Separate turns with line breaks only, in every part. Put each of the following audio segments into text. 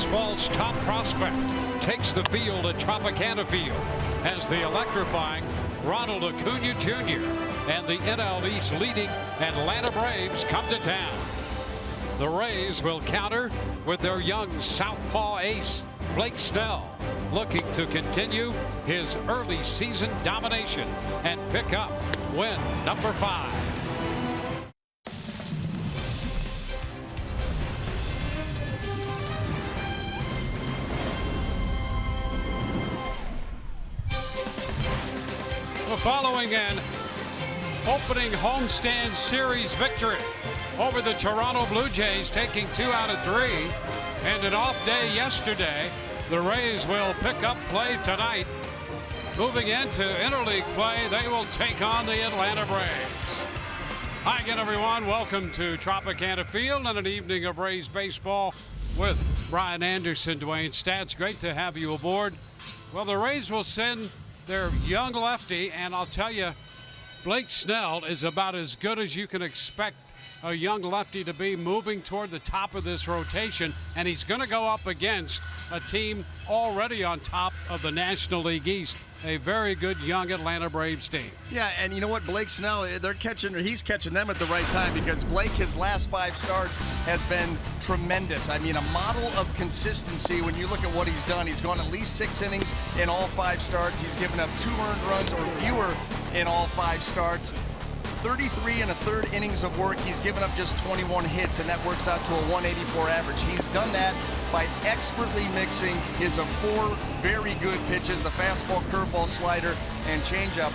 baseball's top prospect takes the field at Tropicana Field as the electrifying Ronald Acuna Jr. and the NL East leading Atlanta Braves come to town. The Rays will counter with their young southpaw ace, Blake Snell, looking to continue his early season domination and pick up win number 5. Following an opening homestand series victory over the Toronto Blue Jays, taking 2 out of 3, and an off day yesterday, the Rays will pick up play tonight. Moving into interleague play, they will take on the Atlanta Braves. Hi again, everyone. Welcome to Tropicana Field and an evening of Rays baseball with Brian Anderson, Dwayne Stats. Great to have you aboard. Well, the Rays will send their young lefty, and I'll tell you, Blake Snell is about as good as you can expect a young lefty to be, moving toward the top of this rotation, and he's going to go up against a team already on top of the National League East, a very good young Atlanta Braves team.
Yeah, and you know what, Blake Snell, he's catching them at the right time, because Blake, his last 5 starts has been tremendous. I mean, a model of consistency. When you look at what he's done, he's gone at least 6 innings in all 5 starts. He's given up 2 earned runs or fewer in all 5 starts. 33 1/3 innings of work. He's given up just 21 hits, and that works out to a 184 average. He's done that by expertly mixing his 4 very good pitches, the fastball, curveball, slider, and changeup.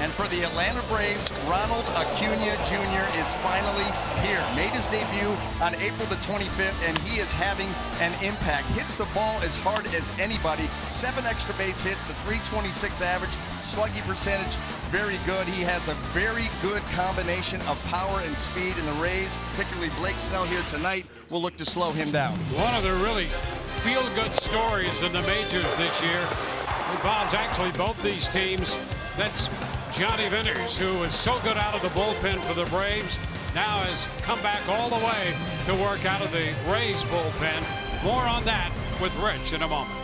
And for the Atlanta Braves, Ronald Acuna Jr. is finally here. Made his debut on April the 25th, and he is having an impact. Hits the ball as hard as anybody. 7 extra base hits, the 326 average, slugging percentage, very good. He has a very good combination of power and speed, and the Rays, particularly Blake Snell here tonight, will look to slow him down.
One of the really feel-good stories in the majors this year involves actually both these teams. That's Johnny Venters, who was so good out of the bullpen for the Braves, now has come back all the way to work out of the Rays bullpen. More on that with Rich in a moment.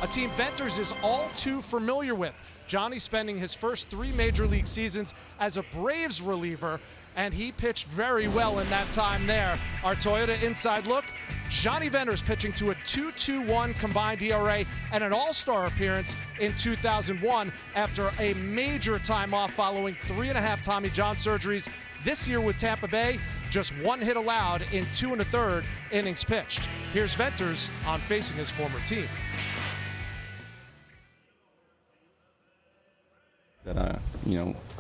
a team Venters is all too familiar with. Johnny spending his first 3 major league seasons as a Braves reliever, and he pitched very well in that time there. Our Toyota Inside Look, Johnny Venters pitching to a 2.21 combined ERA and an all-star appearance in 2001 after a major time off following 3.5 Tommy John surgeries. This year with Tampa Bay, just 1 hit allowed in 2 1/3 innings pitched. Here's Venters on facing his former team.
That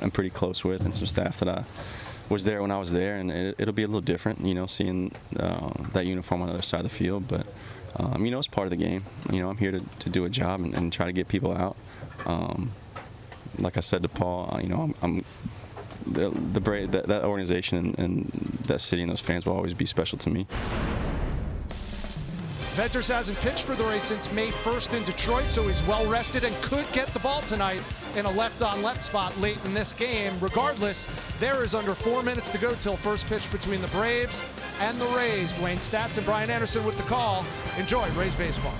I'm pretty close with, and some staff that I was there when I was there, and it'll be a little different, seeing that uniform on the other side of the field. But it's part of the game. I'm here to do a job and try to get people out. Like I said to Paul, I'm that organization and that city and those fans will always be special to me.
Venters hasn't pitched for the Rays since May 1st in Detroit, so he's well rested and could get the ball tonight in a left-on-left spot late in this game. Regardless, there is under 4 minutes to go till first pitch between the Braves and the Rays. Dwayne Statz and Brian Anderson with the call. Enjoy Rays baseball.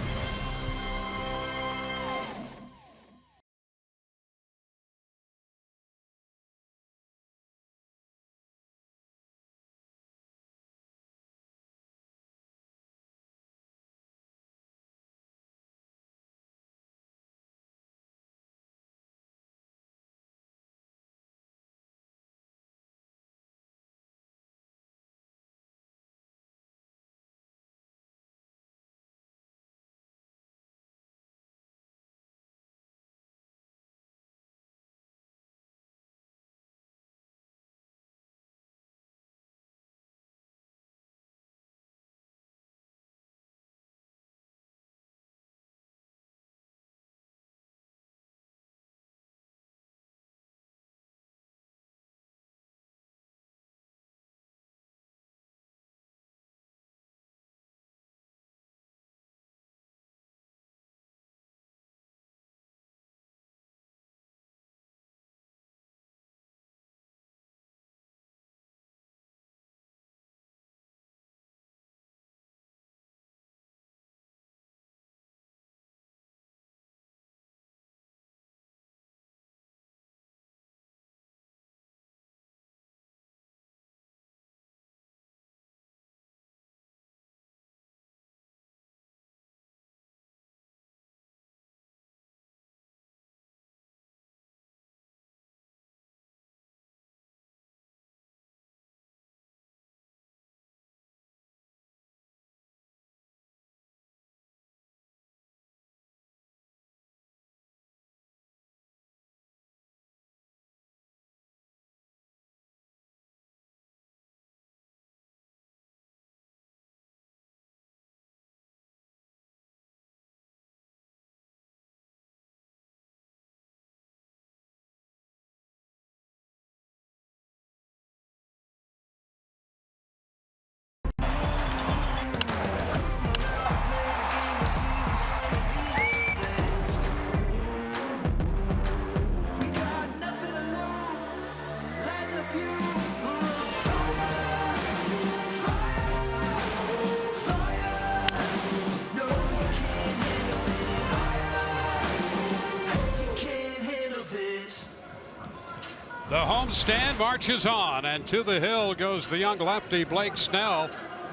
The homestand marches on, and to the hill goes the young lefty Blake Snell,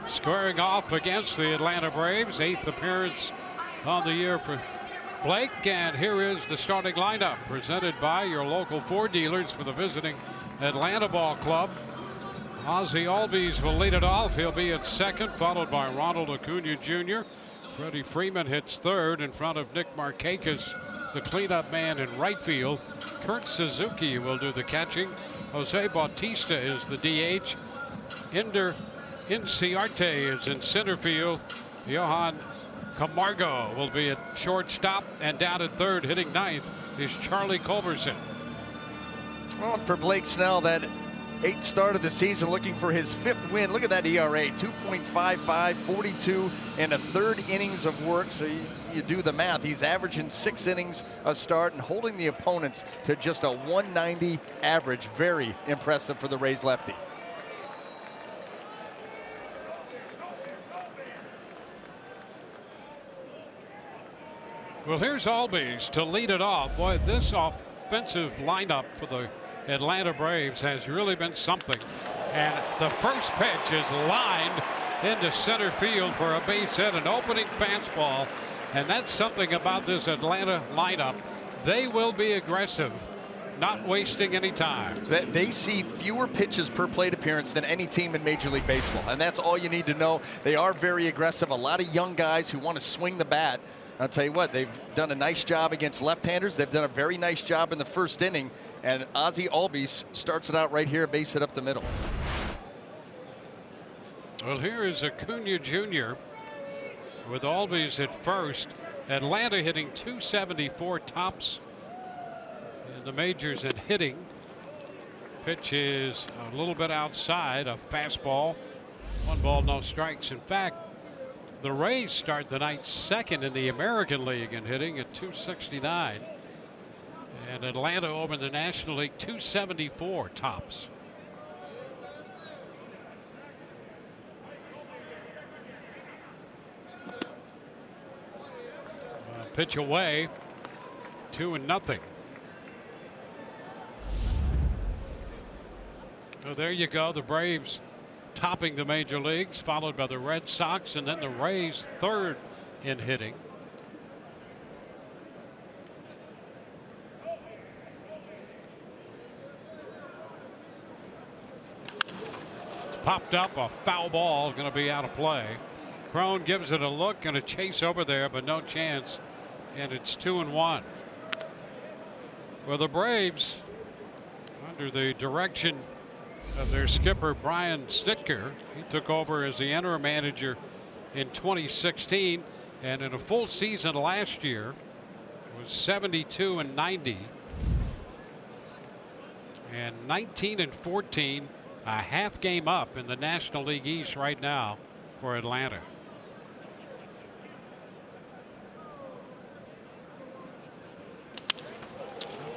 squaring off against the Atlanta Braves. 8th appearance on the year for Blake, and here is the starting lineup presented by your local Ford dealers for the visiting Atlanta Ball Club. Ozzie Albies will lead it off. He'll be at second, followed by Ronald Acuna Jr. Freddie Freeman hits third in front of Nick Markakis, the cleanup man in right field. Kurt Suzuki will do the catching. Jose Bautista is the DH. Ender Inciarte is in center field. Johan Camargo will be at shortstop, and down at third, hitting ninth, is Charlie Culberson.
Well, for Blake Snell, that 8th start of the season, looking for his 5th win. Look at that ERA, 2.55, 42 and a third innings of work. So you do the math. He's averaging 6 innings a start and holding the opponents to just a 190 average. Very impressive for the Rays lefty.
Well, here's Albies to lead it off. Boy, this offensive lineup for the Atlanta Braves has really been something. And the first pitch is lined into center field for a base hit, an opening fastball. And that's something about this Atlanta lineup. They will be aggressive, not wasting any time.
They see fewer pitches per plate appearance than any team in Major League Baseball, and that's all you need to know. They are very aggressive. A lot of young guys who want to swing the bat. I'll tell you what, they've done a nice job against left-handers. They've done a very nice job in the first inning, and Ozzie Albies starts it out right here, base hit up the middle.
Well, here is Acuna Jr. with Albies at first. Atlanta hitting .274 tops in the majors in hitting. Pitch is a little bit outside, a fastball. 1 ball, no strikes. In fact, the Rays start the night second in the American League in hitting at .269. And Atlanta over in the National League .274 tops. Pitch away, 2-0. So there you go. The Braves topping the major leagues, followed by the Red Sox, and then the Rays third in hitting. It's popped up, a foul ball, going to be out of play. Crone gives it a look and a chase over there, but no chance. And it's 2-1. Well, the Braves, under the direction of their skipper Brian Snitker, he took over as the interim manager in 2016, and in a full season last year was 72-90, and 19-14, a half game up in the National League East right now for Atlanta.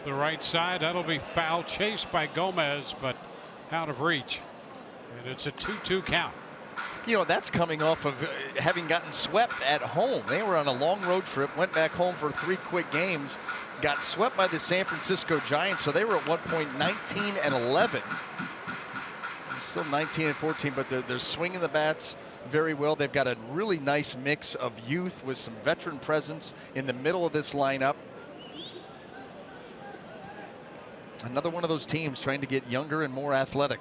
The right side, that'll be foul, chased by Gomez, but out of reach, and it's a 2-2 count.
You know, that's coming off of having gotten swept at home. They were on a long road trip, went back home for 3 quick games, got swept by the San Francisco Giants, so they were at one point 19-11. Still 19-14, but they're swinging the bats very well. They've got a really nice mix of youth with some veteran presence in the middle of this lineup. Another one of those teams trying to get younger and more athletic.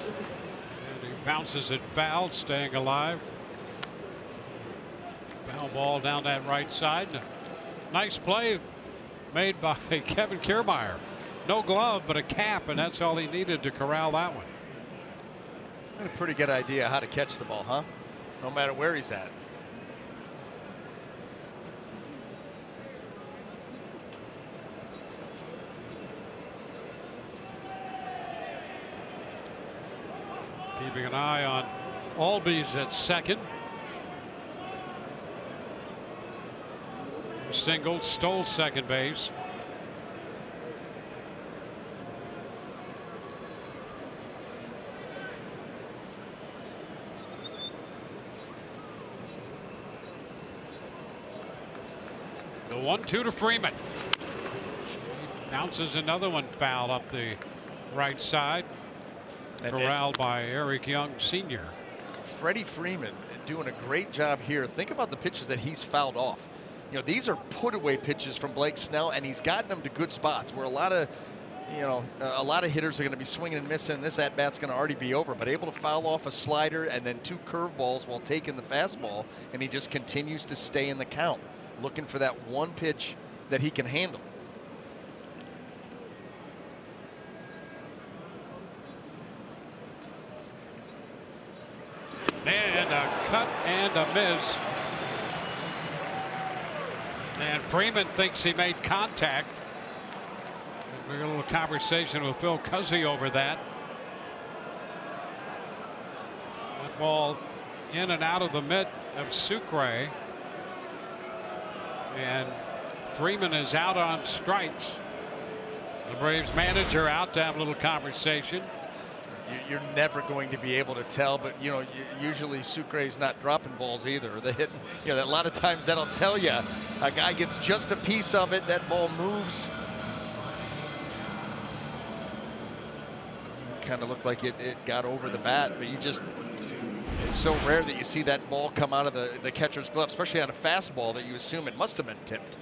And he bounces it foul, staying alive. Foul ball down that right side. Nice play made by Kevin Kiermaier. No glove, but a cap, and that's all he needed to corral that one.
A pretty good idea how to catch the ball, huh? No matter where he's at.
Keeping an eye on Albies at second. Single, stole second base. The 1-2 to Freeman. Bounces another one foul up the right side. Corralled by Eric Young Sr.
Freddie Freeman doing a great job here. Think about the pitches that he's fouled off. You know, these are put away pitches from Blake Snell, and he's gotten them to good spots where a lot of hitters are going to be swinging and missing. This at bat's going to already be over, but able to foul off a slider and then 2 curveballs while taking the fastball, and he just continues to stay in the count, looking for that one pitch that he can handle.
And a cut and a miss. And Freeman thinks he made contact. We had a little conversation with Phil Cuzzy over that. That ball in and out of the mitt of Sucre. And Freeman is out on strikes. The Braves manager out to have a little conversation.
You're never going to be able to tell, but you know, usually Sucre's not dropping balls either. The hit, you know, a lot of times that'll tell you a guy gets just a piece of it, that ball moves. Kind of looked like it got over the bat, but it's so rare that you see that ball come out of the catcher's glove, especially on a fastball that you assume it must have been tipped.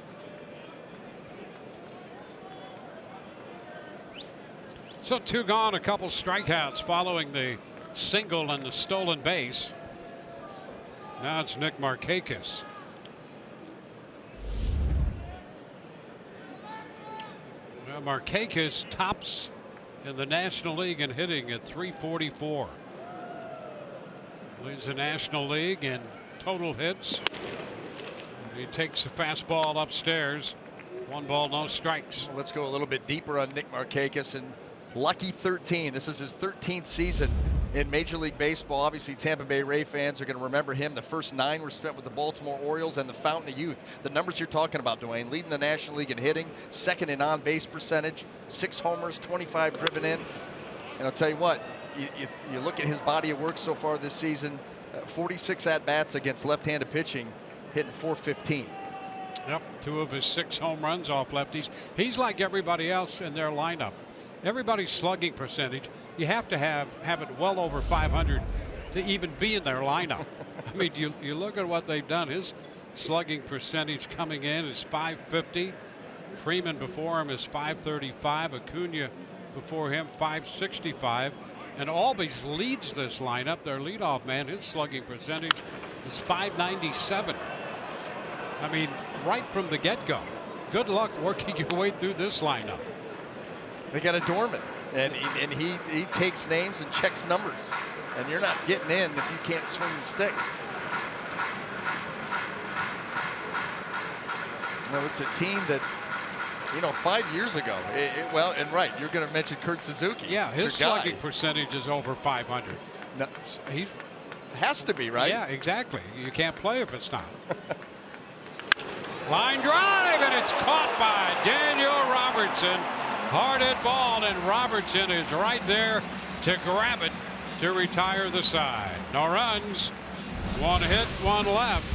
So 2 gone, a couple strikeouts following the single and the stolen base. Now it's Nick Markakis. Now Markakis tops in the National League in hitting at 344. Leads the National League in total hits. He takes a fastball upstairs. 1 ball, no strikes.
Let's go a little bit deeper on Nick Markakis. And lucky 13. This is his 13th season in Major League Baseball. Obviously, Tampa Bay Ray fans are going to remember him. The first 9 were spent with the Baltimore Orioles and the Fountain of Youth. The numbers you're talking about, Dwayne, leading the National League in hitting, 2nd in on-base percentage, 6 homers, 25 driven in. And I'll tell you what, you look at his body of work so far this season, 46 at-bats against left-handed pitching, hitting .415.
Yep, 2 of his 6 home runs off lefties. He's like everybody else in their lineup. Everybody's slugging percentage, you have to have it well over 500 to even be in their lineup. I mean, you look at what they've done. His slugging percentage coming in is .550. Freeman before him is .535. Acuna before him .565. And Albies leads this lineup. Their leadoff man, his slugging percentage is .597. I mean, right from the get-go. Good luck working your way through this lineup.
They got a doorman, and he takes names and checks numbers, and you're not getting in if you can't swing the stick. No, it's a team that, you know, 5 years ago, well, and right, you're going to mention Kurt Suzuki.
Yeah, his slugging percentage is over 500.
No,
he
has to be, right?
Yeah, exactly. You can't play if it's not. Line drive, and it's caught by Daniel Robertson. Hard hit ball, and Robertson is right there to grab it to retire the side. No runs, 1 hit, 1 left.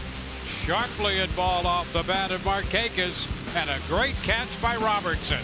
Sharply hit ball off the bat of Markakis, and a great catch by Robertson.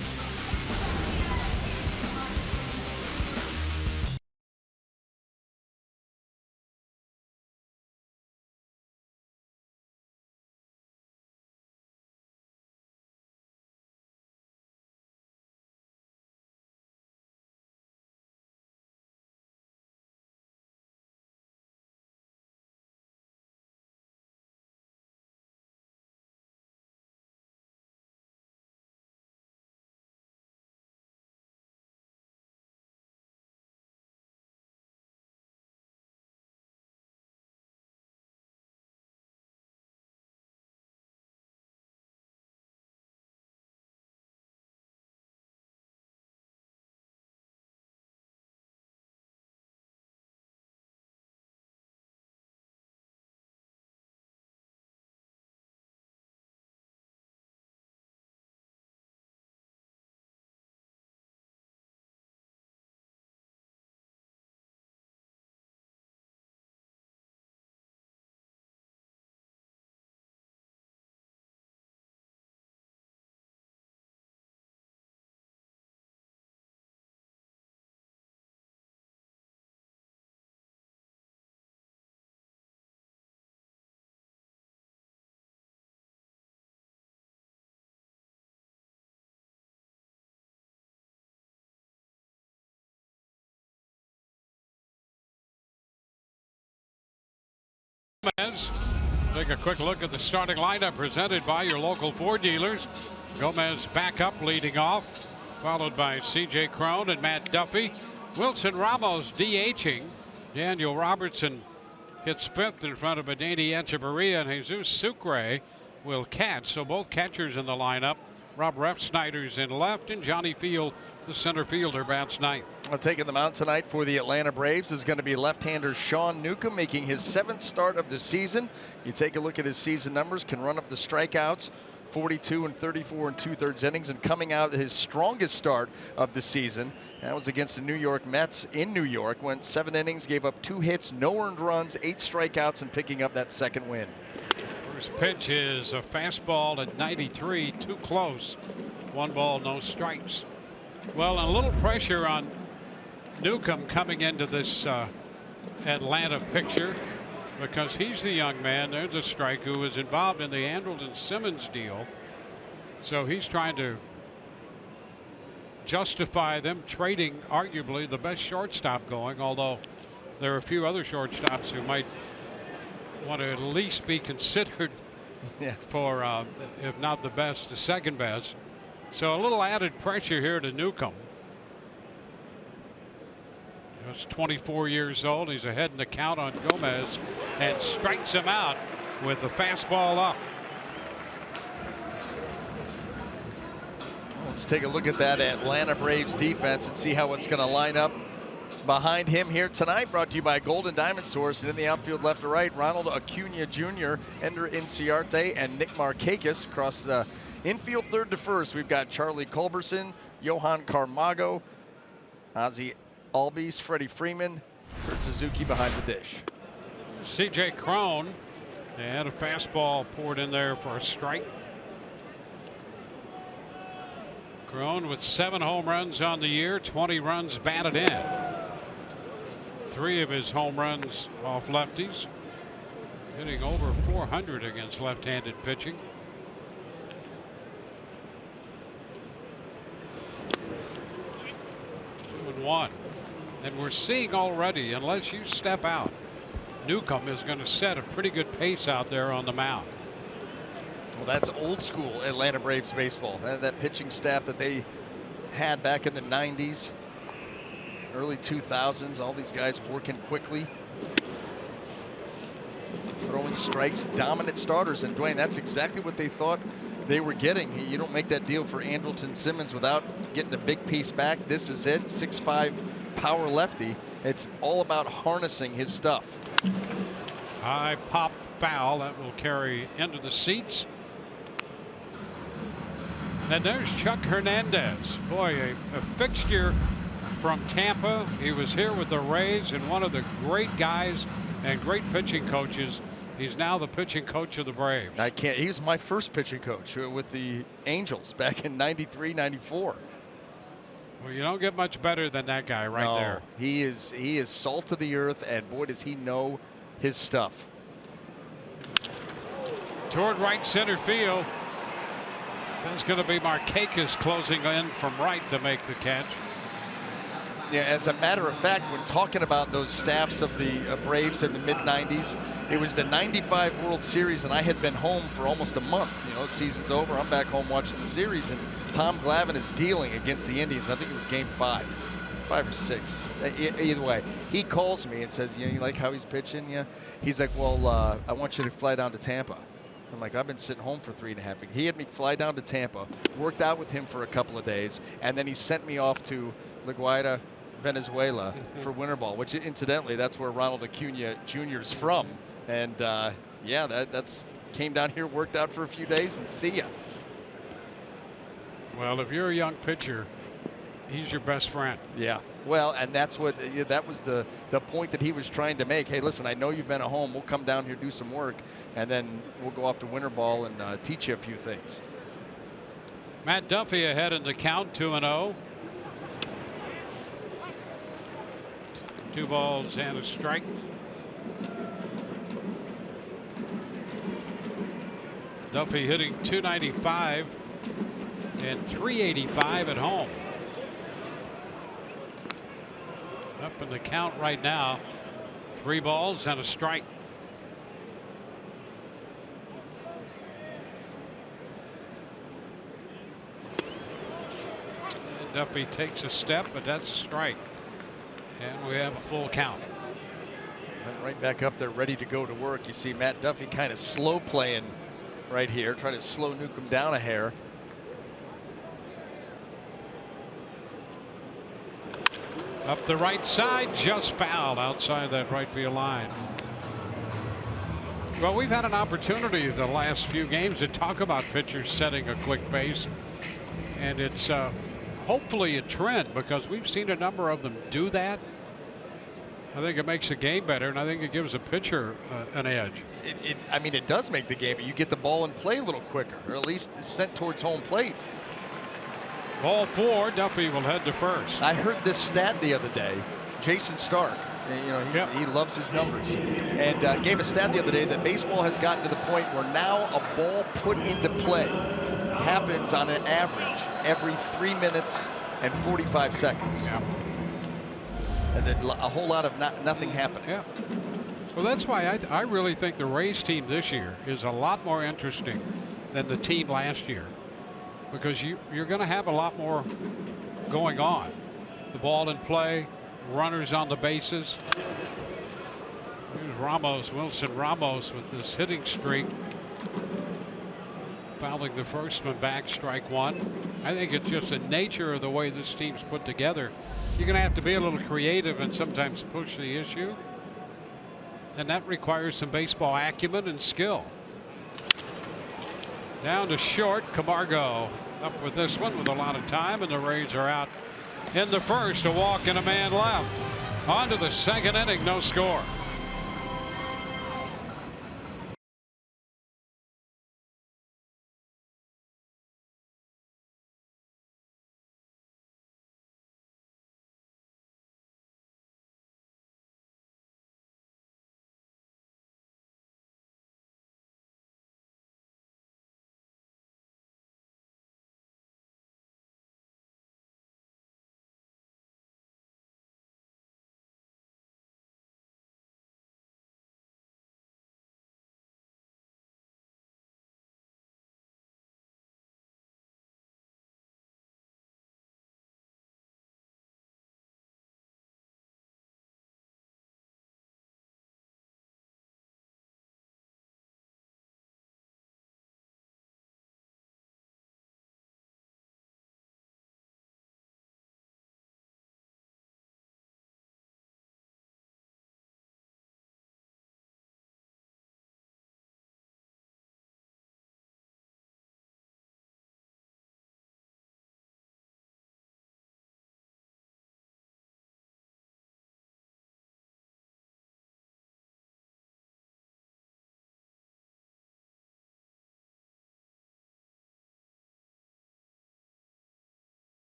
Gomez. Take a quick look at the starting lineup presented by your local Ford dealers. Gomez back up leading off, followed by C.J. Crone and Matt Duffy. Wilson Ramos DHing. Daniel Robertson hits fifth in front of Adeni Echeverria, and Jesus Sucre will catch. So both catchers in the lineup. Rob Refsnyder's in left, and Johnny Field, the center fielder, bats ninth.
Well, taking the mound tonight for the Atlanta Braves is going to be left-hander Sean Newcomb, making his 7th start of the season. You take a look at his season numbers, can run up the strikeouts, 42 and 34 and 2/3 innings, and coming out his strongest start of the season. That was against the New York Mets in New York. Went 7 innings, gave up 2 hits, no earned runs, 8 strikeouts, and picking up that second win.
First pitch is a fastball at 93, too close. 1 ball, no strikes. Well, a little pressure on Newcomb coming into this Atlanta picture, because he's the young man. There's a strike who was involved in the Andrelton Simmons deal. So he's trying to justify them trading arguably the best shortstop going, although there are a few other shortstops who might want to at least be considered for, if not the best, the second best. So a little added pressure here to Newcomb. He's 24 years old. He's ahead in the count on Gomez and strikes him out with the fastball up.
Let's take a look at that Atlanta Braves defense and see how it's going to line up behind him here tonight. Brought to you by Golden Diamond Source. And in the outfield left to right, Ronald Acuna Jr., Ender Inciarte, and Nick Markakis. Across the infield third to first, we've got Charlie Culberson, Johan Carmago, Ozzie Albies, Freddie Freeman, Kurt Suzuki behind the dish.
C.J. Crone, and a fastball poured in there for a strike. Crone with 7 home runs on the year, 20 runs batted in. 3 of his home runs off lefties. Hitting over 400 against left-handed pitching. One. And we're seeing already, unless you step out, Newcomb is going to set a pretty good pace out there on the mound.
Well, that's old school Atlanta Braves baseball. That pitching staff that they had back in the 90s, early 2000s, all these guys working quickly, throwing strikes, dominant starters. And Dwayne, that's exactly what they thought they were getting. You don't make that deal for Andrelton Simmons without getting a big piece back. This is it. 6'5" power lefty. It's all about harnessing his stuff.
High pop foul that will carry into the seats. And there's Chuck Hernandez. Boy, a fixture from Tampa. He was here with the Rays and one of the great guys and great pitching coaches. He's now the pitching coach of the Braves.
He was my first pitching coach with the Angels back in '93, '94.
Well, you don't get much better than that guy right there.
He is salt of the earth, and boy, does he know his stuff.
Toward right center field. That's going to be Markakis closing in from right to make the catch.
Yeah, as a matter of fact, when talking about those staffs of the Braves in the mid-'90s, it was the '95 World Series, and I had been home for almost a month. You know, season's over. I'm back home watching the series, and Tom Glavine is dealing against the Indians. I think it was Game 5 or 6. Either way, he calls me and says, "You like how he's pitching?" Yeah. He's like, "Well, I want you to fly down to Tampa." I'm like, "I've been sitting home for 3.5 weeks." He had me fly down to Tampa, worked out with him for a couple of days, and then he sent me off to La Guaira, Venezuela for winter ball, which incidentally, that's where Ronald Acuna Jr. is from. And yeah, that's came down here, worked out for a few days, and see ya.
Well, if you're a young pitcher, he's your best friend.
Yeah. Well, and that's what that was the point that he was trying to make. Hey, listen, I know you've been at home. We'll come down here, do some work, and then we'll go off to winter ball and teach you a few things.
Matt Duffy ahead in the count, 2-0. 2 balls and a strike. Duffy hitting .295 and .385 at home. Up in the count right now. 3 balls and a strike. Duffy takes a step, but that's a strike. And we have a full count.
And right back up there, ready to go to work. You see Matt Duffy kind of slow playing right here, try to slow Newcomb down a hair.
Up the right side, just fouled outside that right field line. Well, we've had an opportunity the last few games to talk about pitchers setting a quick pace, and it's hopefully a trend because we've seen a number of them do that. I think it makes the game better, and I think it gives a pitcher an edge.
I mean, it does make the game, but you get the ball in play a little quicker, or at least sent towards home plate.
Ball 4, Duffy will head to first.
I heard this stat the other day. Jason Stark, you know, he loves his numbers, and gave a stat the other day that baseball has gotten to the point where now a ball put into play happens on an average every 3 minutes and 45 seconds.
Yeah.
And then a whole lot of nothing happening.
Yeah. Well, that's why I really think the Rays team this year is a lot more interesting than the team last year, because you're going to have a lot more going on. The ball in play, runners on the bases. Here's Ramos, Wilson Ramos with this hitting streak. Fouling the first one back, strike one. I think it's just the nature of the way this team's put together. You're going to have to be a little creative and sometimes push the issue. And that requires some baseball acumen and skill. Down to short, Camargo up with this one with a lot of time, and the Rays are out in the first. A walk and a man left. On to the second inning, no score.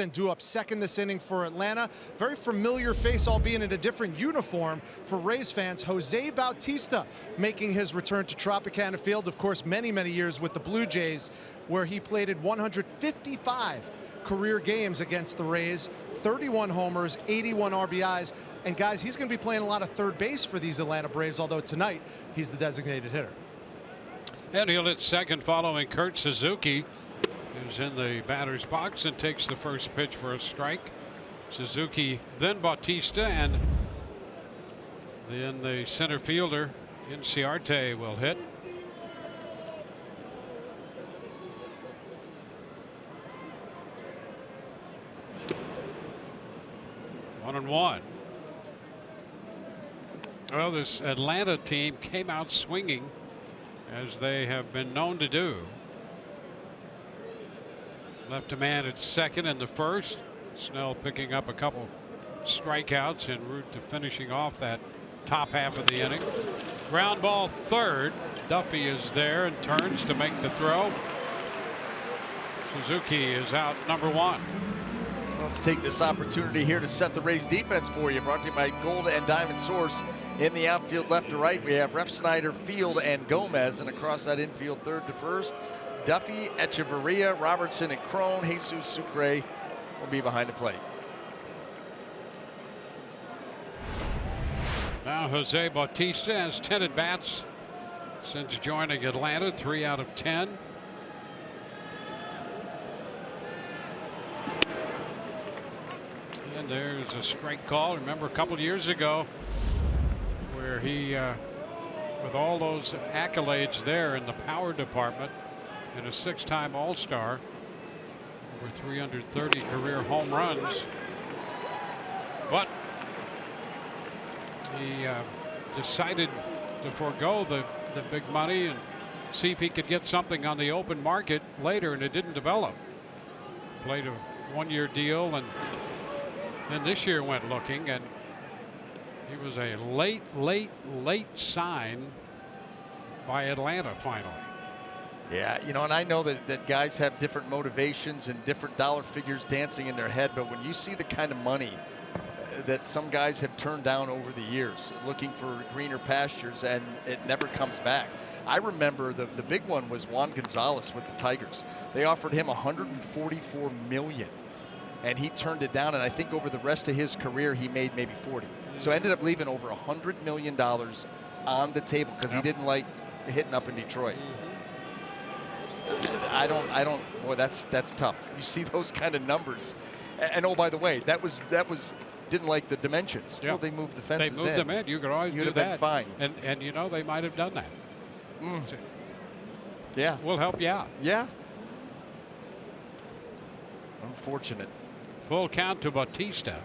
And due up second this inning for Atlanta. Very familiar face, albeit in a different uniform for Rays fans. Jose Bautista making his return to Tropicana Field. Of course, many years with the Blue Jays, where he played in 155 career games against the Rays, 31 homers, 81 RBIs. And guys, he's going to be playing a lot of third base for these Atlanta Braves, although tonight he's the designated hitter.
And he'll hit second following Kurt Suzuki, who's in the batter's box and takes the first pitch for a strike. Suzuki, then Bautista, and then the center fielder Inciarte will hit. One and one. Well, this Atlanta team came out swinging, as they have been known to do. Left a man at second in the first. Snell picking up a couple strikeouts en route to finishing off that top half of the inning. Ground ball third. Duffy is there and turns to make the throw. Suzuki is out number one.
Well,
Let's take this opportunity here to set the Rays defense for you. Brought to you by Gold and Diamond Source. In the outfield, left to right, we have Ref Snyder, Field, and Gomez. And across that infield, third to first, Duffy, Echeverria, Robertson, and Crone. Jesus Sucre will be behind the plate.
Now Jose Bautista has 10 at-bats since joining Atlanta, 3 out of 10. And there's a strike call. Remember a couple years ago where he, with all those accolades there in the power department, and a 6-time All-Star, over 330 career home runs, but he decided to forego the big money and see if he could get something on the open market later, and it didn't develop. Played a 1-year deal, and then this year went looking, and he was a late sign by Atlanta finally.
Yeah, you know, and I know that guys have different motivations and different dollar figures dancing in their head, but when you see the kind of money that some guys have turned down over the years, looking for greener pastures, and it never comes back. I remember the big one was Juan Gonzalez with the Tigers. They offered him $144 million, and he turned it down, and I think over the rest of his career he made maybe 40. So ended up leaving over $100 million on the table because he didn't like hitting up in Detroit. I don't. Boy, that's tough. You see those kind of numbers, and oh, by the way, that was didn't like the dimensions.
Yeah.
Well, they moved the fences in.
They moved them in. You could always
You'd
do
have
that.
been fine.
And you know, they might have done that.
Yeah.
We'll help you out.
Yeah. Unfortunate.
Full count to Bautista.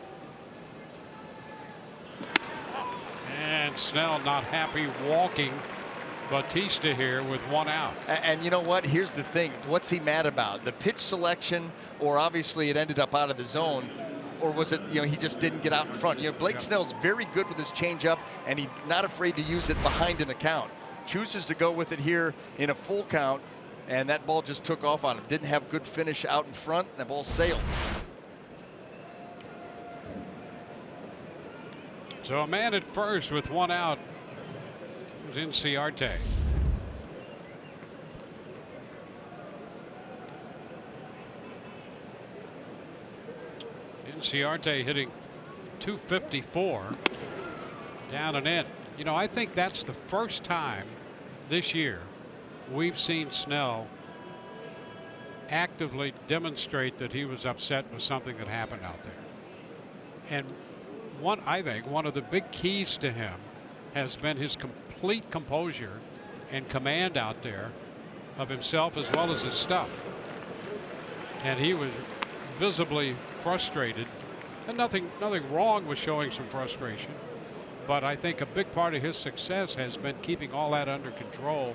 And Snell not happy walking Bautista here with 1 out.
And you know what? Here's the thing. What's he mad about? The pitch selection, or obviously it ended up out of the zone, or was it, you know, he just didn't get out in front? You know, Blake Snell's very good with his changeup, and he's not afraid to use it behind in the count. Chooses to go with it here in a full count, and that ball just took off on him. Didn't have good finish out in front, and the ball sailed.
So a man at first with 1 out was Inciarte. Inciarte hitting .254 down and in. You know, I think that's the first time this year we've seen Snell actively demonstrate that he was upset with something that happened out there. And I think one of the big keys to him has been his complete composure and command out there of himself as well as his stuff. And he was visibly frustrated, and nothing wrong with showing some frustration, but I think a big part of his success has been keeping all that under control,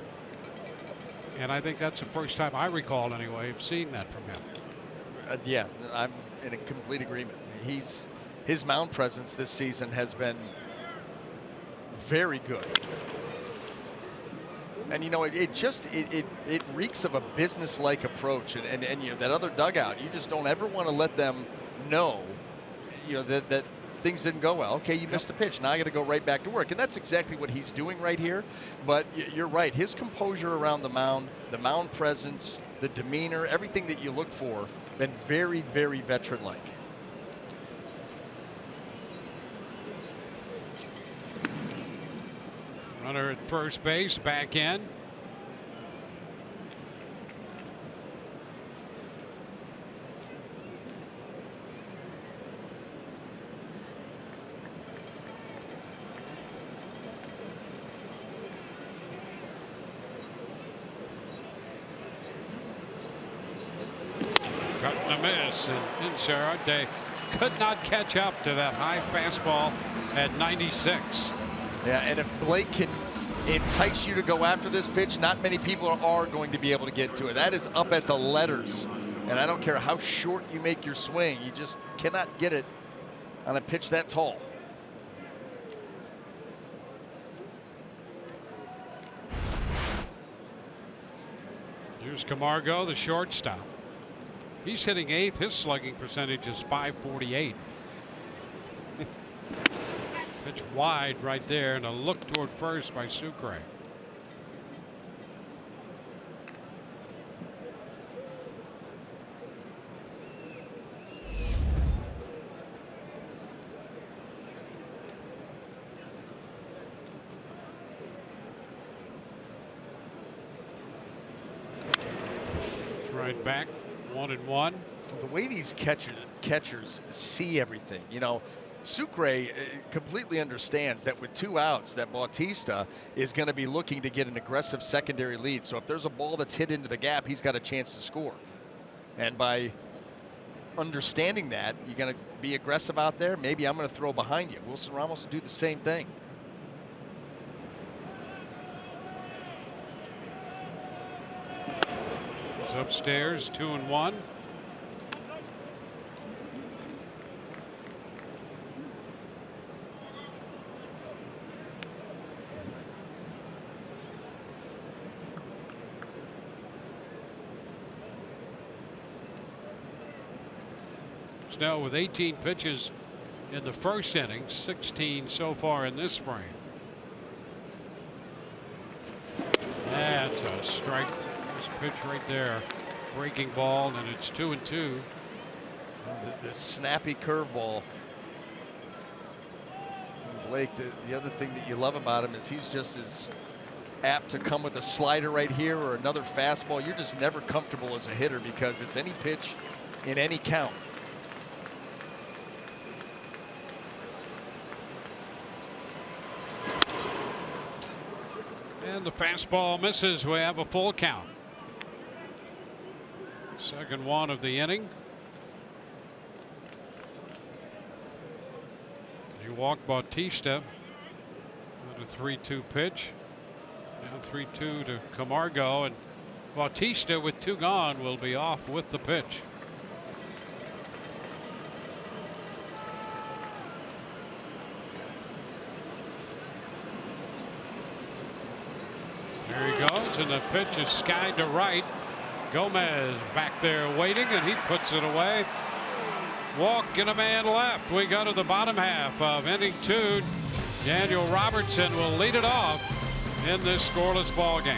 and I think that's the first time I recall anyway of seeing that from him.
Yeah, I'm in a complete agreement. His mound presence this season has been very good. And you know, it reeks of a business-like approach, and you know, that other dugout, you just don't ever want to let them know, you know, that things didn't go well. Okay, you missed a pitch, now I got to go right back to work. And that's exactly what he's doing right here. But you're right, his composure around the mound presence, the demeanor, everything that you look for, been very, very veteran-like.
Runner at first base, back in. Cutting a miss, and Inciarte could not catch up to that high fastball at 96.
Yeah, and if Blake can entice you to go after this pitch, not many people are going to be able to get to it. That is up at the letters. And I don't care how short you make your swing, you just cannot get it on a pitch that tall.
Here's Camargo, the shortstop. He's hitting eighth. His slugging percentage is .548. Pitch wide right there, and a look toward first by Sucre. Right back, 1-1.
The way these catchers see everything, you know, Sucre completely understands that with 2 outs, that Bautista is going to be looking to get an aggressive secondary lead. So if there's a ball that's hit into the gap, he's got a chance to score. And by understanding that, you're going to be aggressive out there. Maybe I'm going to throw behind you. Wilson Ramos will do the same thing.
He's upstairs, 2-1. Snell with 18 pitches in the first inning, 16 so far in this frame. That's a strike. This pitch right there, breaking ball, and it's 2-2.
The snappy curveball. Blake, the other thing that you love about him is he's just as apt to come with a slider right here or another fastball. You're just never comfortable as a hitter because it's any pitch in any count.
And the fastball misses. We have a full count. Second one of the inning. He walked Bautista with a 3-2 pitch. Now 3-2 to Camargo, and Bautista with 2 gone will be off with the pitch. There he goes, and the pitch is skied to right. Gomez back there waiting, and he puts it away. Walk and a man left. We go to the bottom half of inning 2. Daniel Robertson will lead it off in this scoreless ball game.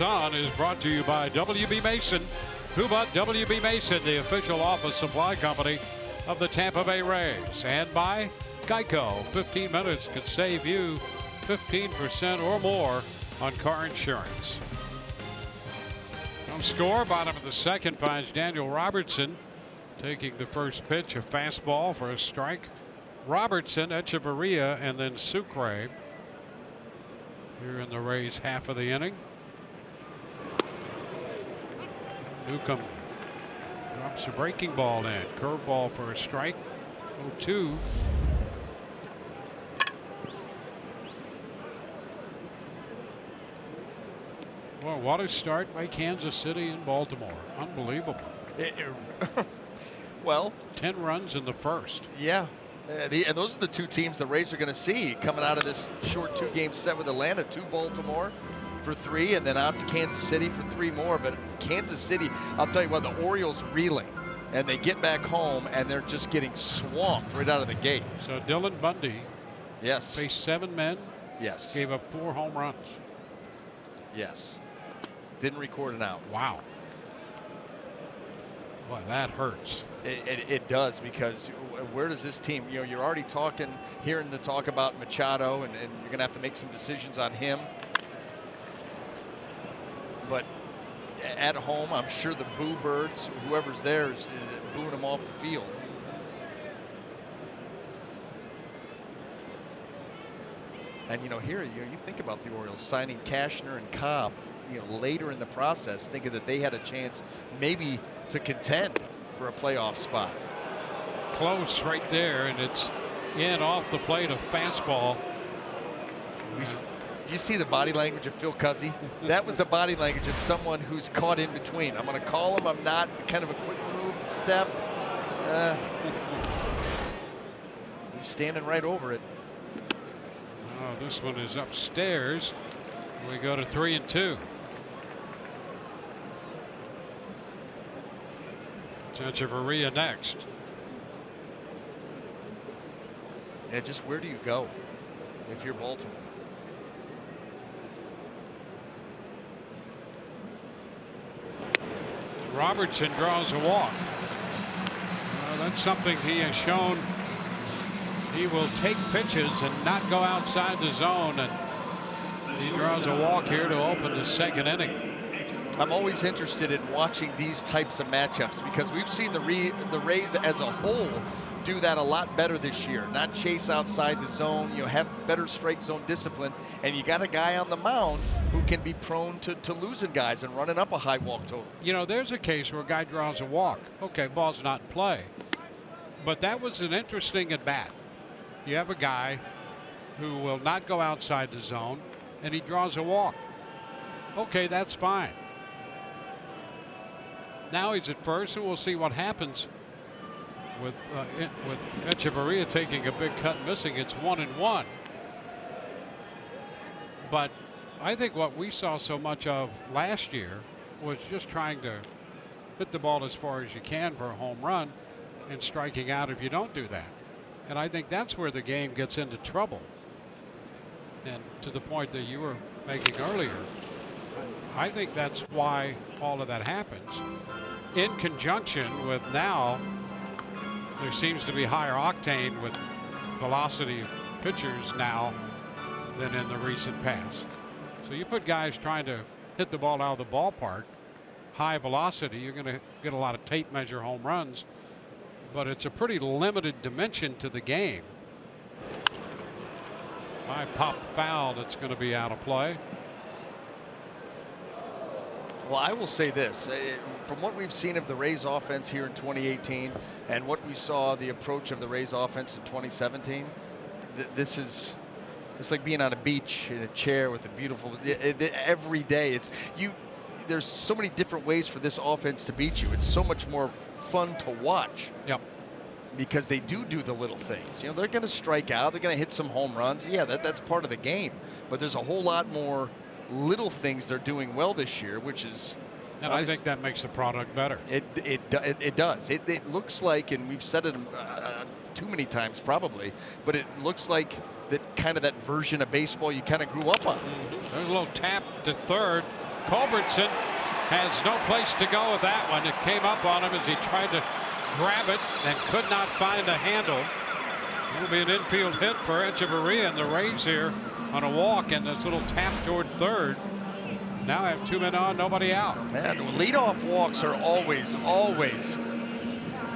On is brought to you by WB Mason. Who but WB Mason, the official office supply company of the Tampa Bay Rays, and by Geico. 15 minutes could save you 15% or more on car insurance. On score, bottom of the second finds Daniel Robertson taking the first pitch, a fastball for a strike. Robertson, Echeverria, and then Sucre here in the Rays half of the inning. Newcomb drops a breaking ball in. Curveball for a strike. 0-2. Well, what a start by Kansas City and Baltimore. Unbelievable.
Well,
10 runs in the first.
yeah. And those are the two teams the Rays are going to see coming out of this short 2-game set with Atlanta. 2 Baltimore for 3, and then out to Kansas City for 3 more. But Kansas City, I'll tell you what, the Orioles reeling. And they get back home, and they're just getting swamped right out of the gate.
So Dylan Bundy
Yes.
faced 7 men.
Yes.
Gave up 4 home runs.
Yes. Didn't record an out.
Wow. Boy, that hurts.
It does, because where does this team, you're already hearing the talk about Machado, and you're going to have to make some decisions on him. But at home, I'm sure the boo birds, whoever's there, is booing them off the field. And here, you think about the Orioles signing Cashner and Cobb, later in the process, thinking that they had a chance maybe to contend for a playoff spot.
Close right there, and it's in off the plate, a fastball.
You see the body language of Phil Cuzzy? That was the body language of someone who's caught in between. I'm going to call him. I'm not. Kind of a quick move, step. He's standing right over it.
Oh, this one is upstairs. We go to 3-2. Echeverria next.
Yeah, just where do you go if you're Baltimore?
Robertson draws a walk. That's something he has shown. He will take pitches and not go outside the zone, and he draws a walk here to open the second inning.
I'm always interested in watching these types of matchups, because we've seen the Rays as a whole do that a lot better this year. Not chase outside the zone, have better strike zone discipline, and you got a guy on the mound who can be prone to losing guys and running up a high walk total.
There's a case where a guy draws a walk. Okay, ball's not in play. But that was an interesting at bat. You have a guy who will not go outside the zone, and he draws a walk. Okay, that's fine. Now he's at first, and we'll see what happens with Echeverria taking a big cut, missing. It's 1-1. But I think what we saw so much of last year was just trying to hit the ball as far as you can for a home run and striking out if you don't do that. And I think that's where the game gets into trouble. And to the point that you were making earlier, I think that's why all of that happens. In conjunction with now, there seems to be higher octane with velocity of pitchers now than in the recent past. So you put guys trying to hit the ball out of the ballpark, high velocity, you're going to get a lot of tape measure home runs, but it's a pretty limited dimension to the game. High pop foul that's going to be out of play.
Well, I will say this, from what we've seen of the Rays offense here in 2018 and what we saw the approach of the Rays offense in 2017, it's like being on a beach in a chair with a beautiful, every day there's so many different ways for this offense to beat you. It's so much more fun to watch.
Yep.
Because they do the little things. They're going to strike out, they're going to hit some home runs. Yeah, that's part of the game. But there's a whole lot more little things they're doing well this year, which is,
and I think that makes the product better.
It does. It looks like, and we've said it too many times probably, but it looks like that version of baseball you kind of grew up on.
There's a little tap to third. Culbertson has no place to go with that one. It came up on him as he tried to grab it and could not find a handle. It'll be an infield hit for Echeverria and the Rays here on a walk, and this little tap toward third. Now I have 2 men on, nobody out.
Man, leadoff walks are always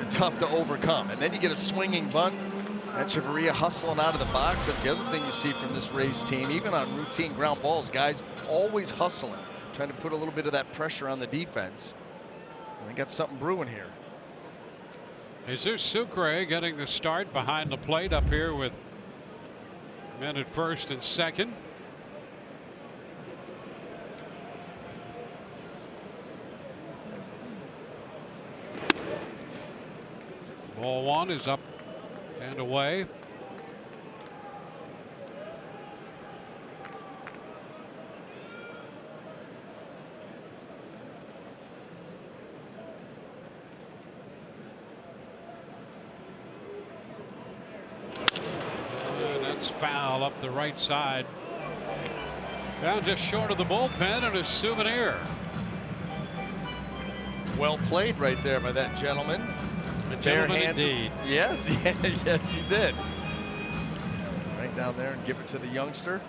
tough to overcome. And then you get a swinging bunt. Echeverria hustling out of the box. That's the other thing you see from this Rays team. Even on routine ground balls, guys always hustling, trying to put a little bit of that pressure on the defense. They got something brewing here.
Jesus Sucre getting the start behind the plate up here with men at first and second. Ball one is up and away. Foul up the right side. Down just short of the bullpen and a souvenir.
Well played right there by that gentleman.
A gentleman indeed.
Yes, yes, he did. Right down there and give it to the youngster.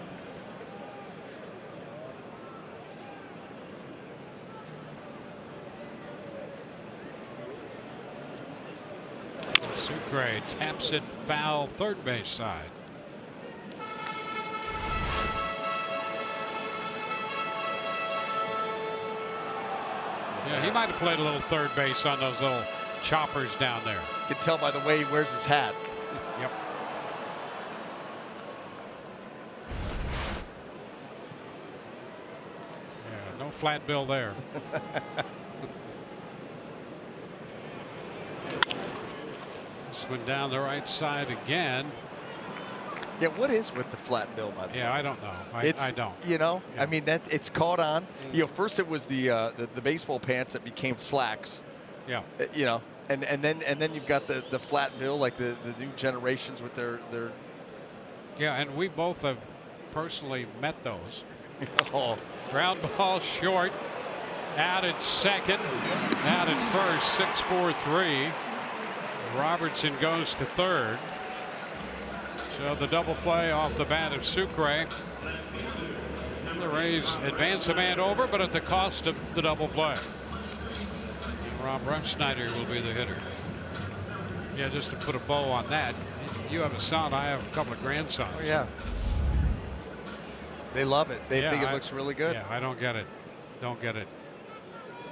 Sucre taps it foul third base side. Yeah, he might have played a little third base on those little choppers down there.
You can tell by the way he wears his hat.
Yep. Yeah, no flat bill there. This one down the right side again.
Yeah, what is with the flat bill, by the way?
Yeah, I don't know. I don't.
You know,
Yeah.
I mean, that it's caught on. You know, first it was the baseball pants that became slacks.
Yeah.
You know, and then you've got the flat bill, like the new generations with their.
Yeah, and we both have personally met those.
Oh,
Ground ball short. Out at second. Out at first. 6-4-3. Robertson goes to third. So the double play off the bat of Sucre. And the Rays advance a man over, but at the cost of the double play. Rob Refsnyder will be the hitter. Yeah, just to put a bow on that. You have a son, I have a couple of grandsons.
oh yeah. They love it. They think it looks really good.
Yeah, I don't get it. Don't get it.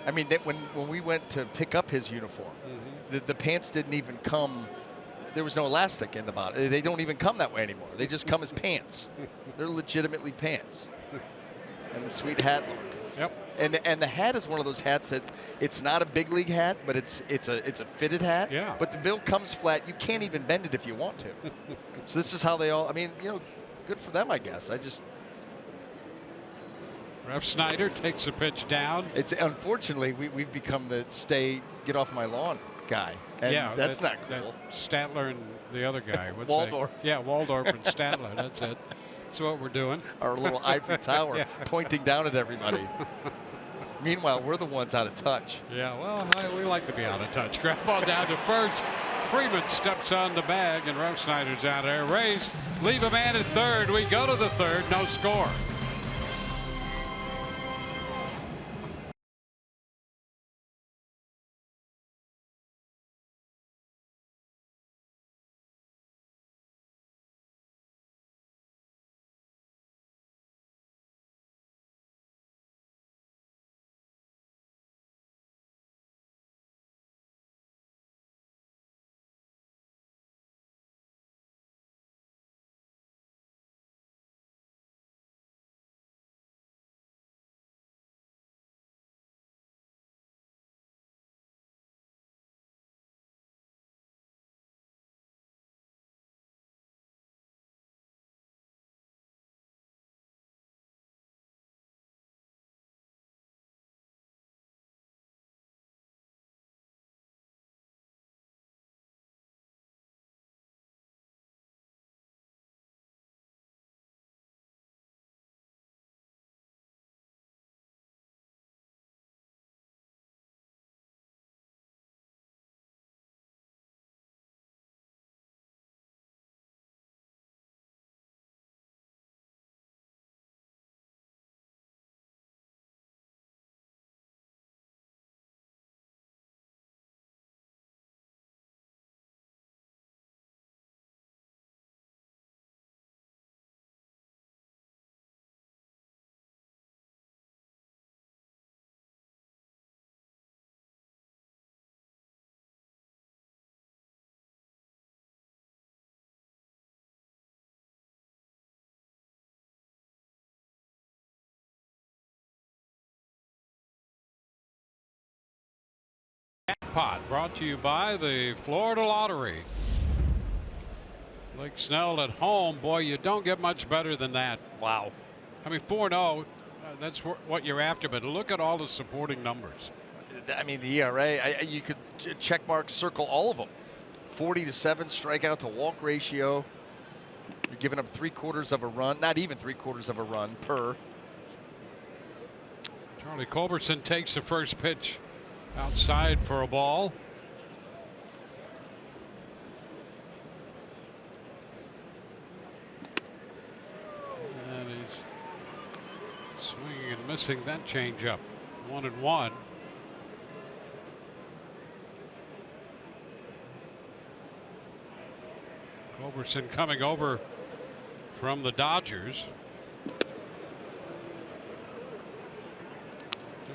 I mean, when we went to pick up his uniform, the pants didn't even come. There was no elastic in the bottom. They don't even come that way anymore. They just come as pants. They're legitimately pants. And the sweet hat look.
Yep.
And the hat is one of those hats that it's not a big league hat, but it's a fitted hat.
Yeah.
But the bill comes flat. You can't even bend it if you want to. So this is how they all. I mean, you know, good for them, I guess.
Refsnyder takes a pitch down.
It's unfortunately we've become the get off my lawn guy. And
yeah,
that's not cool.
Statler and the other guy. What's
Waldorf.
Yeah, Waldorf and Statler. That's it. That's what we're doing.
Our little ivory tower
Yeah.
pointing down at everybody. Meanwhile, we're the ones out of touch.
Yeah, well, we like to be out of touch. Ground ball down to first. Freeman steps on the bag, and Refsnyder's out there. Rays leave a man at third. We go to the third. No score. Jackpot brought to you by the Florida Lottery. Blake Snell at home. Boy, you don't get much better than that.
Wow.
I mean, 4-0, that's what you're after, but look at all the supporting numbers.
I mean, the ERA, you could check mark circle all of them. 40-7 strikeout to walk ratio. You're giving up 3/4 of a run, not even 3/4 of a run per.
Charlie Culberson takes the first pitch outside for a ball. And he's swinging and missing that changeup. 1-1. Culberson coming over from the Dodgers.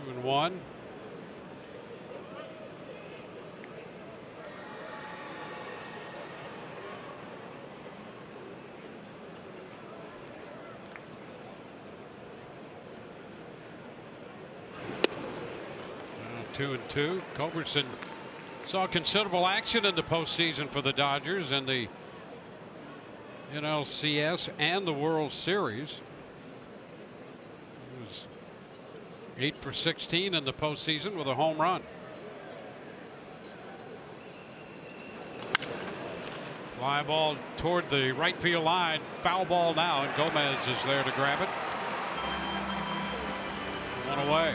2-1. Now 2-2. Culberson saw considerable action in the postseason for the Dodgers in the NLCS and the World Series. He was 8 for 16 in the postseason with a home run. Fly ball toward the right field line. Foul ball now, and Gomez is there to grab it. One away.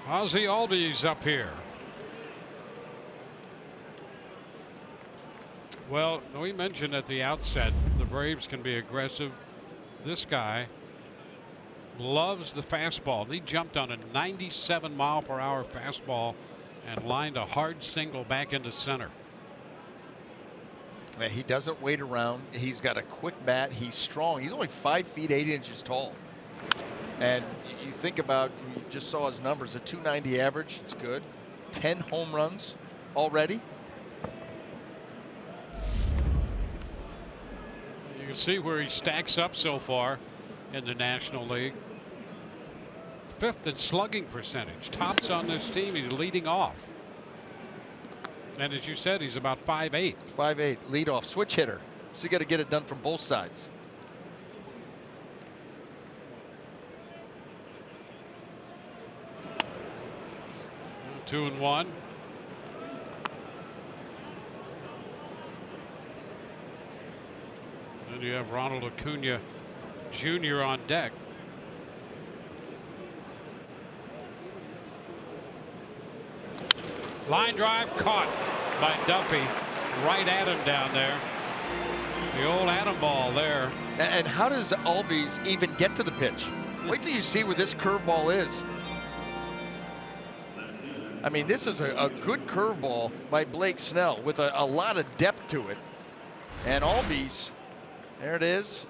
Ozzie Albies up here. Well, we mentioned at the outset the Braves can be aggressive. This guy loves the fastball. He jumped on a 97-mile-per-hour fastball and lined a hard single back into center.
He doesn't wait around. He's got a quick bat. He's strong. He's only 5 feet 8 inches tall. And you think about, you just saw his numbers, a 290 average. It's good. 10 home runs already.
You can see where he stacks up so far in the National League. 5th in slugging percentage. Tops on this team. He's leading off. And as you said, he's about 5'8".
5'8", leadoff, switch hitter. So you got to get it done from both sides.
2-1. Then you have Ronald Acuna Jr. on deck. Line drive caught by Duffy. Right at him down there. The old Adam ball there.
And how does Albies even get to the pitch? Wait till you see where this curveball is. I mean, this is a good curveball by Blake Snell with a lot of depth to it. And Albies, there it is.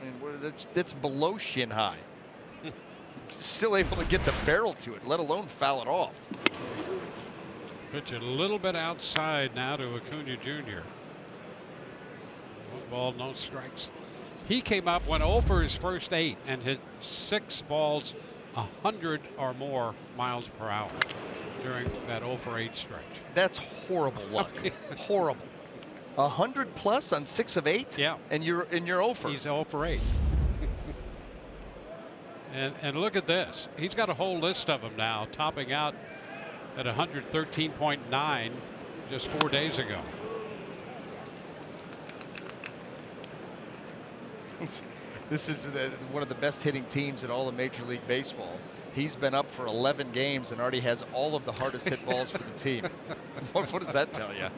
I mean, that's below shin high. Still able to get the barrel to it, let alone foul it off.
Pitch a little bit outside now to Acuna Jr. 1 ball, no strikes. He came up, went 0 for his first 8 and hit 6 balls 100 or more miles per hour during that 0 for 8 stretch.
That's horrible luck. Horrible. 100 plus on 6 of 8.
Yeah.
And you're 0 for.
He's 0 for 8. And look at this. He's got a whole list of them now, topping out at 113.9 just 4 days ago.
This is one of the best hitting teams in all of Major League Baseball. He's been up for 11 games and already has all of the hardest hit balls for the team. What does that tell you?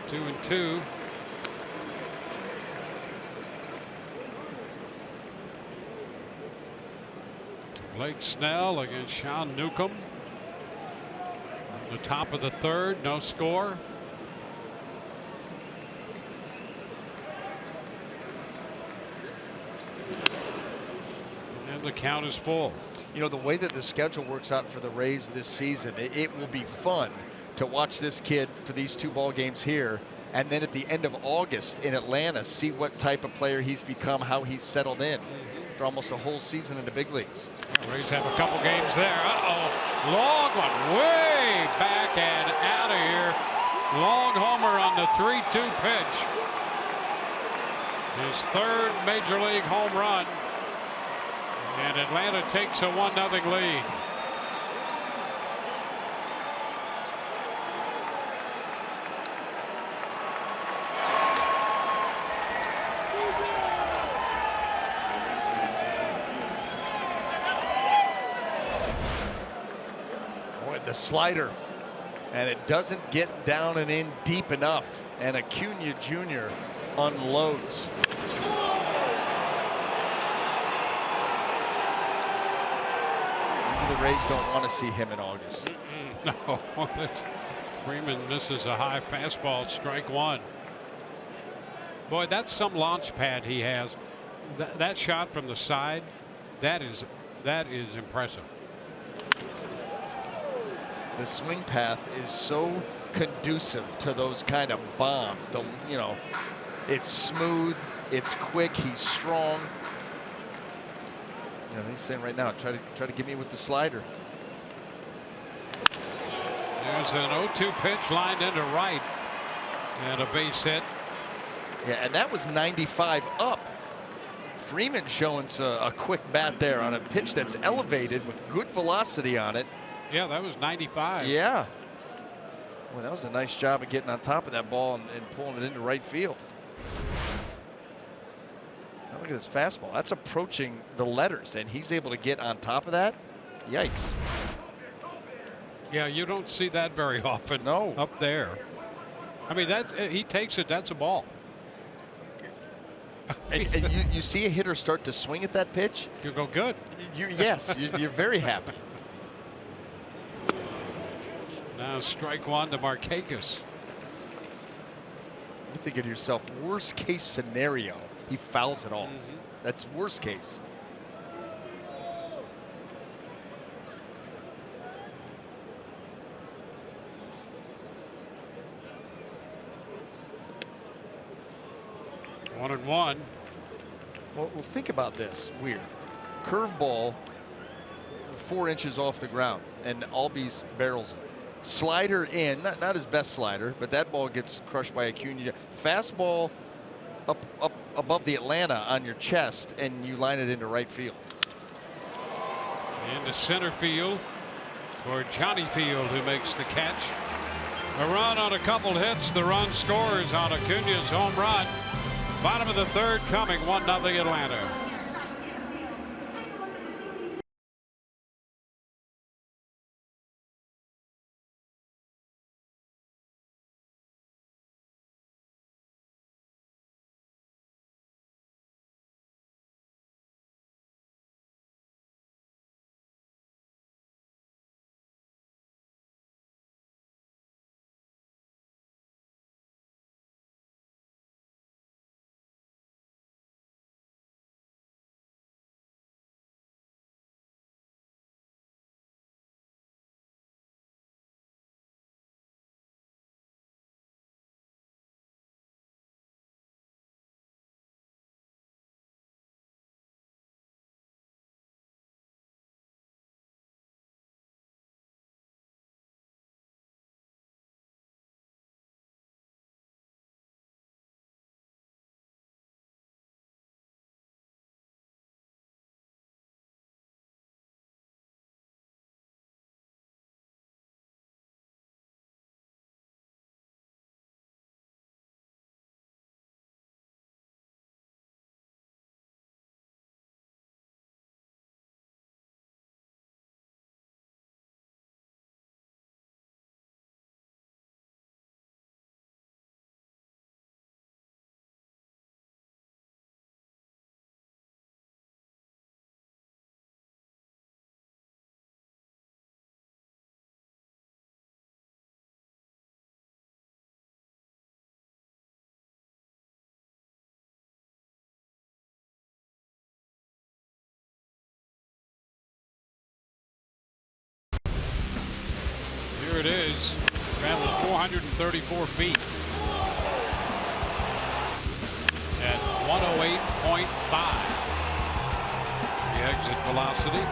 2-2. Blake Snell against Sean Newcomb. The top of the 3rd, no score. And the count is full.
You know, the way that the schedule works out for the Rays this season, it will be fun to watch this kid for these 2 ball games here and then at the end of August in Atlanta, see what type of player he's become, how he's settled in for almost a whole season in the big leagues.
Rays have a couple games there. Uh-oh, long one, way back and out of here. Long homer on the 3-2 pitch. His third major league home run. And Atlanta takes a 1-0 lead.
Boy, the slider. And it doesn't get down and in deep enough. And Acuna Jr. unloads. The Rays don't want to see him in August.
No. Freeman misses a high fastball, strike one. Boy, that's some launch pad he has. That shot from the side, that is impressive.
The swing path is so conducive to those kind of bombs. It's smooth, it's quick, he's strong. He's saying right now, try to get me with the slider.
There's an 0-2 pitch lined into right, and a base hit.
Yeah, and that was 95 up. Freeman showing a quick bat there on a pitch that's elevated with good velocity on it.
Yeah, that was 95.
Yeah. Well, that was a nice job of getting on top of that ball and pulling it into right field. Now look at this fastball. That's approaching the letters, and he's able to get on top of that. Yikes.
Yeah, you don't see that very often.
No.
Up there. I mean, he takes it. That's a ball.
And you see a hitter start to swing at that pitch.
You go good.
Yes, you're very happy.
Now strike one to Markakis.
You think of yourself, worst case scenario, he fouls it off. That's worst case.
One and one.
Well, think about this. Weird. Curveball 4 inches off the ground, and Albies barrels it. Slider in, not his best slider, but that ball gets crushed by Acuna. Fastball up above the Atlanta on your chest, and you line it into right field.
Into center field for Johnny Field, who makes the catch. A run on a couple hits. The run scores on Acuna's home run. Bottom of the third coming, 1-0 Atlanta. Here it is. Travels 434 feet. 108.5. The exit velocity.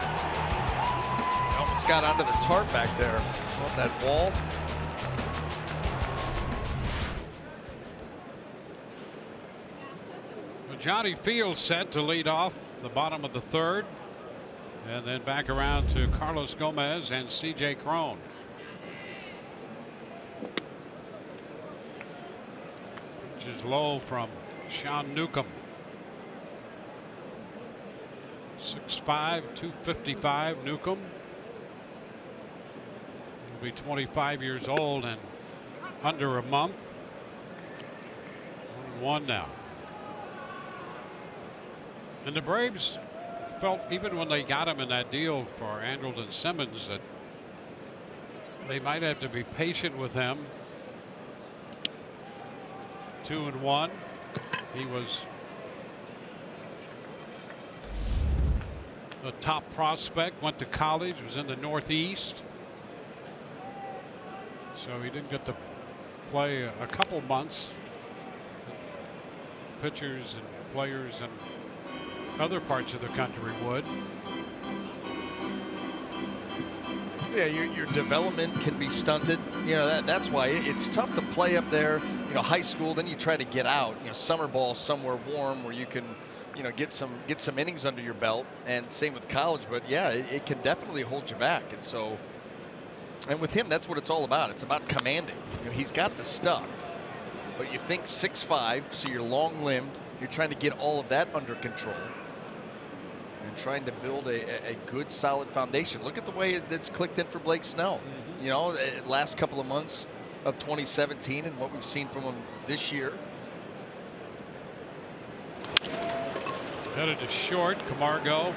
Almost got onto the tarp back there on that wall.
Well, Johnny Fields set to lead off the bottom of the third. And then back around to Carlos Gomez and C.J. Cron. Which is low from Sean Newcomb. 6'5", 255 Newcomb. He'll be 25 years old in under a month. 1-1 now. And the Braves felt, even when they got him in that deal for Andrelton Simmons, that they might have to be patient with him. 2-1. He was a top prospect, went to college, was in the Northeast. So he didn't get to play a couple months. Pitchers and players and other parts of the country would.
Yeah, your development can be stunted. You know, that's why it's tough to play up there. You know, high school, then you try to get out. You know, summer ball somewhere warm where you can, you know, get some innings under your belt. And same with college. But yeah, it can definitely hold you back. And so, and with him, that's what it's all about. It's about commanding. You know, he's got the stuff. But you think 6'5", so you're long-limbed. You're trying to get all of that under control. And trying to build a good, solid foundation. Look at the way that's clicked in for Blake Snell. You know, last couple of months of 2017 and what we've seen from him this year.
Headed to short. Camargo.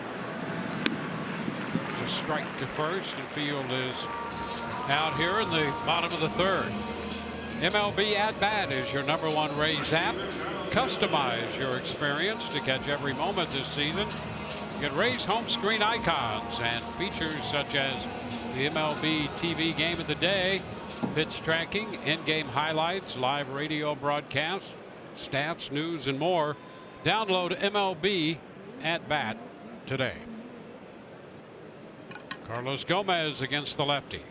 A strike to first, and Field is out here in the bottom of the third. MLB At Bat is your #1 Rays app. Customize your experience to catch every moment this season. You can Rays home screen icons and features such as the MLB TV Game of the Day, pitch tracking, in-game highlights, live radio broadcasts, stats, news, and more. Download MLB At Bat today. Carlos Gomez against the lefty.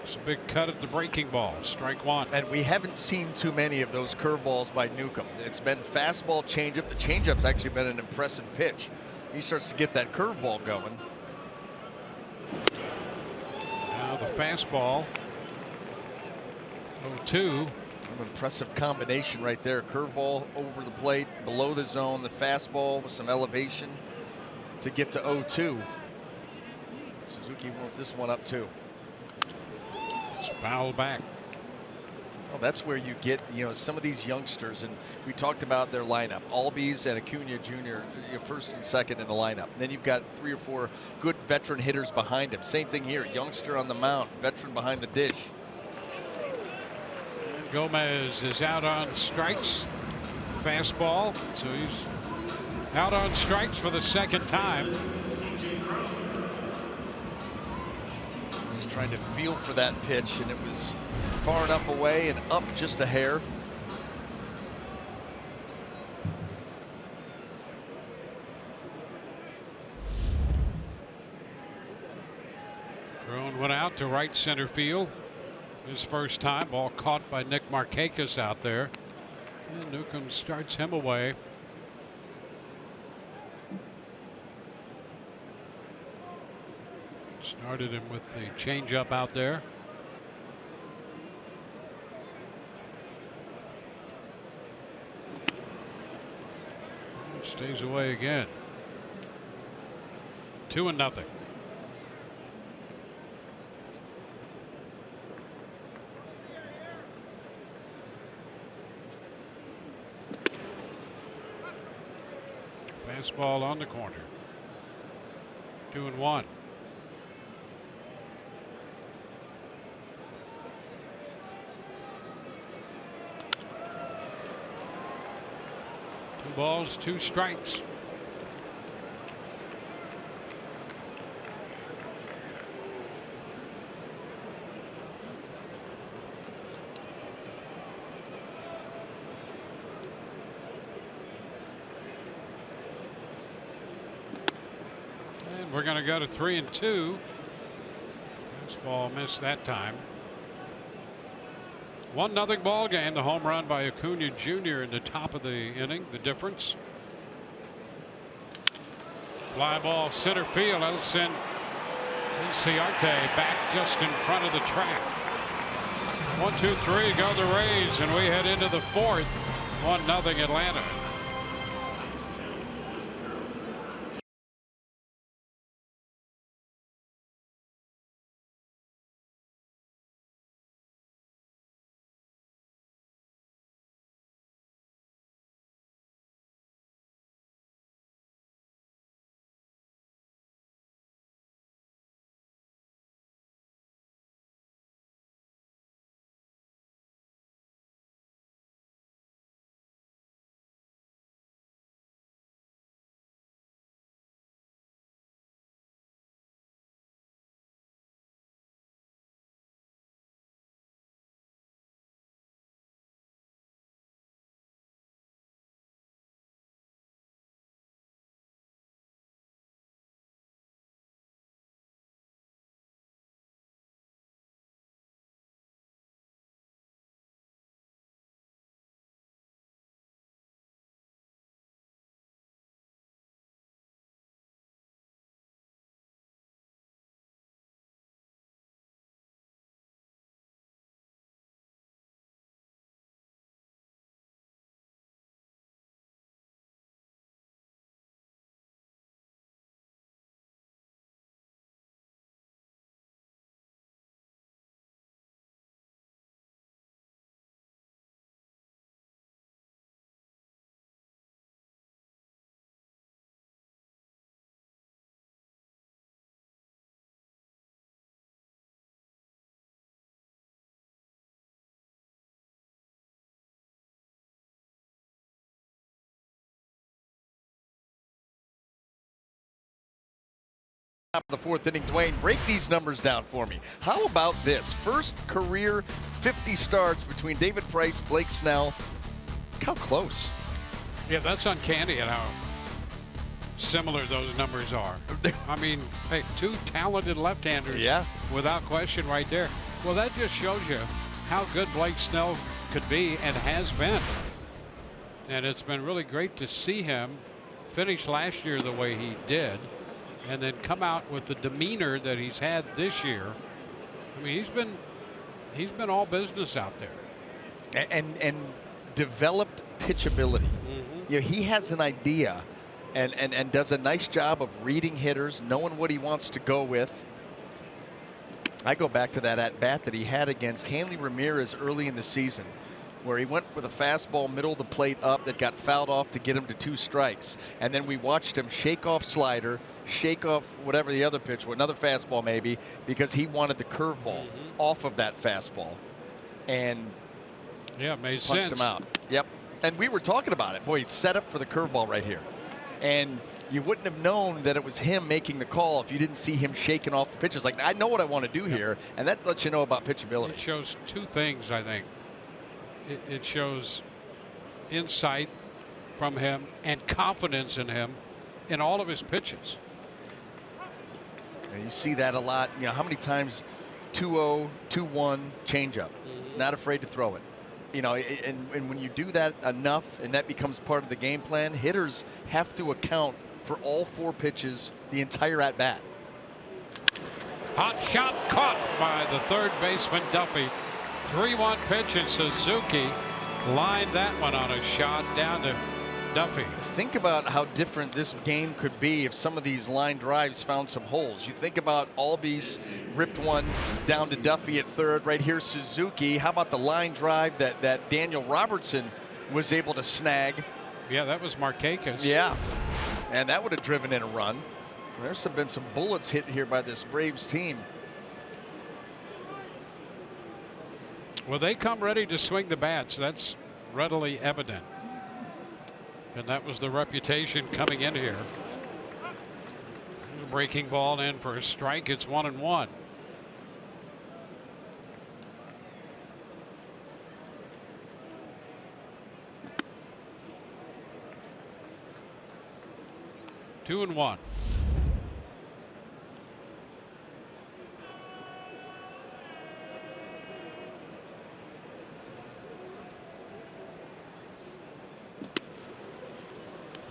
It's a big cut at the breaking ball. Strike one.
And we haven't seen too many of those curveballs by Newcomb. It's been fastball, changeup. The changeup's actually been an impressive pitch. He starts to get that curveball going.
Now the fastball. 0-2.
An impressive combination right there. Curveball over the plate, below the zone, the fastball with some elevation to get to 0-2. Suzuki wants this one up too.
Foul back.
Well, that's where you get, you know, some of these youngsters, and we talked about their lineup. Albies and Acuna Jr., you know, first and second in the lineup. Then you've got 3 or 4 good veteran hitters behind him. Same thing here, youngster on the mound, veteran behind the dish.
And Gomez is out on strikes. Fastball, so he's out on strikes for the second time.
Trying to feel for that pitch, and it was far enough away and up just a hair.
Cron went out to right center field. His first time. Ball caught by Nick Markakis out there. And Newcomb starts him away. Started him with the changeup out there. Stays away again. 2-0. Fastball on the corner. 2-1. Balls, 2 strikes. we're going to go to 3-2. Fastball missed that time. 1-0 ball game. The home run by Acuna Jr. in the top of the inning. The difference. Fly ball center field. That'll send Inciarte back just in front of the track. 1-2-3 go the Rays, and we head into the fourth. 1-0 Atlanta.
Top of the fourth inning. Dwayne, break these numbers down for me. How about this? First career 50 starts between David Price, Blake Snell. How close?
Yeah, that's uncanny at how similar those numbers are. I mean, hey, two talented left-handers.
Yeah.
Without question right there. Well, that just shows you how good Blake Snell could be and has been. And it's been really great to see him finish last year the way he did, and then come out with the demeanor that he's had this year. I mean, he's been all business out there.
And developed pitchability. You know, he has an idea and does a nice job of reading hitters, knowing what he wants to go with. I go back to that at bat that he had against Hanley Ramirez early in the season, where he went with a fastball middle of the plate up that got fouled off to get him to 2 strikes. And then we watched him shake off slider, shake off whatever the other pitch was, another fastball maybe, because he wanted the curveball off of that fastball. And
yeah, it made
punched
sense.
him out. Yep. And we were talking about it. Boy, it's set up for the curveball right here. And you wouldn't have known that it was him making the call if you didn't see him shaking off the pitches. Like, I know what I want to do here, and that lets you know about pitchability.
It shows two things, I think. It shows insight from him and confidence in him in all of his pitches.
And you see that a lot. You know, how many times 2-0, 2-1 changeup, not afraid to throw it. You know, and when you do that enough and that becomes part of the game plan, hitters have to account for all 4 pitches the entire at bat.
Hot shot caught by the third baseman Duffy. 3-1 pitch, and Suzuki lined that one on a shot down to Duffy.
Think about how different this game could be if some of these line drives found some holes. You think about Albies ripped one down to Duffy at third. Right here, Suzuki. How about the line drive that Daniel Robertson was able to snag?
Yeah, that was Markakis.
Yeah, and that would have driven in a run. There's been some bullets hit here by this Braves team.
Well, they come ready to swing the bats. That's readily evident. And that was the reputation coming in here. Breaking ball in for a strike. It's 1-1. Two and 1.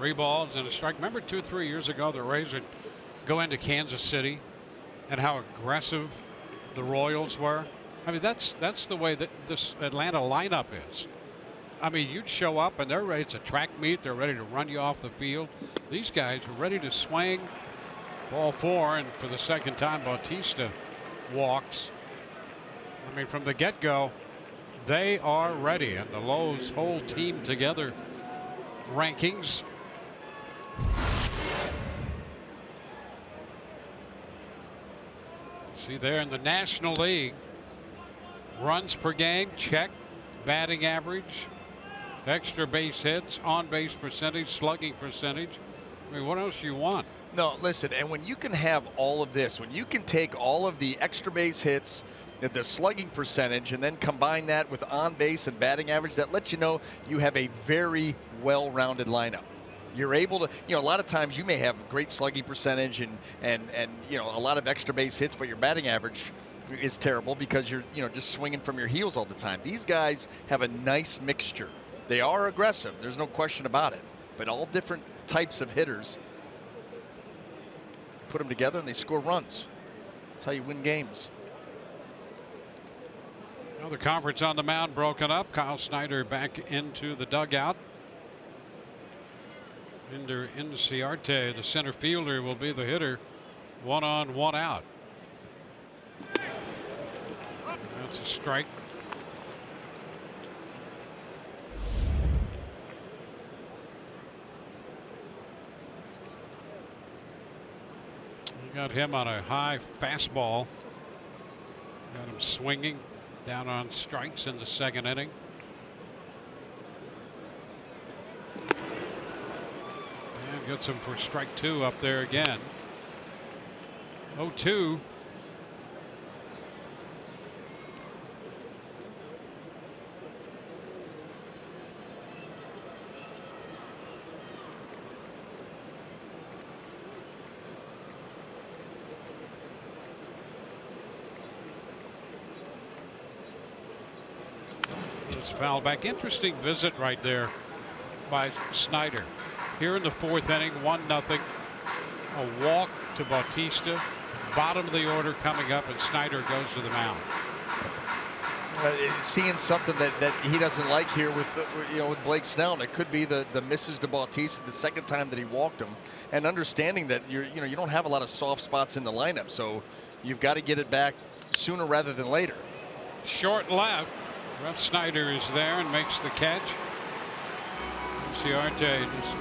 3 balls and a strike. Remember 2 or 3 years ago, the Rays would go into Kansas City and how aggressive the Royals were. I mean, that's the way that this Atlanta lineup is. I mean, you'd show up and they're ready. It's a track meet. They're ready to run you off the field. These guys are ready to swing. Ball 4, and for the second time, Bautista walks. I mean, from the get-go, they are ready, and the Lowe's whole team together rankings. See there in the National League, runs per game, check, batting average, extra base hits, on base percentage, slugging percentage. I mean, what else do you want?
No, listen, and when you can have all of this, when you can take all of the extra base hits, the slugging percentage, and then combine that with on base and batting average, that lets you know you have a very well-rounded lineup. You're able to, a lot of times you may have great slugging percentage and a lot of extra base hits, but your batting average is terrible because you're, just swinging from your heels all the time. These guys have a nice mixture. They are aggressive. There's no question about it. But all different types of hitters, put them together and they score runs. That's how you win games.
Well, the conference on the mound broken up. Kyle Snyder back into the dugout. Ender Inciarte, the center fielder, will be the hitter. 1 on, 1 out. That's a strike. We got him on a high fastball. Got him swinging down on strikes in the second inning. And gets him for strike 2 up there again. 0-2. Foul back. Interesting visit right there by Snyder. Here in the 4th inning, 1-0. A walk to Bautista. Bottom of the order coming up, and Snyder goes to the mound.
Seeing something that he doesn't like here with with Blake Snell, and it could be the misses to Bautista the second time that he walked him, and understanding that you don't have a lot of soft spots in the lineup, so you've got to get it back sooner rather than later.
Short left. Rough Snyder is there and makes the catch. Inciarte just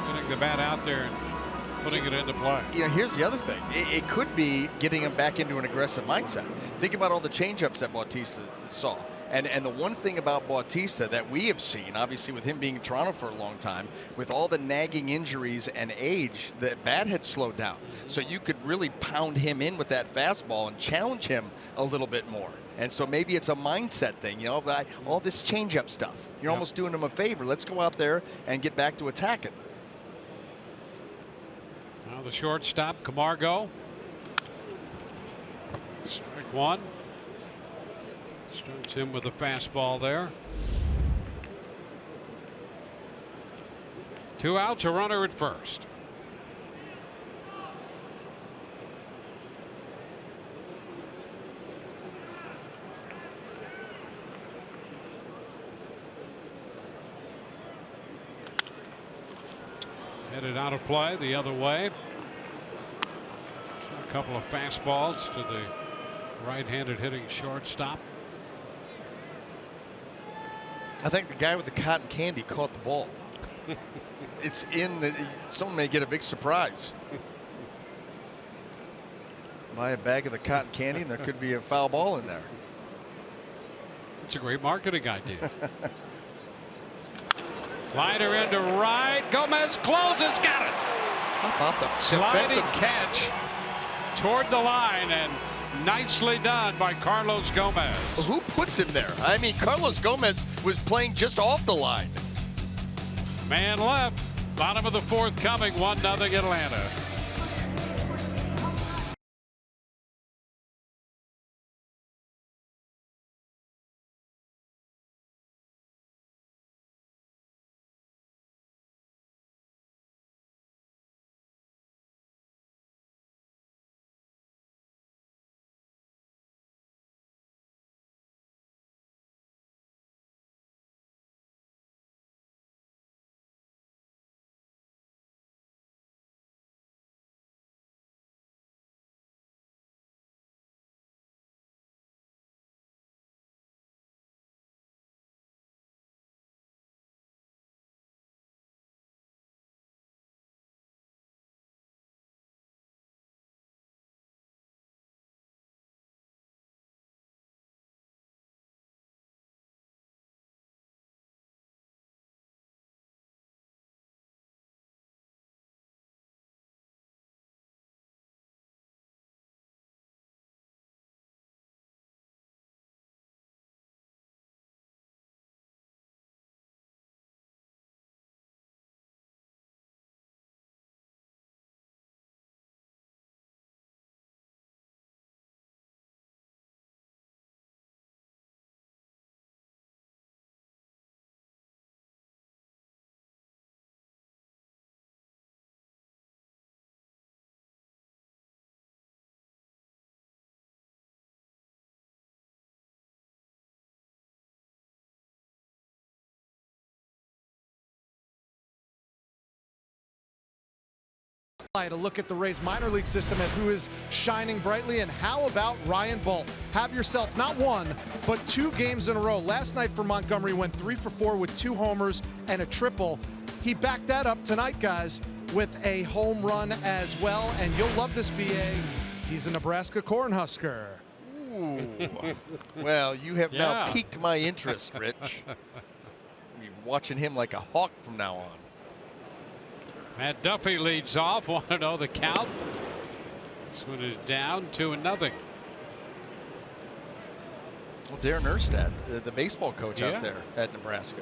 getting the bat out there and putting it into play.
Here's the other thing. It could be getting him back into an aggressive mindset. Think about all the changeups that Bautista saw. And the one thing about Bautista that we have seen, obviously with him being in Toronto for a long time, with all the nagging injuries and age, the bat had slowed down. So you could really pound him in with that fastball and challenge him a little bit more. And so maybe it's a mindset thing, all this changeup stuff. You're almost doing him a favor. Let's go out there and get back to attacking.
Now the shortstop, Camargo. Strike 1. Starts him with a fastball there. 2 outs, a runner at first. Headed out of play the other way. A couple of fastballs to the right-handed hitting shortstop.
I think the guy with the cotton candy caught the ball. It's in the. Someone may get a big surprise. Buy a bag of the cotton candy, and there could be a foul ball in there.
It's a great marketing idea. Slider into right. Gomez closes. Got it.
How about the
sliding catch toward the line, and nicely done by Carlos Gomez.
Who puts him there? I mean, Carlos Gomez was playing just off the line.
Man left. Bottom of the 4th coming. 1-0 Atlanta.
To look at the Rays minor league system and who is shining brightly. And how about Ryan Bolt? Have yourself not one, but 2 games in a row. Last night for Montgomery went 3 for 4 with 2 homers and a triple. He backed that up tonight, guys, with a home run as well. And you'll love this, BA. He's a Nebraska Cornhusker.
Ooh. Well, you have now piqued my interest, Rich. I'll be watching him like a hawk from now on.
Matt Duffy leads off. 1-0 the count. This one is down 2-0.
Well, Darren Erstad, the baseball coach out there at Nebraska.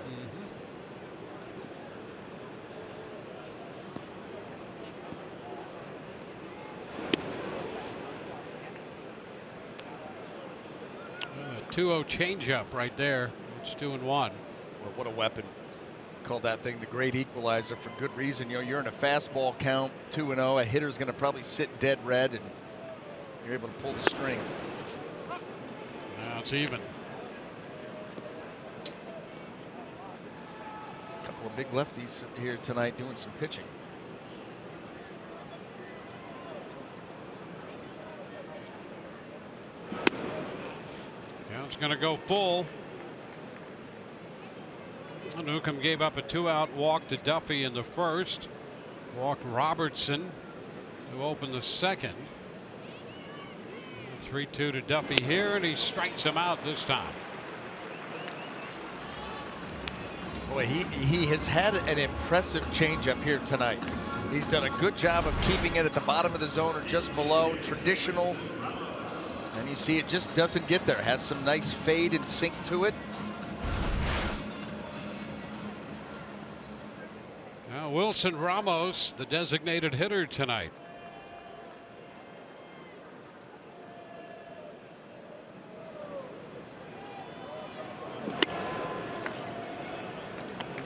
A 2-0 changeup right there. It's 2-1.
Well, what a weapon. Call that thing the great equalizer for good reason. You know, you're in a fastball count, 2-0. A hitter's going to probably sit dead red, and you're able to pull the string.
Now it's even.
A couple of big lefties here tonight doing some pitching.
Count's going to go full. Newcomb gave up a 2-out walk to Duffy in the first. Walked Robertson, who opened the second. 3-2 to Duffy here, and he strikes him out this time.
Boy, he has had an impressive changeup here tonight. He's done a good job of keeping it at the bottom of the zone or just below, traditional. And you see it just doesn't get there. Has some nice fade and sink to it.
Now Wilson Ramos, the designated hitter tonight.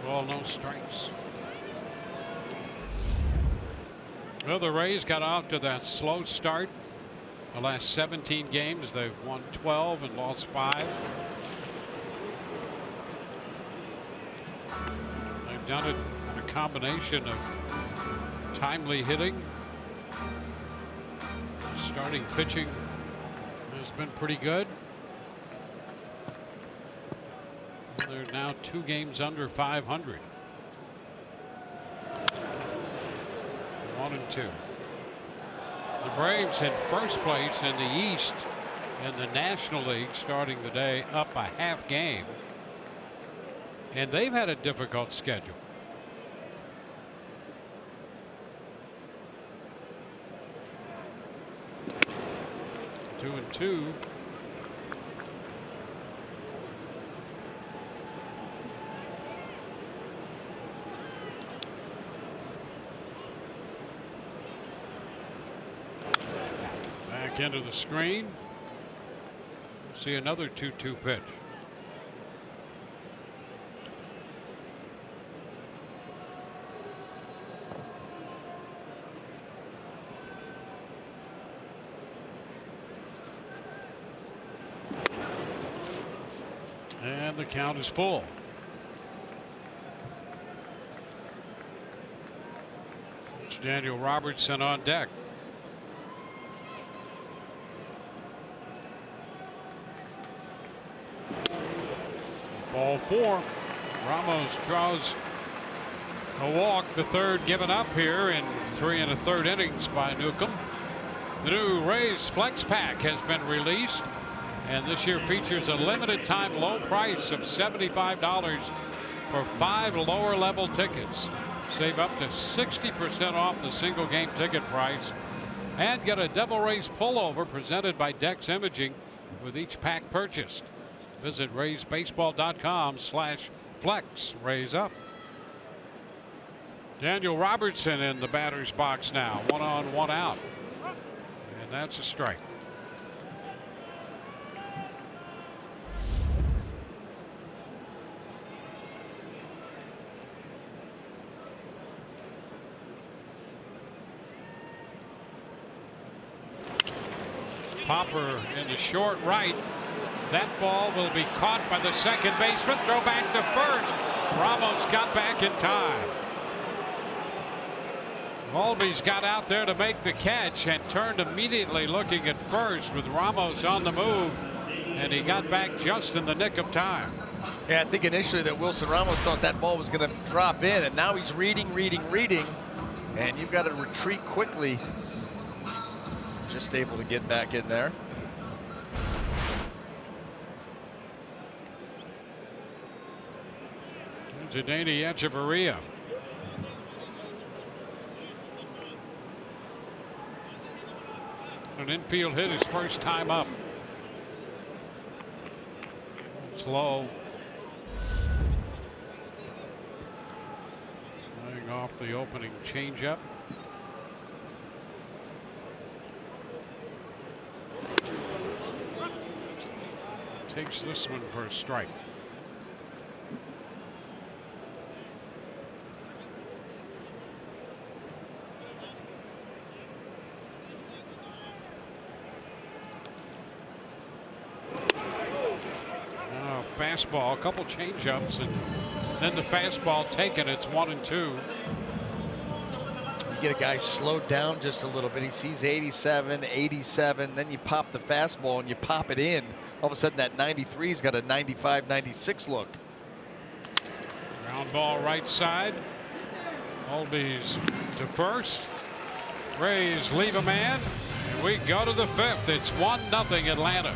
Ball, no strikes. Well, the Rays got out to that slow start. The last 17 games, they've won 12 and lost 5. They've done it in a combination of timely hitting. Starting pitching has been pretty good. They're now 2 games under 500. 1-2. The Braves in first place in the East in the National League, starting the day up a half game. And they've had a difficult schedule. Two and two. Back into the screen. See another 2-2 pitch. And the count is full. It's Daniel Robertson on deck. Ball 4. Ramos draws a walk, the third given up here in 3 1/3 innings by Newcomb. The new Rays Flex Pack has been released, and this year features a limited time low price of $75 for 5 lower level tickets. Save up to 60% off the single game ticket price and get a Devil Rays pullover presented by Dex Imaging with each pack purchased. Visit RaysBaseball.com/flex. Rays up. Daniel Robertson in the batter's box now. 1 on, 1 out. And that's a strike. Popper in the short right. That ball will be caught by the second baseman. Throw back to first. Ramos got back in time. Volbe's got out there to make the catch and turned immediately looking at first with Ramos on the move, and he got back just in the nick of time.
Yeah, I think initially that Wilson Ramos thought that ball was going to drop in, and now he's reading, and you've got to retreat quickly. Just able to get back in there.
Zdeno Echeverria. An infield hit his first time up. It's low. Laying off the opening changeup. Takes this one for a strike. Fastball, a couple changeups, and then the fastball taken. It's 1-2.
You get a guy slowed down just a little bit. He sees 87, 87. Then you pop the fastball and you pop it in. All of a sudden, that 93's got a 95, 96 look.
Ground ball right side. Volbe's to first. Rays leave a man, and we go to the fifth. It's 1-0 Atlanta.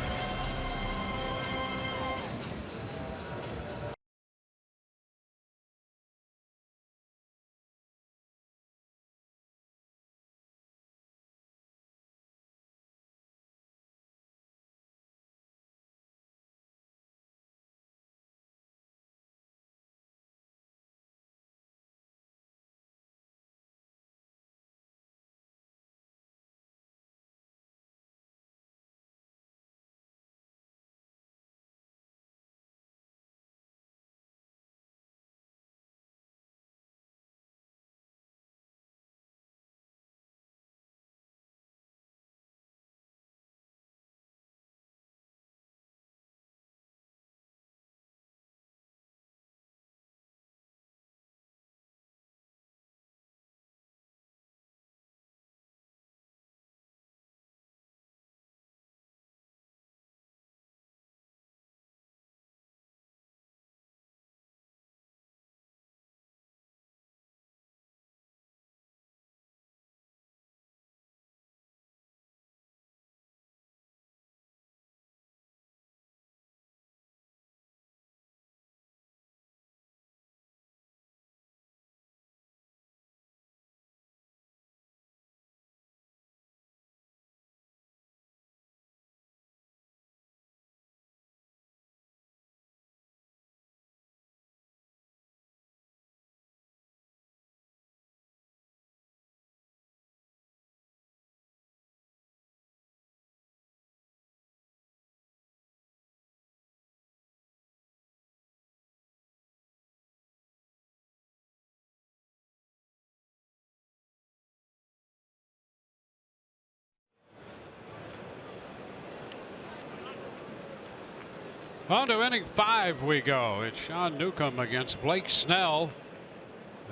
On to inning 5 we go. It's Sean Newcomb against Blake Snell.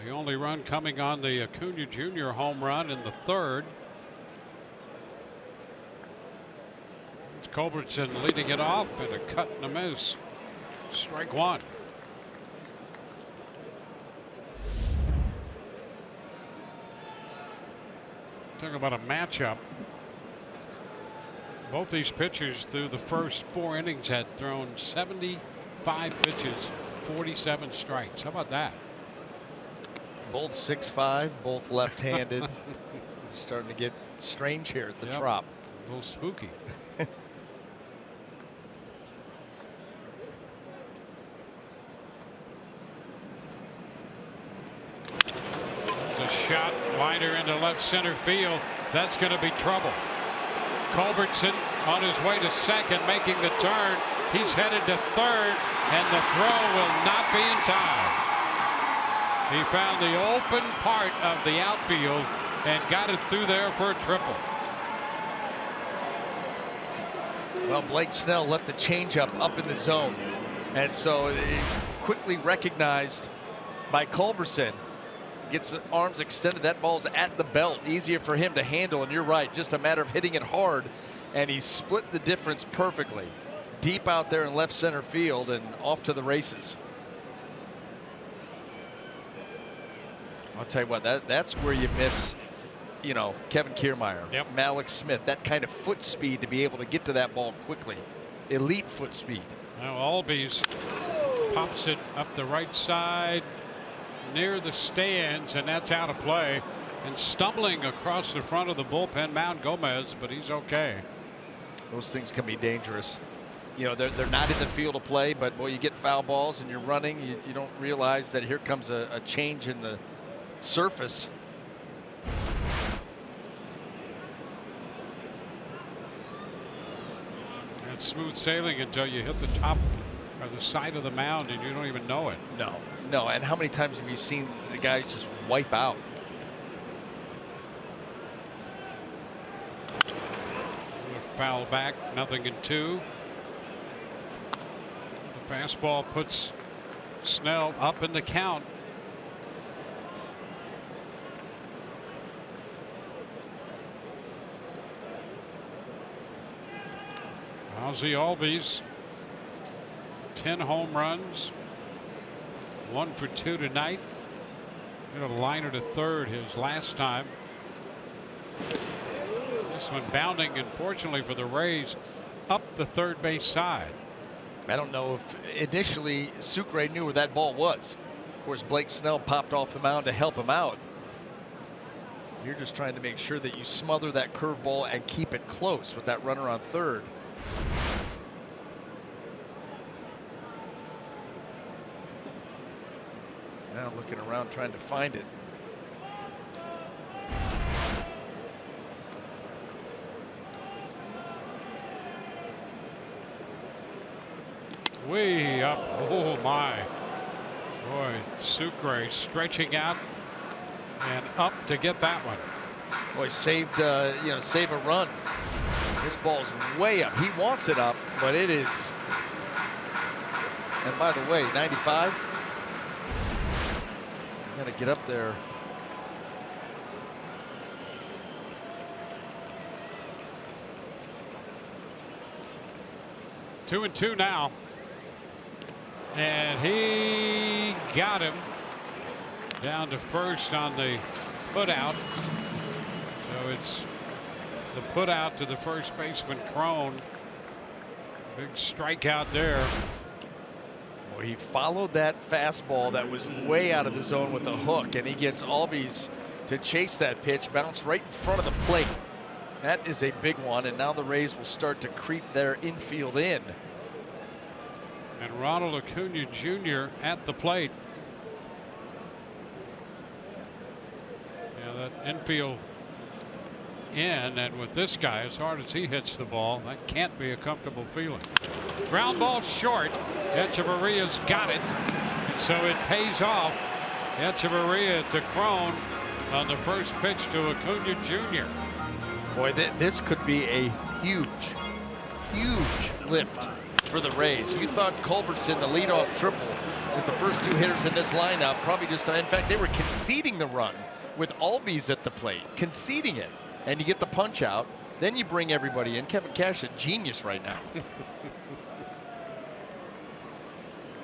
The only run coming on the Acuna Jr. home run in the third. It's Culbertson leading it off, and a cut and a miss. Strike one. Talk about a matchup. Both these pitchers through the first 4 innings had thrown 75 pitches, 47 strikes. How about that?
Both 6'5", both left-handed. Starting to get strange here at the Trop.
A little spooky. The shot liner into left center field. That's going to be trouble. Culbertson on his way to second, making the turn. He's headed to third, and the throw will not be in time. He found the open part of the outfield and got it through there for a triple.
Well, Blake Snell left the changeup up in the zone, and so it quickly recognized by Culbertson. gets the arms extended. That ball's at the belt, easier for him to handle. And you're right, just a matter of hitting it hard. And he split the difference perfectly. Deep out there in left center field and off to the races. I'll tell you what, that's where you miss, you know, Kevin Kiermaier, Malik Smith, that kind of foot speed to be able to get to that ball quickly. Elite foot speed.
Now Albies pops it up the right side near the stands, and that's out of play. And stumbling across the front of the bullpen mound, Gomez, but he's okay.
Those things can be dangerous. You know, they're not in the field of play, but boy, you get foul balls and you're running, you don't realize that here comes a change in the surface.
It's smooth sailing until you hit the top or the side of the mound and you don't even know it.
No, and how many times have you seen the guys just wipe out?
Foul back, 0-2. The fastball puts Snell up in the count. Ozzie Albies, 10 home runs, 1 for 2 tonight. Hit a liner to third his last time. This one bounding, unfortunately for the Rays, up the third base side.
I don't know if initially Sucre knew where that ball was. Of course, Blake Snell popped off the mound to help him out. You're just trying to make sure that you smother that curveball and keep it close with that runner on third. Now looking around trying to find it.
Way up. Oh my. Boy, Sucre stretching out and up to get that one.
Boy, saved save a run. This ball's way up. He wants it up, but it is. And by the way, 95. Got to get up there.
Two and two now. And he got him down to first on the put out. So it's the put out to the first baseman, Crone. Big strikeout there.
Well, he followed that fastball that was way out of the zone with a hook, and he gets Albies to chase that pitch, bounce right in front of the plate. That is a big one, and now the Rays will start to creep their infield in.
And Ronald Acuna Jr. at the plate. Yeah, that infield in, and with this guy, as hard as he hits the ball, that can't be a comfortable feeling. Ground ball short. Echeverria's got it, and so it pays off. Echeverria to Crone on the first pitch to Acuna Jr.
Boy, this could be a huge lift for the Rays. You thought Culbertson, the leadoff triple, with the first two hitters in this lineup, probably just, in fact, they were conceding the run with Albies at the plate, conceding it. And you get the punch out, then you bring everybody in. Kevin Cash, a genius right now.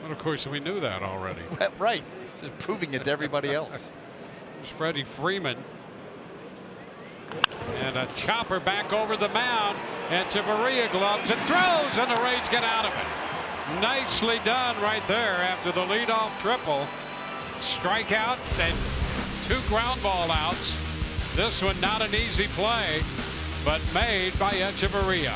Well, of course, we knew that already.
Right, just proving it to everybody else.
There's Freddie Freeman. And a chopper back over the mound. Echeverria gloves and throws, and the Rays get out of it. Nicely done right there after the leadoff triple. Strikeout and 2 ground ball outs. This one not an easy play, but made by Echeverria.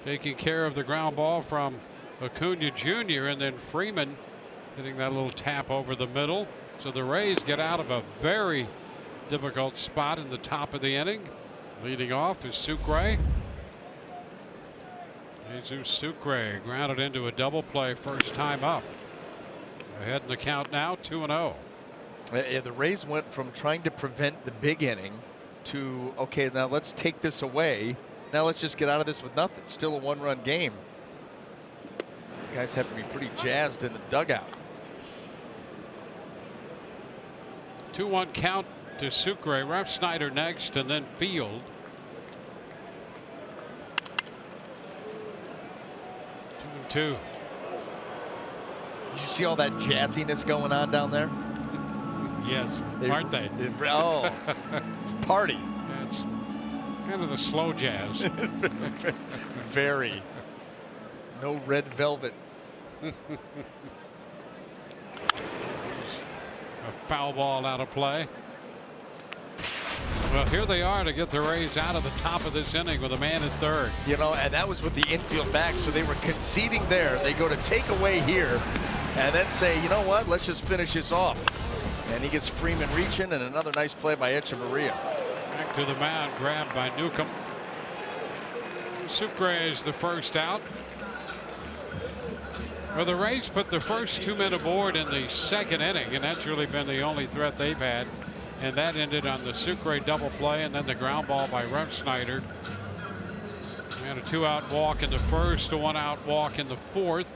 taking care of the ground ball from Acuna Jr. and then Freeman hitting that little tap over the middle. So the Rays get out of a very difficult spot in the top of the inning. Leading off is Sucre. Jesus Sucre grounded into a double play first time up. Ahead in the count now, 2-0.
Yeah, the Rays went from trying to prevent the big inning to, okay, now let's take this away. Now let's just get out of this with nothing. Still a one-run game. You guys have to be pretty jazzed in the dugout.
2-1 count to Sucre. Ref Snyder next, and then Field. 2-2.
Did you see all that jazziness going on down there?
Yes, aren't they?
Oh, it's a party.
Yeah, it's kind of the slow jazz.
Very. No red velvet.
A foul ball out of play. Well, here they are to get the Rays out of the top of this inning with a man at third.
You know, and that was with the infield back, so they were conceding there. They go to take away here and then say, you know what, let's just finish this off. And he gets Freeman reaching, and another nice play by Echeverria.
Back to the mound, grabbed by Newcomb. Sucre is the first out. Well, the Rays put the first 2 men aboard in the second inning, and that's really been the only threat they've had. And that ended on the Sucre double play, and then the ground ball by Ref Snyder. And a 2-out walk in the first, a 1-out walk in the fourth.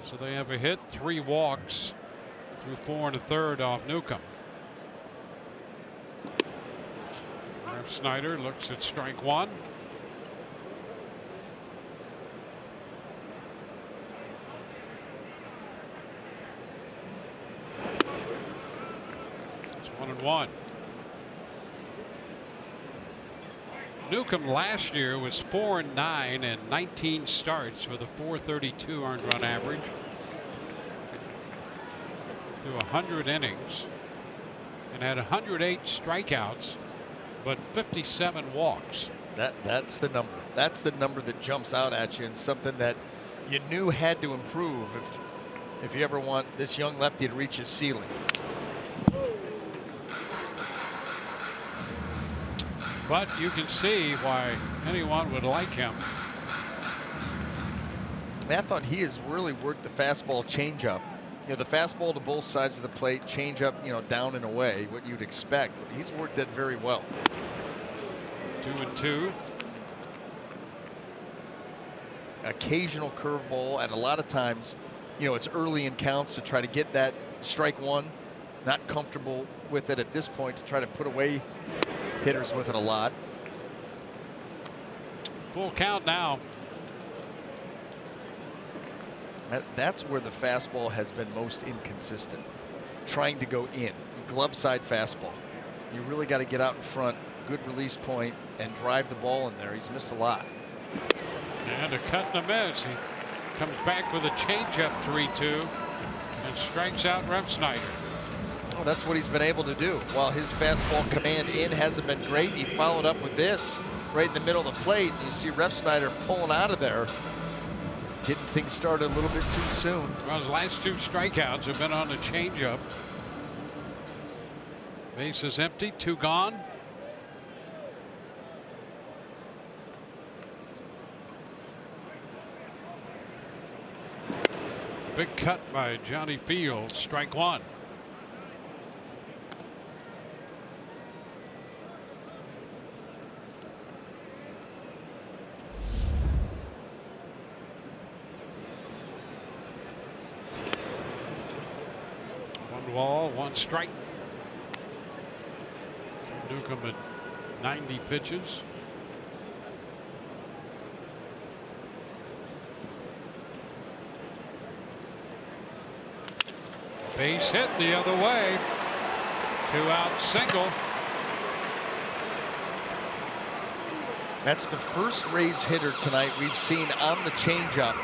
So they have a hit, 3 walks through 4 1/3 off Newcomb. Ref Snyder looks at strike one. It's 1-1. Newcomb last year was 4-9 and 19 starts with a .432 earned run average through 100 innings and had 108 strikeouts but 57 walks.
That's the number. That's the number that jumps out at you, and something that you knew had to improve if you ever want this young lefty to reach his ceiling.
But you can see why anyone would like him.
I thought he has really worked the fastball changeup. You know, the fastball to both sides of the plate, changeup, you know, down and away, what you'd expect. But he's worked that very well.
2-2.
Occasional curveball, and a lot of times, you know, it's early in counts to try to get that strike one. Not comfortable with it at this point to try to put away hitters with it a lot.
Full count now.
That's where the fastball has been most inconsistent. Trying to go in. Glove side fastball. You really got to get out in front, good release point, and drive the ball in there. He's missed a lot.
And a cut and a miss. He comes back with a changeup 3-2 and strikes out Ref Snyder.
Well, that's what he's been able to do. While his fastball command in hasn't been great, he followed up with this right in the middle of the plate. You see Ref Snyder pulling out of there. Getting things started a little bit too soon.
Well, his last 2 strikeouts have been on the changeup. Base is empty, 2 gone. Big cut by Johnny Field, strike one. One ball, 1 strike. Newcomb at 90 pitches. Base hit the other way. 2-out single.
That's the first Rays hitter tonight we've seen on the changeup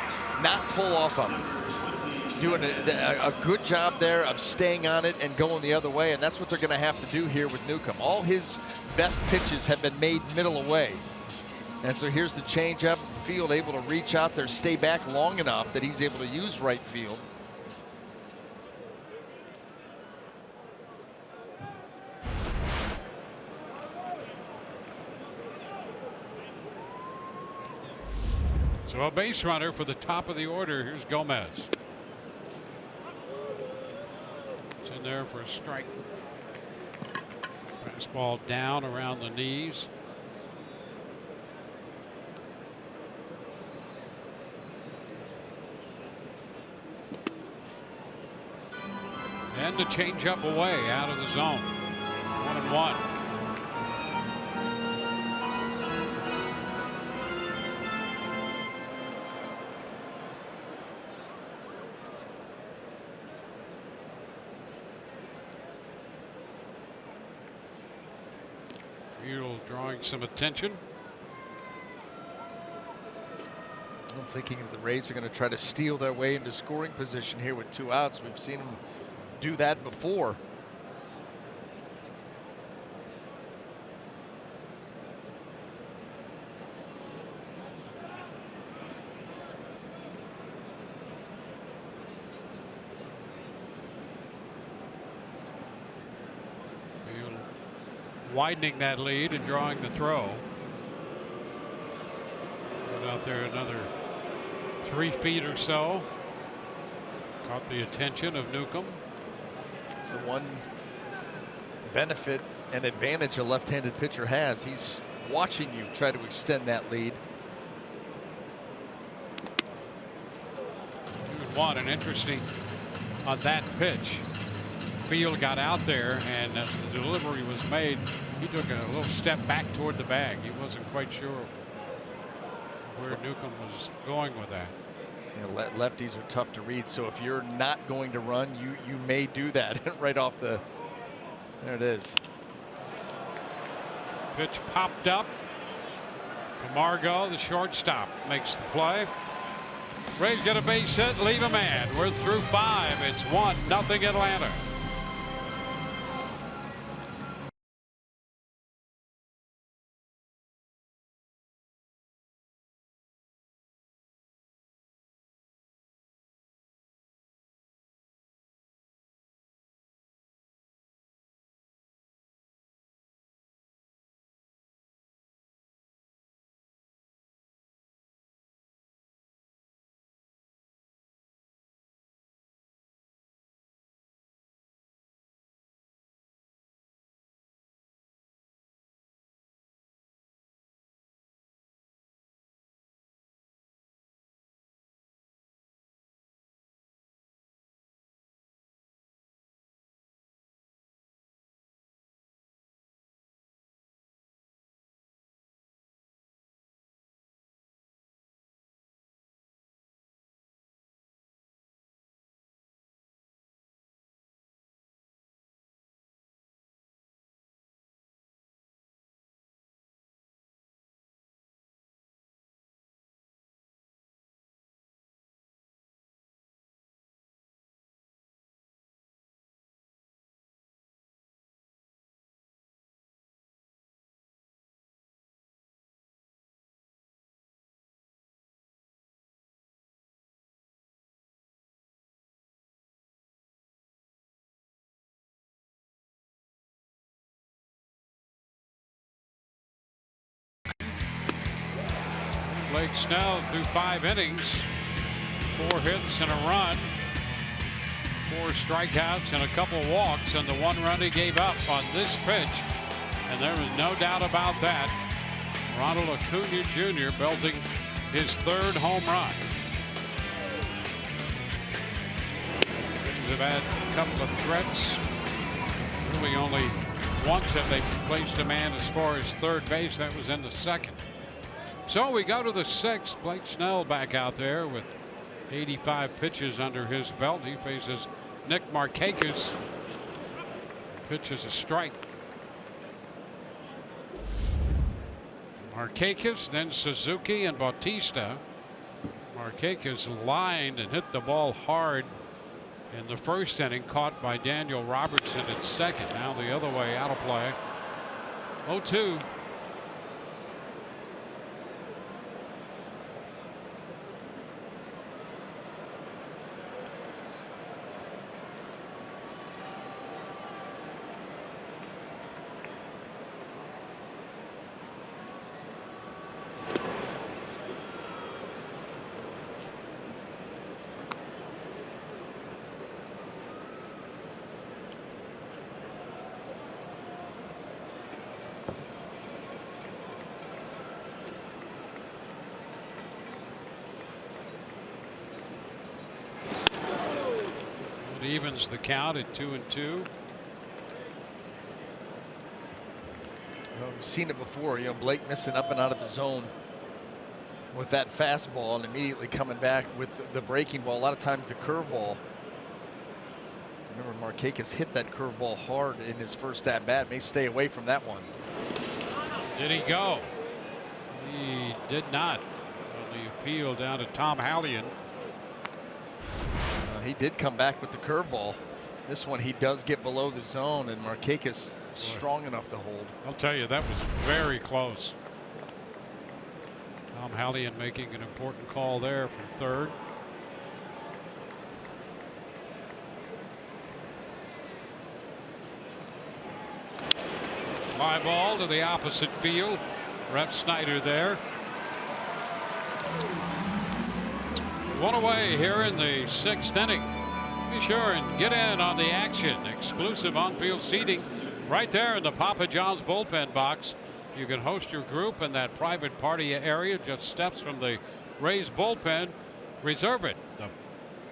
not pull off of it. Doing a good job there of staying on it and going the other way, and that's what they're going to have to do here with Newcomb. All his best pitches have been made middle away. And so here's the changeup, field, able to reach out there, stay back long enough that he's able to use right field.
So a base runner for the top of the order. Here's Gomez. It's in there for a strike. Fastball down around the knees. And the changeup away out of the zone. 1-1. Field drawing some attention.
I'm thinking the Rays are going to try to steal their way into scoring position here with 2 outs. We've seen them do that before.
Widening that lead and drawing the throw. Put out there another 3 feet or so. Caught the attention of Newcomb.
It's the one benefit and advantage a left-handed pitcher has. He's watching you try to extend that lead.
2-1, and interesting on that pitch. Field got out there, and as the delivery was made, he took a little step back toward the bag. He wasn't quite sure where Newcomb was going with that.
You know, lefties are tough to read, so if you're not going to run, you may do that right off the. There it is.
Pitch popped up. Camargo, the shortstop, makes the play. Rays get a base hit, leave a man. We're through 5. It's 1-0 Atlanta. Blake Snell through 5 innings, 4 hits and a run, 4 strikeouts and a couple walks, and the 1 run he gave up on this pitch. And there was no doubt about that. Ronald Acuna Jr. belting his 3rd home run. Things have had a couple of threats. Really only once have they placed a man as far as 3rd base. That was in the 2nd. So we go to the 6th. Blake Snell back out there with 85 pitches under his belt. He faces Nick Markakis. Pitch is a strike. Markakis, then Suzuki and Bautista. Markakis lined and hit the ball hard in the 1st inning, caught by Daniel Robertson at 2nd. Now the other way, out of play. 0-2. It evens the count at 2-2.
Well, we've seen it before. You know, Blake missing up and out of the zone with that fastball and immediately coming back with the breaking ball. A lot of times the curveball. Remember, Markakis hit that curveball hard in his first at bat. May stay away from that one.
Did he go? He did not. On the appeal down to Tom Hallion.
He did come back with the curveball. This one he does get below the zone, and Markakis strong enough to hold.
I'll tell you, that was very close. Tom Hallion making an important call there from third. Fly ball to the opposite field. Rep Snyder there. One away here in the 6th inning. Be sure and get in on the action. Exclusive on-field seating right there in the Papa John's bullpen box. You can host your group in that private party area just steps from the Rays bullpen. Reserve it, the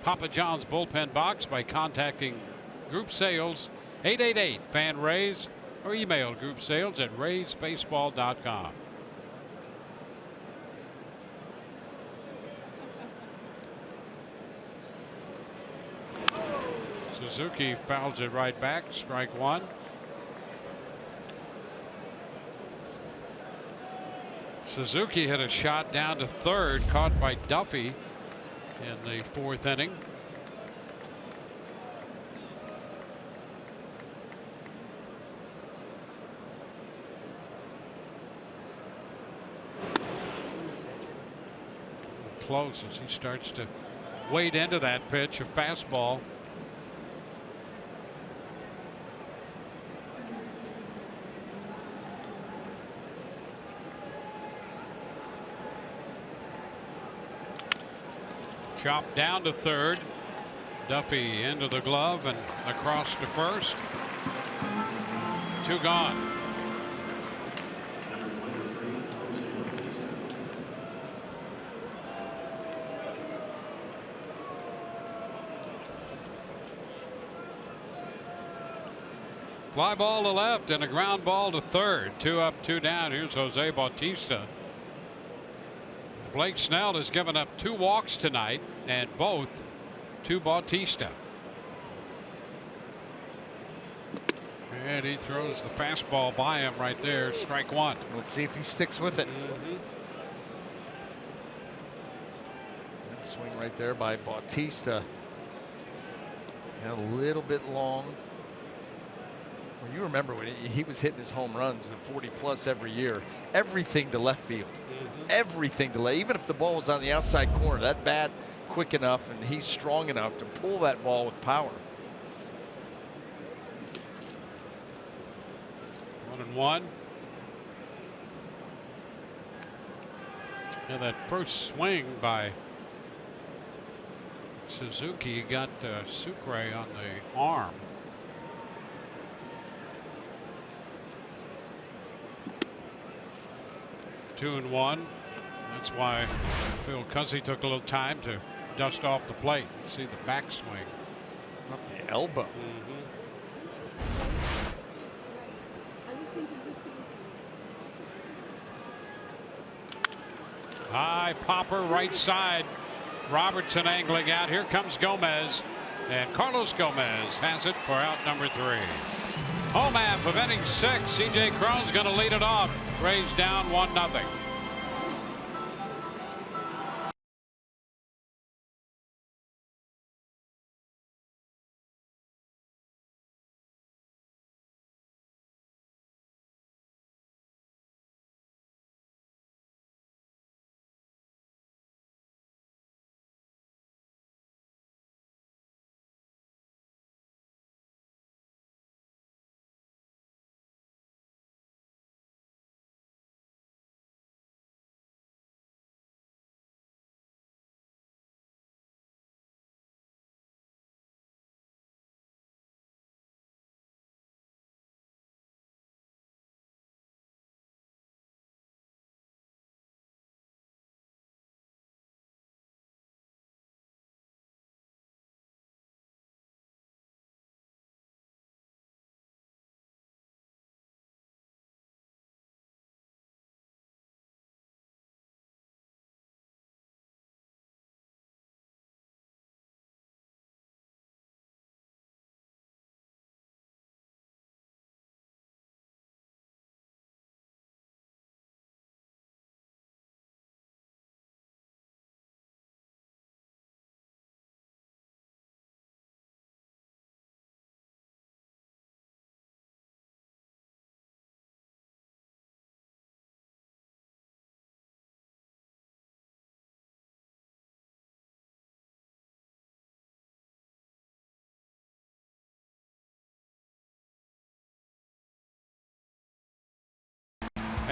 Papa John's bullpen box, by contacting Group Sales 888-FAN-RAYS or email groupsales@raysbaseball.com. Suzuki fouls it right back. Strike one. Suzuki hit a shot down to third, caught by Duffy in the 4th inning. Close as he starts to wade into that pitch, a fastball. Chopped down to third. Duffy into the glove and across to first. 2 gone. Fly ball to left and a ground ball to third. 2 up, 2 down. Here's Jose Bautista. Blake Snell has given up 2 walks tonight, and both to Bautista. And he throws the fastball by him right there. Strike one.
Let's see if he sticks with it. That swing right there by Bautista. A little bit long. Well, you remember when he was hitting his home runs at 40 plus every year. Everything to left field. Everything to left. Even if the ball was on the outside corner, that bat quick enough and he's strong enough to pull that ball with power.
1-1. And that first swing by Suzuki got Sucre on the arm. 2-1. That's why Phil Cuzzy took a little time to dust off the plate. See the backswing.
Up the elbow.
High popper right side. Robertson angling out. Here comes Gomez. And Carlos Gomez has it for out number 3. Home half of inning 6. C.J. Cron's going to lead it off. Rays down 1-0.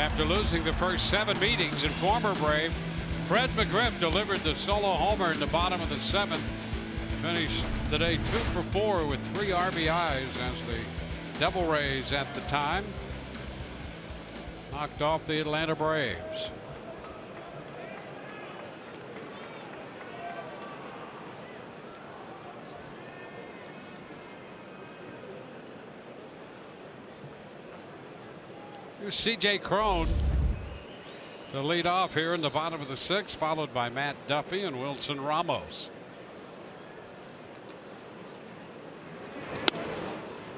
After losing the first 7 meetings, and former Brave Fred McGriff delivered the solo homer in the bottom of the 7th. Finished the day 2 for 4 with 3 RBIs as the Devil Rays at the time knocked off the Atlanta Braves. Here's C.J. Cron to lead off here in the bottom of the 6th, followed by Matt Duffy and Wilson Ramos.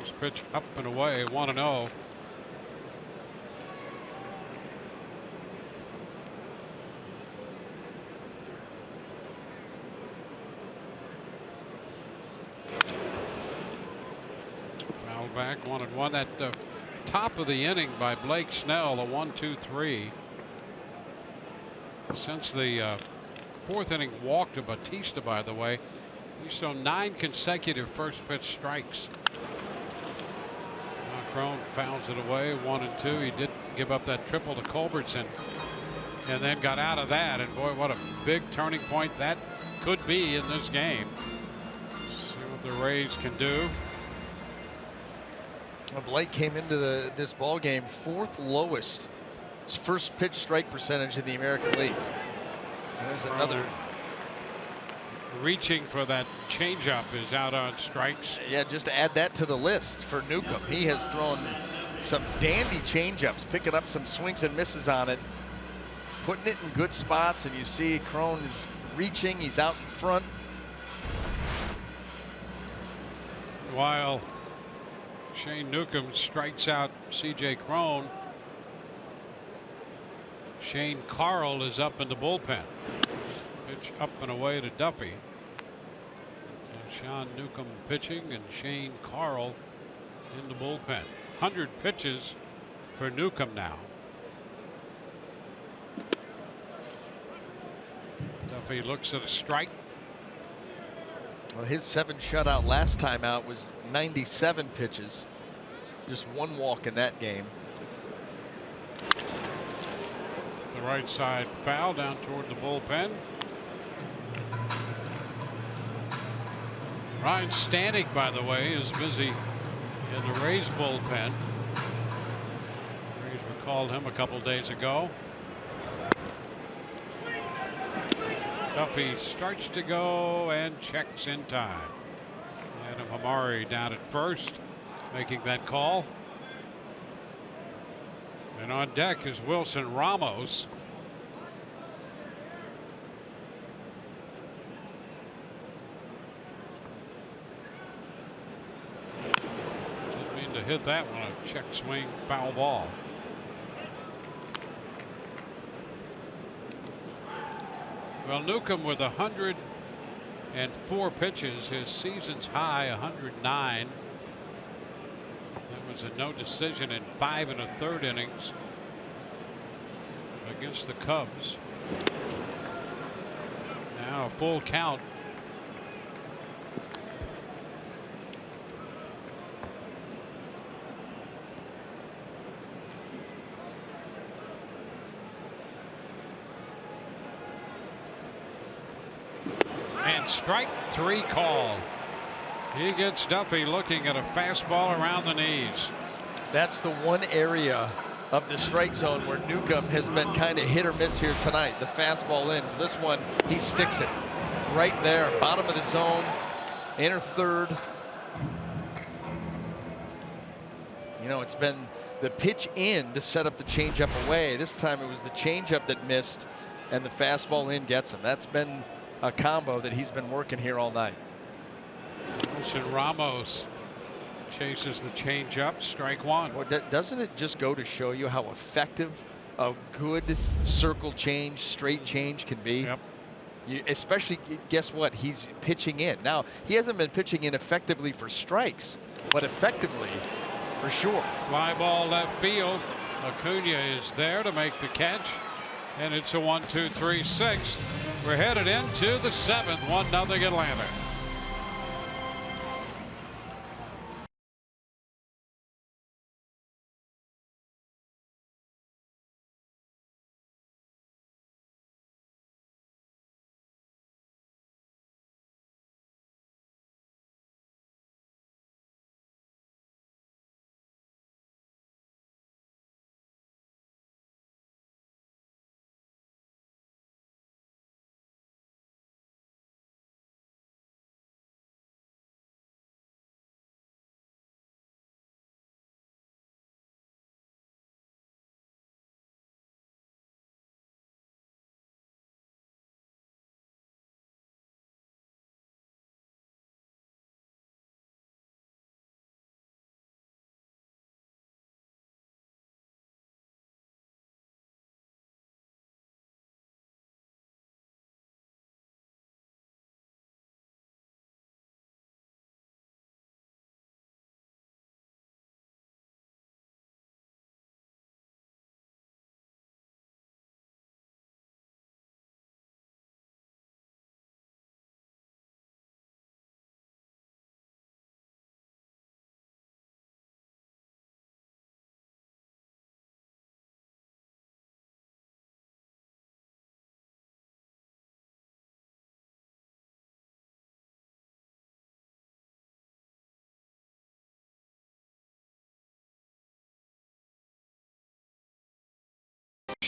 First pitch up and away, 1-0. Foul back, 1-1 at the top of the inning by Blake Snell, a 1-2-3. Since the 4th inning walk to Batista, by the way, he's thrown 9 consecutive first pitch strikes. Cron fouls it away, 1-2. He did give up that triple to Culbertson and then got out of that. And boy, what a big turning point that could be in this game. See what the Rays can do.
Well, Blake came into this ball game 4th lowest first pitch strike percentage in the American League. There's another.
Reaching for that changeup is out on strikes.
Yeah, just to add that to the list for Newcomb. He has thrown some dandy changeups, picking up some swings and misses on it, putting it in good spots, and you see Cron is reaching, he's out in front.
While Shane Newcomb strikes out C.J. Cron, Shane Carl is up in the bullpen. Pitch up and away to Duffy. So Sean Newcomb pitching and Shane Carl in the bullpen. 100 pitches for Newcomb now. Duffy looks at a strike.
Well, his 7 shutout last time out was 97 pitches. Just 1 walk in that game.
The right side foul down toward the bullpen. Ryan Stanek, by the way, is busy in the Rays bullpen. Rays recalled him a couple days ago. Duffy starts to go and checks in time. Adam Hamari down at first, making that call. And on deck is Wilson Ramos. Didn't mean to hit that one. A check swing, foul ball. Well, Newcomb with 104 pitches, his season's high 109. That was a no decision in 5 1/3 innings against the Cubs. Now a full count. And strike 3 called. He gets Duffy looking at a fastball around the knees.
That's the one area of the strike zone where Newcomb has been kind of hit or miss here tonight. The fastball in. This one, he sticks it right there, bottom of the zone, inner third. You know, it's been the pitch in to set up the changeup away. This time it was the changeup that missed, and the fastball in gets him. That's been a combo that he's been working here all night.
Wilson Ramos chases the changeup, strike 1.
Well, doesn't it just go to show you how effective a good circle change, straight change can be?
Yep.
Especially, guess what? He's pitching in. Now, he hasn't been pitching in effectively for strikes, but effectively for sure.
Fly ball left field. Acuna is there to make the catch. And it's a 1-2-3 6th. We're headed into the 7th, 1-0 Atlanta.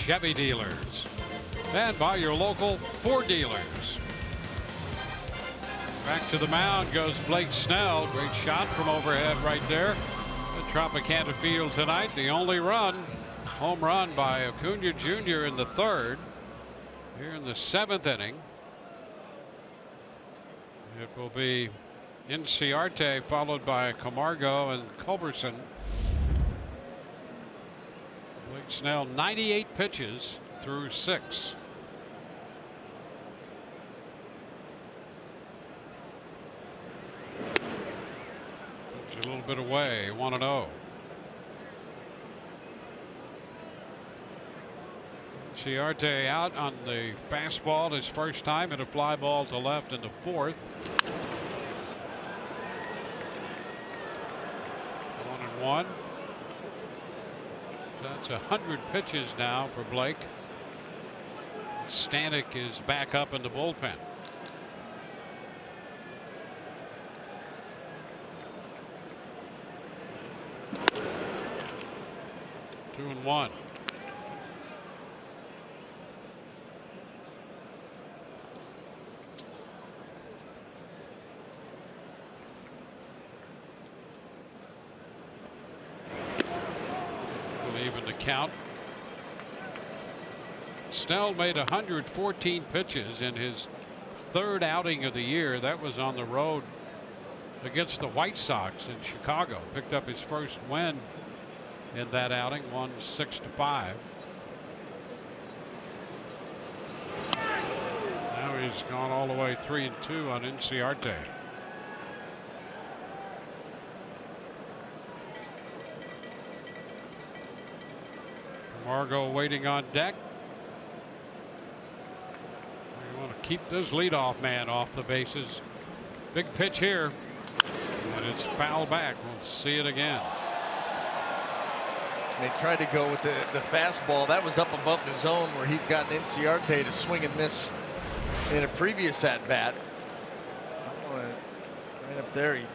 Chevy dealers and by your local Ford dealers. Back to the mound goes Blake Snell. Great shot from overhead right there at Tropicana Field tonight. The only run, home run by Acuna Jr. in the third. Here in the 7th inning, it will be Inciarte followed by Camargo and Culberson. Blake Snell 98 pitches through 6. It's a little bit away, 1-0. Inciarte out on the fastball his first time, and a fly ball to left in the 4th. 1-1. So that's 100 pitches now for Blake. Stanek is back up in the bullpen. Two and one. Even the count. Snell made 114 pitches in his 3rd outing of the year. That was on the road against the White Sox in Chicago. Picked up his first win in that outing, won 6-5. Now he's gone all the way 3-2 on Inciarte. Margot waiting on deck. You want to keep this leadoff man off the bases. Big pitch here, and it's foul back. We'll see it again.
They tried to go with the fastball. That was up above the zone where he's gotten Inciarte to swing and miss in a previous at bat. Right up there, he's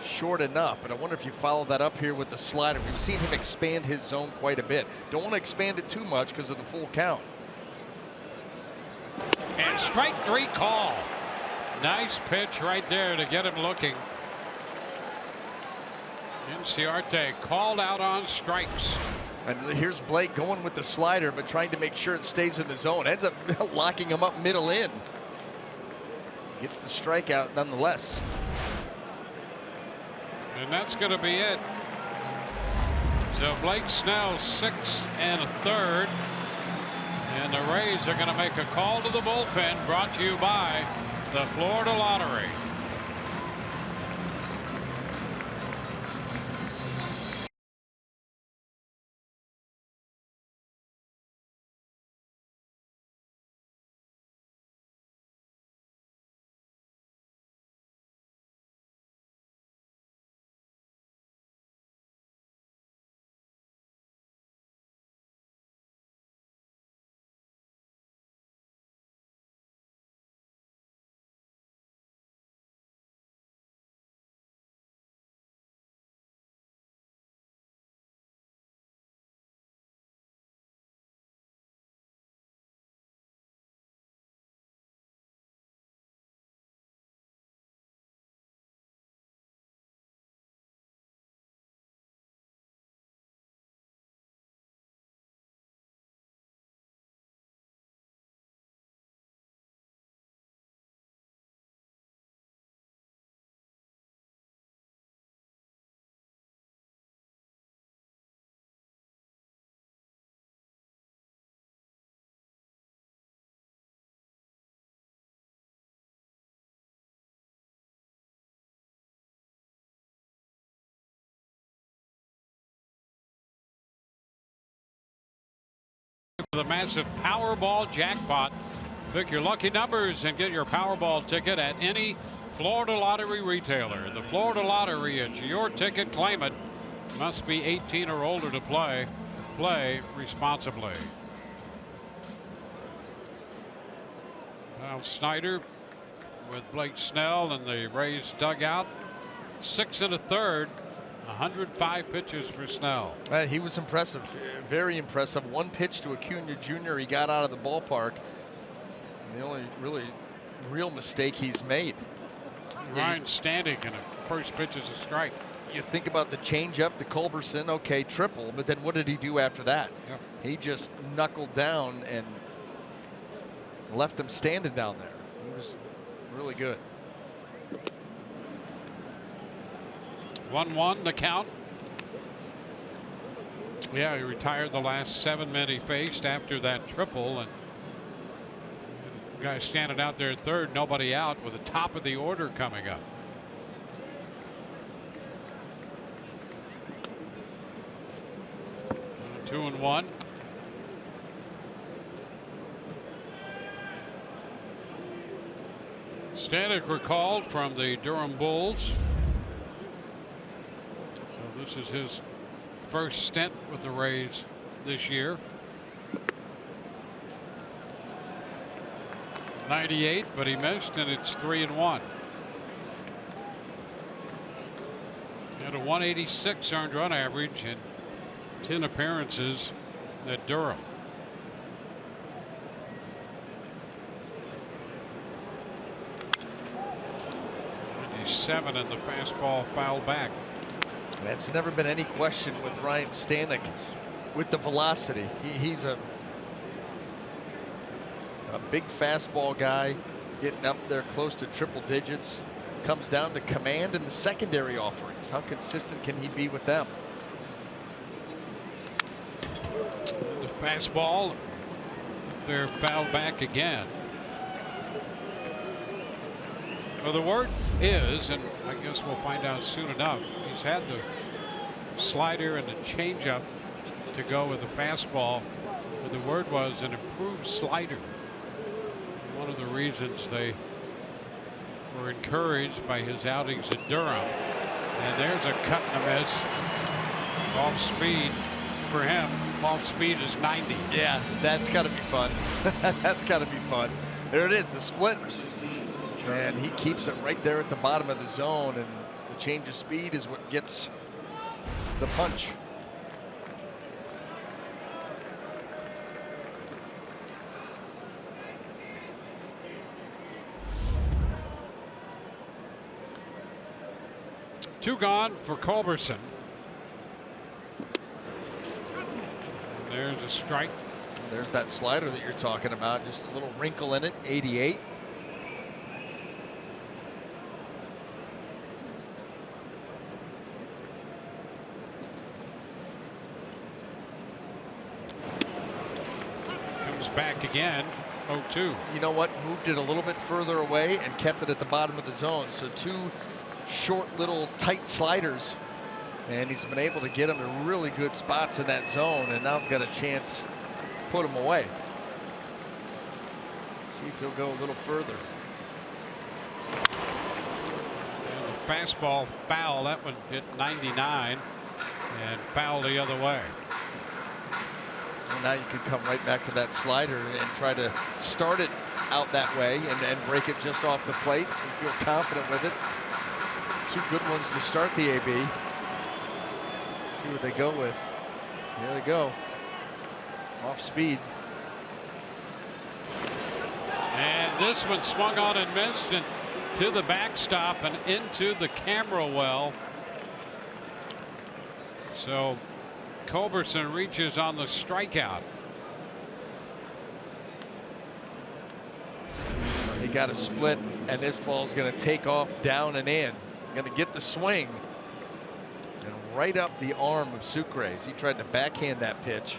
short enough, but I wonder if you follow that up here with the slider. We've seen him expand his zone quite a bit. Don't want to expand it too much because of the full count.
And strike 3 call. Nice pitch right there to get him looking. Inciarte called out on strikes.
And here's Blake going with the slider, but trying to make sure it stays in the zone. Ends up locking him up middle in. Gets the strikeout nonetheless.
And that's going to be it. So Blake Snell 6 1/3. And the Rays are going to make a call to the bullpen, brought to you by the Florida Lottery. The massive Powerball jackpot. Pick your lucky numbers and get your Powerball ticket at any Florida Lottery retailer. The Florida Lottery, it's your ticket. Claim it. Must be 18 or older to play. Play responsibly. Now Snyder with Blake Snell in the Rays dugout. 6 1/3. 105 pitches for Snell.
He was impressive, very impressive. One pitch to Acuna Jr. he got out of the ballpark. The only really real mistake he's made.
Ryan Stanek, and the first pitch is a strike.
You think about the changeup to Culberson, okay, triple, but then what did he do after that?
Yep.
He just knuckled down and left him standing down there. He was really good.
1-1 the count. Yeah, he retired the last 7 men he faced after that triple, and the guy standing out there at third, nobody out, with the top of the order coming up. Uh, 2-1. Stanek recalled from the Durham Bulls. So this is his first stint with the Rays this year. 98, but he missed, and it's 3-1. Had a 186 earned run average in 10 appearances at Durham. Seven, and the fastball fouled back.
That's never been any question with Ryan Stanek with the velocity. He's a big fastball guy, getting up there close to triple digits. Comes down to command and the secondary offerings. How consistent can he be with them?
The fastball, they're fouled back again. Well, the word is, and I guess we'll find out soon enough, he's had the slider and the changeup to go with the fastball, but the word was an improved slider. One of the reasons they were encouraged by his outings at Durham. And there's a cut and a miss. Off speed for him. Off speed is 90.
Yeah, that's got to be fun. That's got to be fun. There it is, the split. And he keeps it right there at the bottom of the zone, and the change of speed is what gets the punch.
Two gone for Culberson. And there's a strike.
There's that slider that you're talking about, just a little wrinkle in it. 88.
Back again. 0-2.
You know what? Moved it a little bit further away and kept it at the bottom of the zone. So two short, little tight sliders, and he's been able to get them in really good spots in that zone, and now he's got a chance to put them away. See if he'll go a little further.
And the fastball foul. That one hit 99 and foul the other way.
And now you could come right back to that slider and try to start it out that way and break it just off the plate and feel confident with it. Two good ones to start the AB. See what they go with. Here they go. Off speed.
And this one swung on and missed, and to the backstop and into the camera well. So Culberson reaches on the strikeout.
He got a split, and this ball's going to take off down and in. Going to get the swing and right up the arm of Sucres. He tried to backhand that pitch.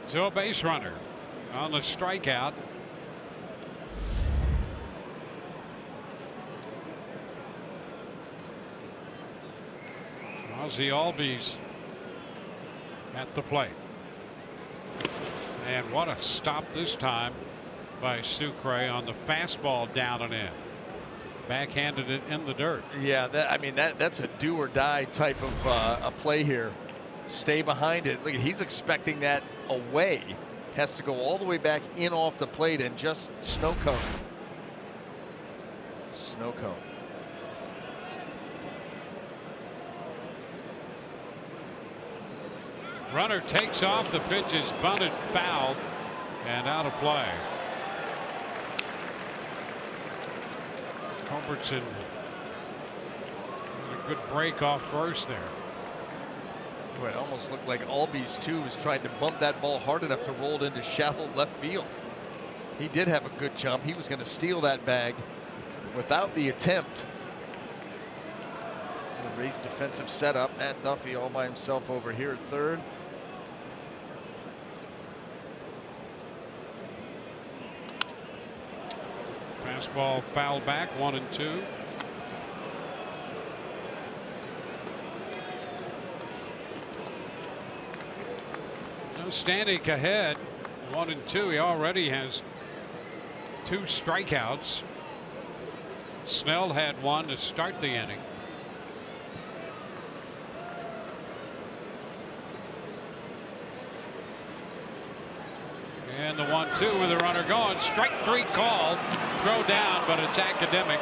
So a base runner on the strikeout. Ozzie Albies at the plate. And what a stop this time by Sucre on the fastball down and in. Backhanded it in the dirt.
Yeah, that's a do or die type of a play here. Stay behind it. Look, he's expecting that away. has to go all the way back in off the plate and just snow cone. Snow cone.
Runner takes off. The pitch is bunted, fouled, and out of play. Culbertson a good break off first there.
Boy, it almost looked like Albies too was trying to bump that ball hard enough to roll it into shallow left field. He did have a good jump. He was going to steal that bag without the attempt. A raised defensive setup. Matt Duffy all by himself over here at third.
Fastball fouled back, 1-2. Stanek ahead, 1-2. He already has 2 strikeouts. Snell had 1 to start the inning. And the 1-2 with the runner going. Strike 3 called. Throw down, but it's academic.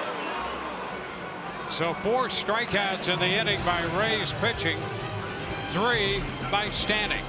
So 4 strikeouts in the inning by Rays pitching. 3 by Stanek.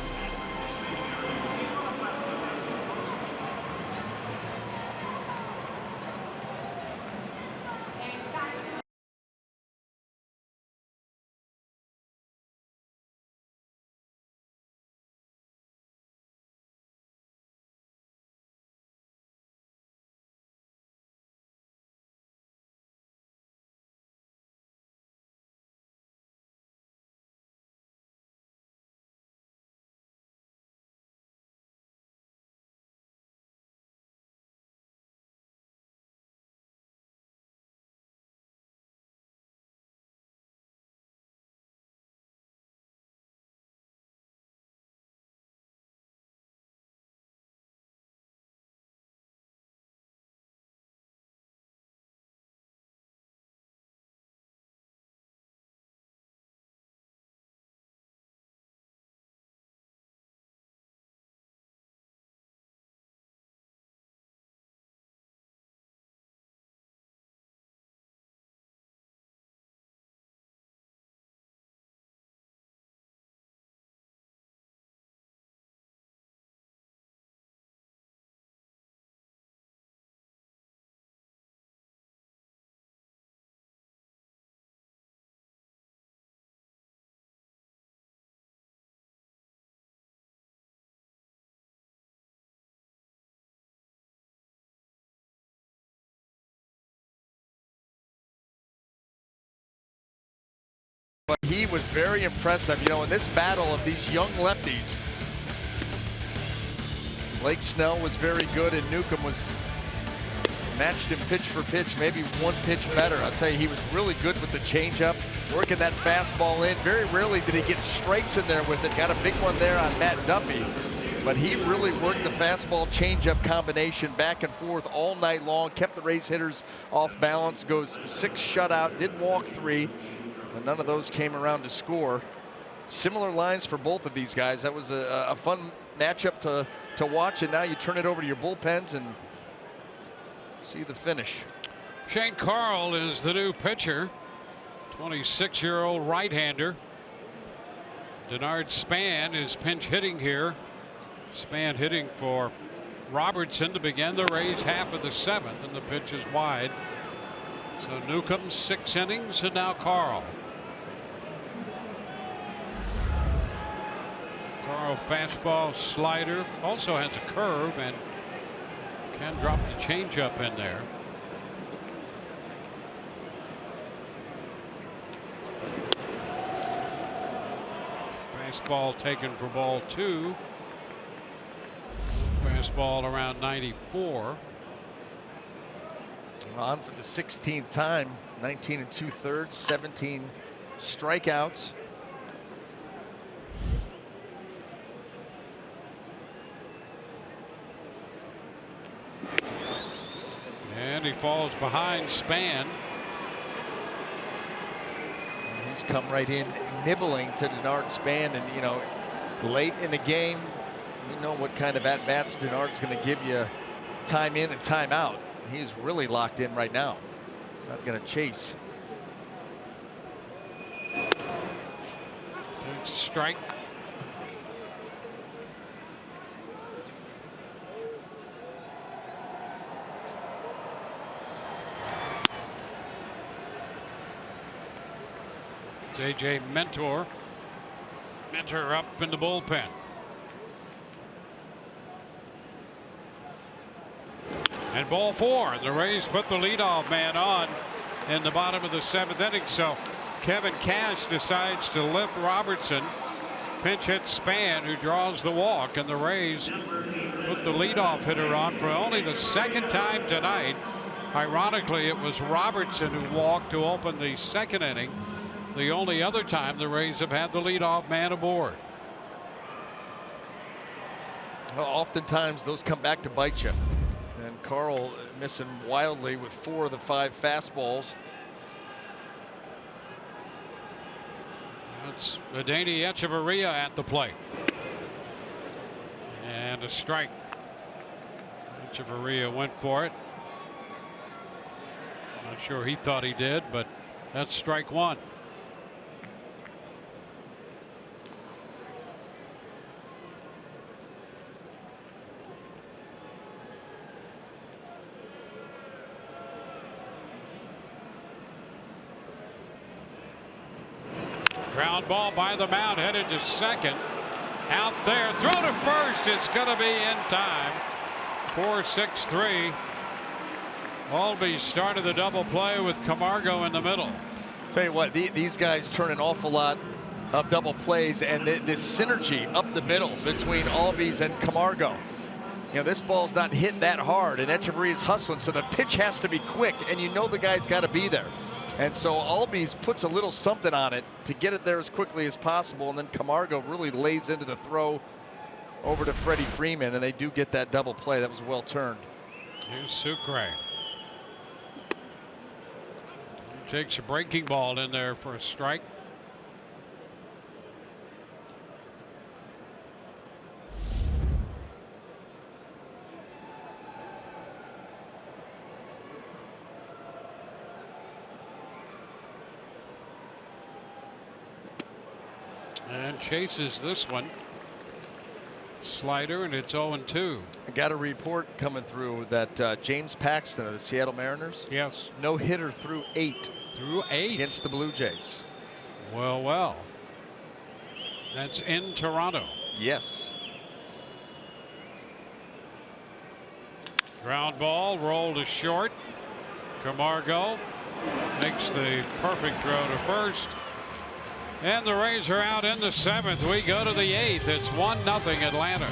But he was very impressive, you know, in this battle of these young lefties. Blake Snell was very good, and Newcomb was matched him pitch for pitch, maybe 1 pitch better. I'll tell you, he was really good with the changeup, working that fastball in. Very rarely did he get strikes in there with it. Got a big one there on Matt Duffy, but he really worked the fastball changeup combination back and forth all night long, kept the Rays hitters off balance, goes 6 shutout, did walk 3. But none of those came around to score. Similar lines for both of these guys. That was a fun matchup to watch, and now you turn it over to your bullpens and see the finish.
Shane Carl is the new pitcher, 26-year-old right-hander. Denard Span is pinch hitting here. Span hitting for Robertson to begin the Rays half of the 7th, and the pitch is wide. So Newcomb 6 innings, and now Carl. Carl fastball, slider, also has a curve and can drop the changeup in there. Fastball taken for ball 2. Fastball around 94.
On for the 16th time, 19 2/3, 17 strikeouts.
And he falls behind Span.
He's come right in, nibbling to Denard Span, and you know, late in the game, You know what kind of at-bats Denard's going to give you time in and time out. He's really locked in right now. Not going to chase.
It's a strike. JJ Mentor up in the bullpen. And ball 4. The Rays put the leadoff man on in the bottom of the 7th inning. So Kevin Cash decides to lift Robertson. Pinch hit Span, who draws the walk, and the Rays put the leadoff hitter on for only the 2nd time tonight. Ironically, it was Robertson who walked to open the 2nd inning. The only other time the Rays have had the leadoff man aboard.
Well, oftentimes those come back to bite you. And Carl missing wildly with 4 of the 5 fastballs.
It's Adeiny Echeverria at the plate. And a strike. Echeverria went for it. Not sure he thought he did, but that's strike 1. Ground ball by the mound, headed to second. Out there, throw to first. It's going to be in time. 4-6-3. Albee started the double play with Camargo in the middle.
Tell you what, these guys turn an awful lot of double plays, and this synergy up the middle between Albies and Camargo. You know, this ball's not hit that hard, and Echeverria's hustling, so the pitch has to be quick, and you know the guy's got to be there. And so Albies puts a little something on it to get it there as quickly as possible, and then Camargo really lays into the throw over to Freddie Freeman, and they do get that double play. That was well turned.
Here's Sucre. He takes a breaking ball in there for a strike. And chases this one. Slider, and it's 0-2.
I got a report coming through that James Paxton of the Seattle Mariners.
Yes.
No hitter through 8.
Through 8.
Against the Blue Jays.
Well. That's in Toronto.
Yes.
Ground ball, rolled to short. Camargo makes the perfect throw to first. And the Rays are out in the 7th. We go to the 8th. It's 1-0 Atlanta.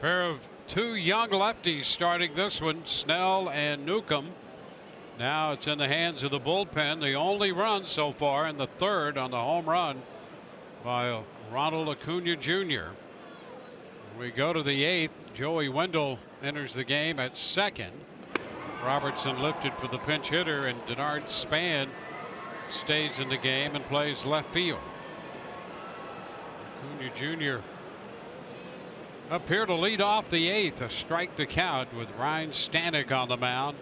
Pair of two young lefties starting this one, Snell and Newcomb. Now it's in the hands of the bullpen. The only run so far in the third on the home run by Ronald Acuna Jr. We go to the eighth. Joey Wendell enters the game at second. Robertson lifted for the pinch hitter, and Denard Span stays in the game and plays left field. Acuna Jr. up here to lead off the eighth. A strike to count with Ryan Stanek on the mound.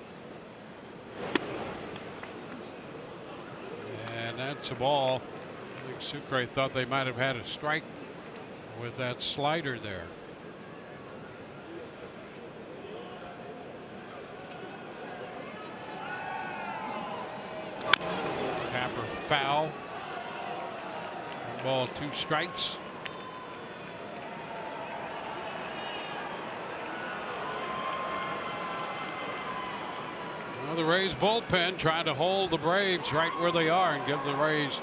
And that's a ball. I think Sucre thought they might have had a strike with that slider there. Tapper foul. 1 ball, 2 strikes. Well, the Rays bullpen trying to hold the Braves right where they are and give the Rays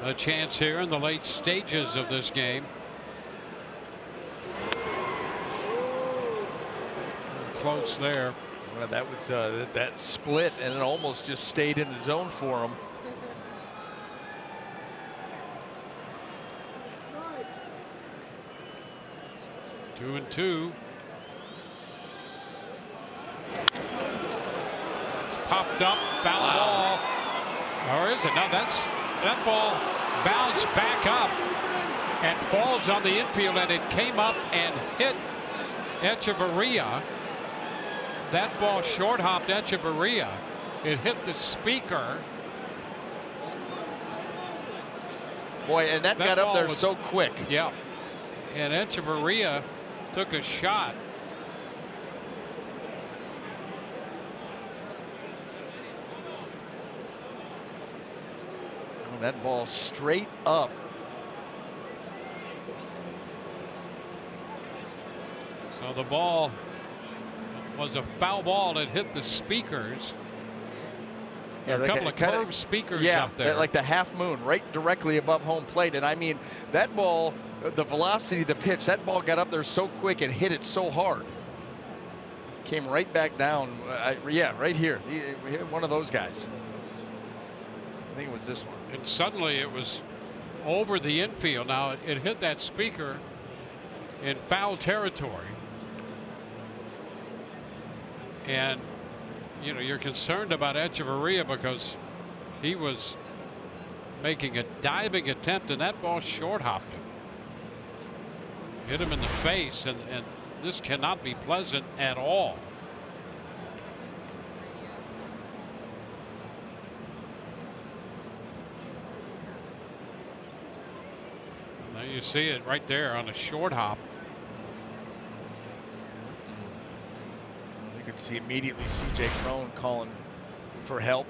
a chance here in the late stages of this game. Close there.
Well, that was that split, and it almost just stayed in the zone for him.
Two and two. It's popped up, foul ball. Or is it? No, that ball bounced back up and falls on the infield, and it came up and hit Echeverria. That ball short hopped Echeverria. It hit the speaker.
Boy, and that got up there so quick.
Yeah. And Echeverria took a shot.
That ball straight up.
So the ball was a foul ball that hit the speakers.
Yeah,
a couple of curved speakers up there.
Like the half moon right directly above home plate. And I mean, that ball, the velocity of the pitch, that ball got up there so quick and hit it so hard. Came right back down. Yeah, right here. We hit one of those guys. I think it was this one.
And suddenly it was over the infield. Now it hit that speaker in foul territory. And you know, you're concerned about Echeverria because he was making a diving attempt, and that ball short hopped him. Hit him in the face, and this cannot be pleasant at all. Now you see it right there on a short hop.
You could see immediately C.J. Cron calling for help.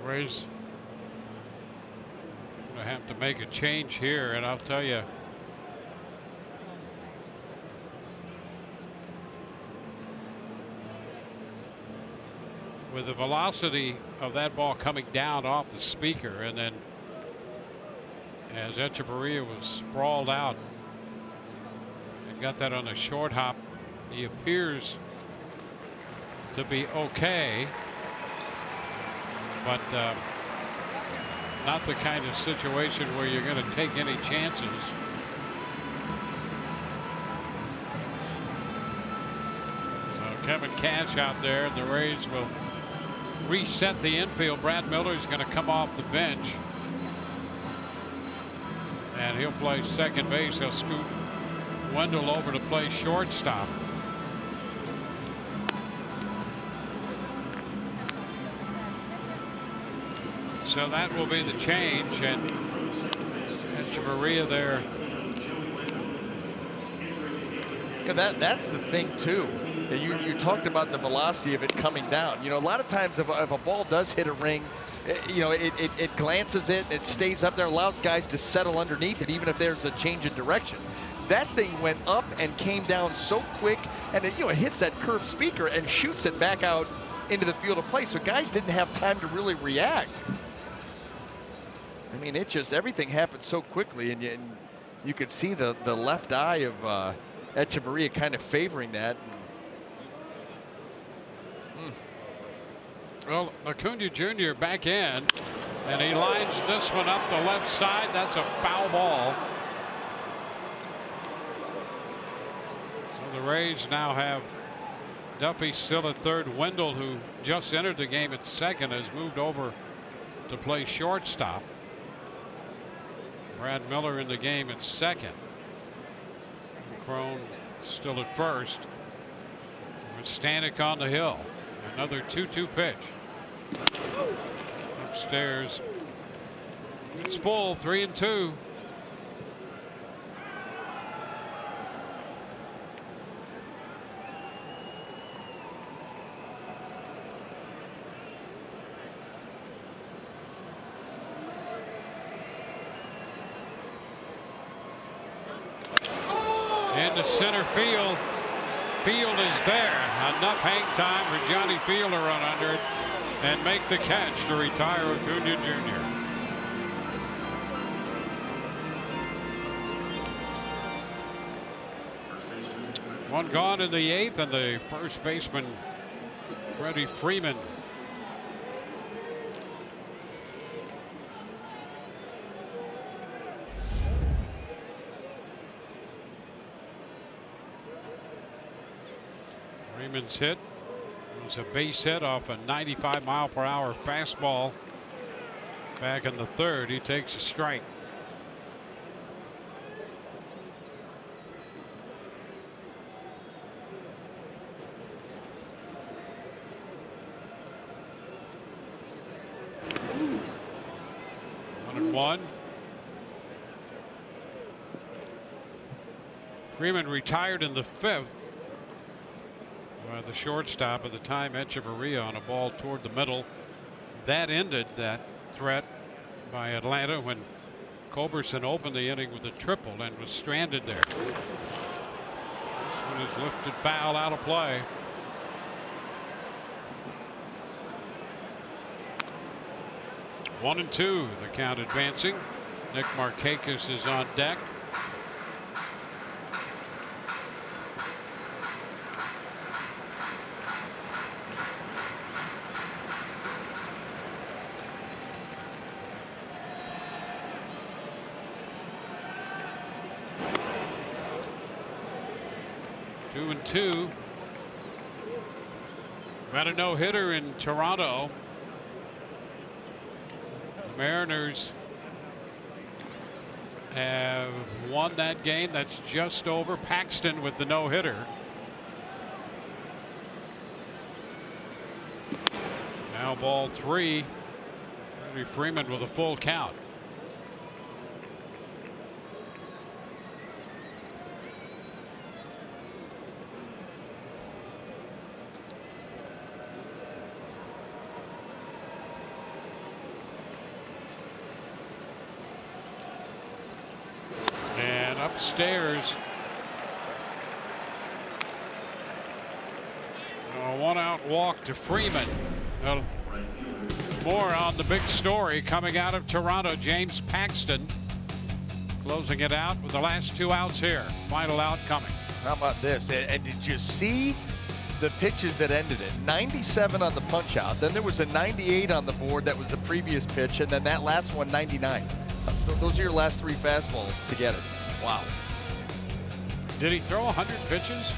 Rays gonna have to make a change here, and I'll tell you, with the velocity of that ball coming down off the speaker, and then as Echeverria was sprawled out and got that on a short hop, he appears to be okay. But not the kind of situation where you're going to take any chances. So Kevin Cash out there, and the Rays will reset the infield. Brad Miller is going to come off the bench, and he'll play second base. He'll scoot Wendell over to play shortstop. So that will be the change, and Echeverria there
You know, that's the thing too. You talked about the velocity of it coming down. You know, a lot of times if a ball does hit a ring, you know, it glances it, it stays up there, allows guys to settle underneath it, even if there's a change in direction. That thing went up and came down so quick, and it, you know, it hits that curved speaker and shoots it back out into the field of play. So guys didn't have time to really react. I mean, it just, everything happened so quickly, and you could see the left eye of Echeverria kind of favoring that.
Well, Acuna Jr. back in, and he lines this one up the left side. That's a foul ball. So the Rays now have Duffy still at third. Wendell, who just entered the game at second, has moved over to play shortstop. Brad Miller in the game at second. Crone still at first. With Stanek on the hill. Another 2-2 pitch. Upstairs. It's full, 3-2. Into center field. Field is there. Enough hang time for Johnny Field to run under it and make the catch to retire Acuna Jr. One gone in the eighth, and the first baseman, Freddie Freeman, Freeman's hit was a base hit off a 95-mile-per-hour fastball back in the third. He takes a strike. One and one. Freeman retired in the fifth. The shortstop at the time, Echeverria, on a ball toward the middle. That ended that threat by Atlanta when Culberson opened the inning with a triple and was stranded there. This one is lifted foul out of play. One and two, the count advancing. Nick Markakis is on deck. Two. Got a no-hitter in Toronto. The Mariners have won that game. That's just over. Paxton with the no-hitter. Now ball three. Freddie Freeman with a full count. Upstairs, a one-out walk to Freeman. More on the big story coming out of Toronto. James Paxton closing it out with the last two outs here. Final out coming.
How about this? And did you see the pitches that ended it? 97 on the punch out. Then there was a 98 on the board. That was the previous pitch. And then that last one, 99. Those are your last three fastballs to get it. Wow.
Did he throw 100 pitches?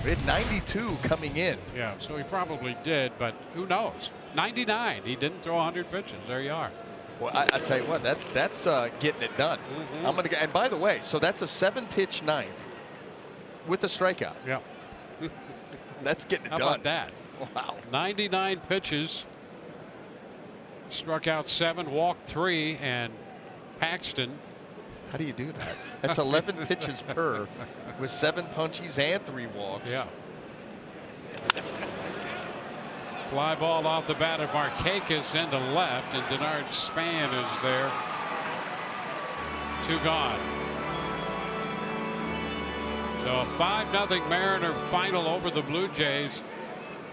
We had 92 coming in.
Yeah, so he probably did, but who knows? 99. He didn't throw 100 pitches. There you are.
Well, I tell you what, that's getting it done. I'm gonna. And by the way, so that's a 7-pitch ninth with a strikeout.
Yeah.
That's getting it
How
done.
about that?
Wow.
99 pitches. Struck out 7, walked 3, and Paxton
How do you do that? That's 11 pitches per with 7 punchies and 3 walks.
Yeah. Fly ball off the bat of Markakis into left, and Denard Span is there. 2 gone. So a 5-0 Mariner final over the Blue Jays.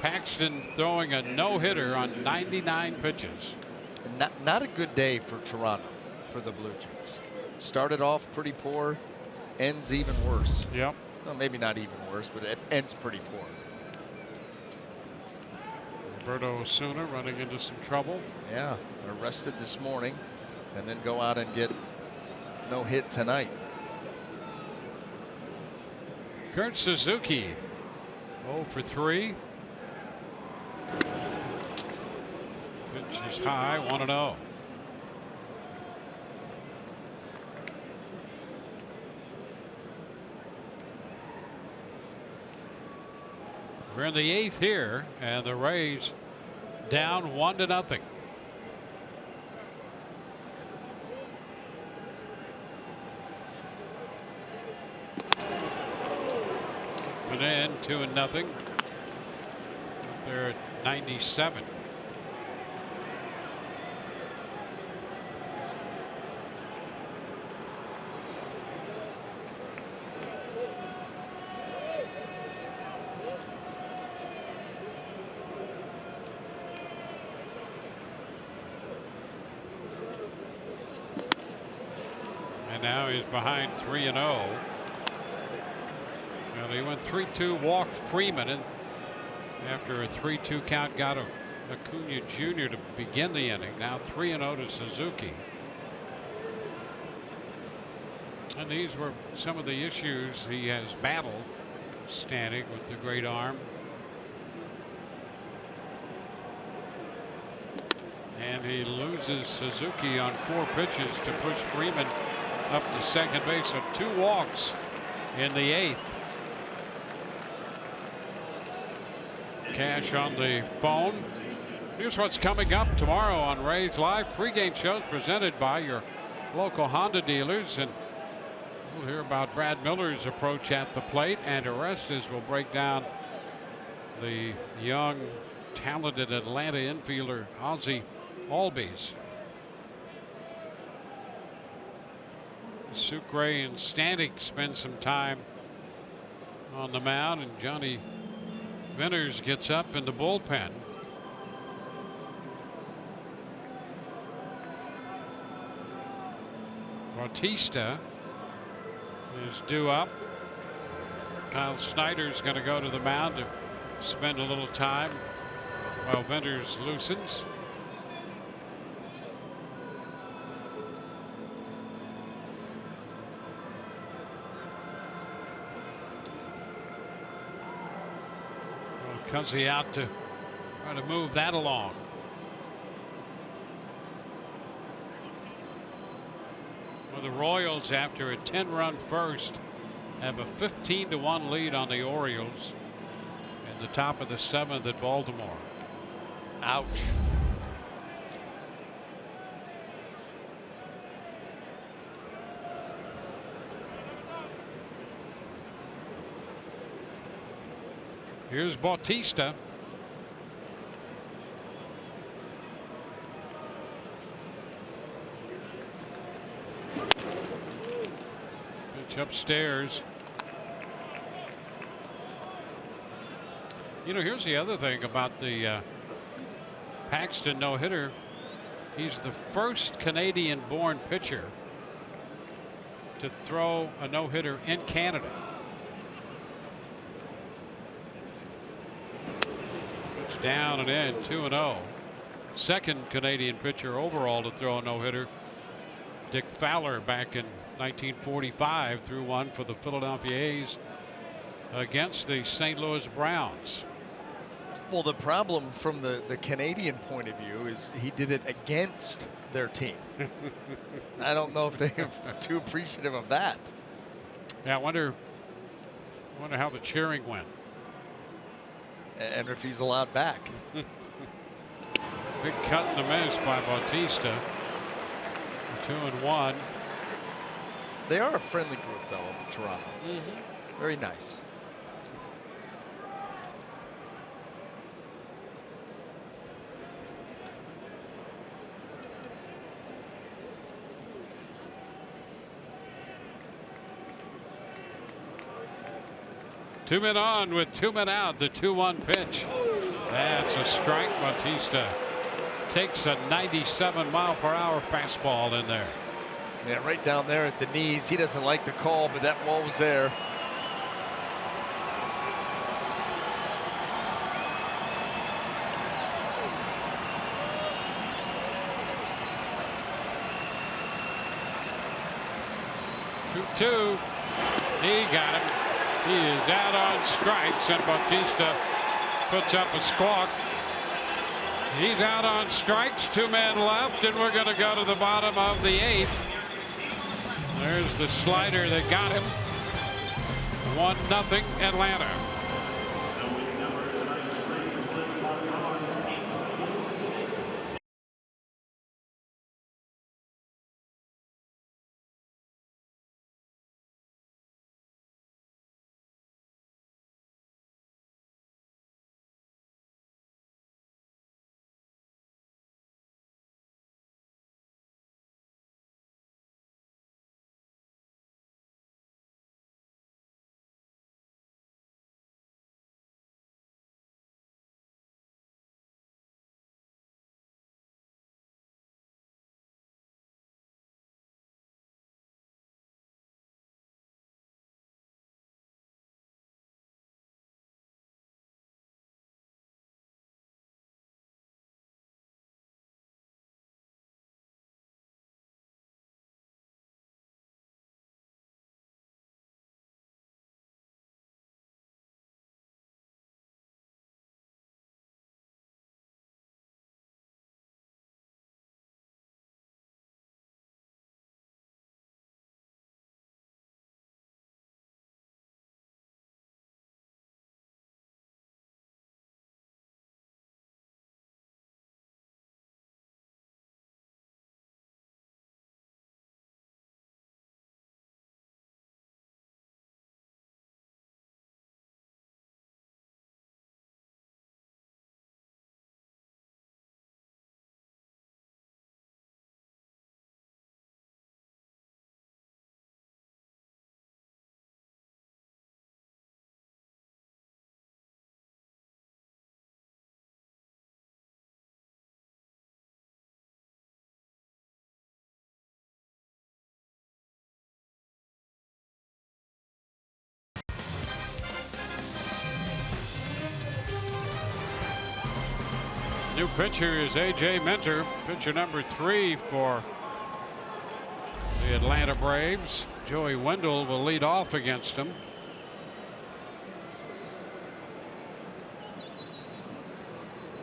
Paxton throwing a no-hitter on 99 pitches.
Not a good day for Toronto, for the Blue Jays. Started off pretty poor, ends even worse.
Yep.
Well, maybe not even worse, but it ends pretty poor.
Roberto Osuna running into some trouble.
Yeah, arrested this morning and then go out and get no hit tonight.
Kurt Suzuki 0 for 3. Pitch is high, 1-0. We're in the 8th here, and the Rays down 1-0. Put in 2-0. They're at 97. And now he's behind 3-0. Well, he went 3-2, walked Freeman, and after a 3-2 count, got Acuna Jr. to begin the inning. Now 3-0 to Suzuki. And these were some of the issues he has battled, Stanek with the great arm. And he loses Suzuki on 4 pitches to push Freeman up to second base. So 2 walks in the 8th. Cash on the phone. Here's what's coming up tomorrow on Rays Live. Pre-game shows presented by your local Honda dealers. And we'll hear about Brad Miller's approach at the plate. And Orestes will break down the young, talented Atlanta infielder Ozzie Albies. Sucre and Stanek spend some time on the mound, and Johnny Venters gets up in the bullpen. Bautista is due up. Kyle Snyder's going to go to the mound to spend a little time while Venters loosens. Cuzzy out to try to move that along. Well, the Royals, after a 10-run first, have a 15-1 lead on the Orioles in the top of the 7th at Baltimore.
Ouch.
Here's Bautista. Pitch upstairs. You know, here's the other thing about the Paxton no-hitter. He's the first Canadian-born pitcher to throw a no-hitter in Canada. Down and in, 2-0. Second Canadian pitcher overall to throw a no-hitter. Dick Fowler back in 1945 threw one for the Philadelphia A's against the St. Louis Browns.
Well, the problem from the Canadian point of view is he did it against their team. I don't know if they're too appreciative of that.
Yeah, I wonder how the cheering went.
And if he's allowed back.
Big cut and a miss by Bautista. 2-1.
They are a friendly group, though, up in Toronto. Very nice.
Two men on with 2 men out. The 2-1 pitch. That's a strike. Bautista takes a 97-mile-per-hour fastball in there.
Yeah, right down there at the knees. He doesn't like the call, but that ball was there.
Two. He got him. He is out on strikes, and Bautista puts up a squawk. He's out on strikes. 2 men left, and we're going to go to the bottom of the 8th. There's the slider that got him. 1-0 Atlanta. New pitcher is A.J. Minter, pitcher number 3 for the Atlanta Braves. Joey Wendell will lead off against him.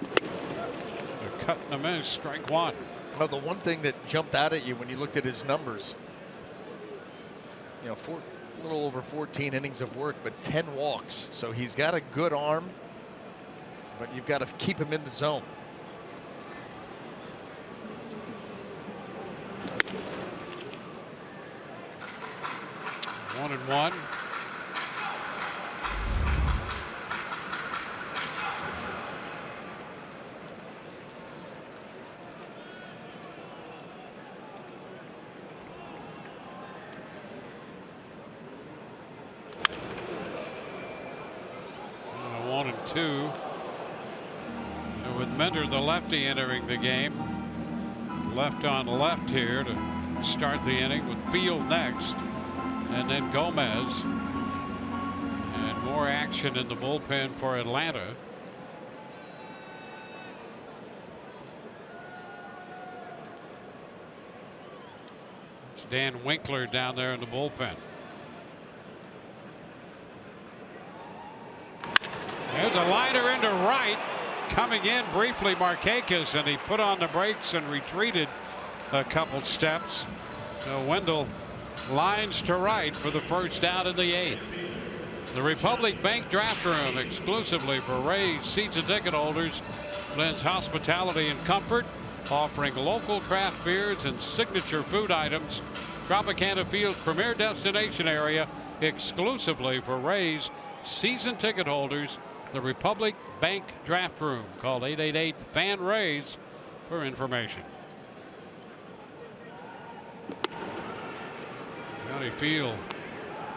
They're cutting him in, strike 1.
Well, the one thing that jumped out at you when you looked at his numbers, you know, a little over 14 innings of work, but 10 walks. So he's got a good arm, but you've got to keep him in the zone.
1-1. One and two. And with Minter, the lefty, entering the game. Left on left here to start the inning, with Field next. And then Gomez. And more action in the bullpen for Atlanta. It's Dan Winkler down there in the bullpen. There's a liner into right. Coming in briefly, Markakis, and he put on the brakes and retreated a couple steps. So Wendell lines to right for the first out in the 8th. The Republic Bank Draft Room, exclusively for Rays season ticket holders, lends hospitality and comfort, offering local craft beers and signature food items Tropicana Field's premier destination area exclusively for Rays season ticket holders. The Republic Bank Draft Room. Call 888-FAN-RAYS for information. County Field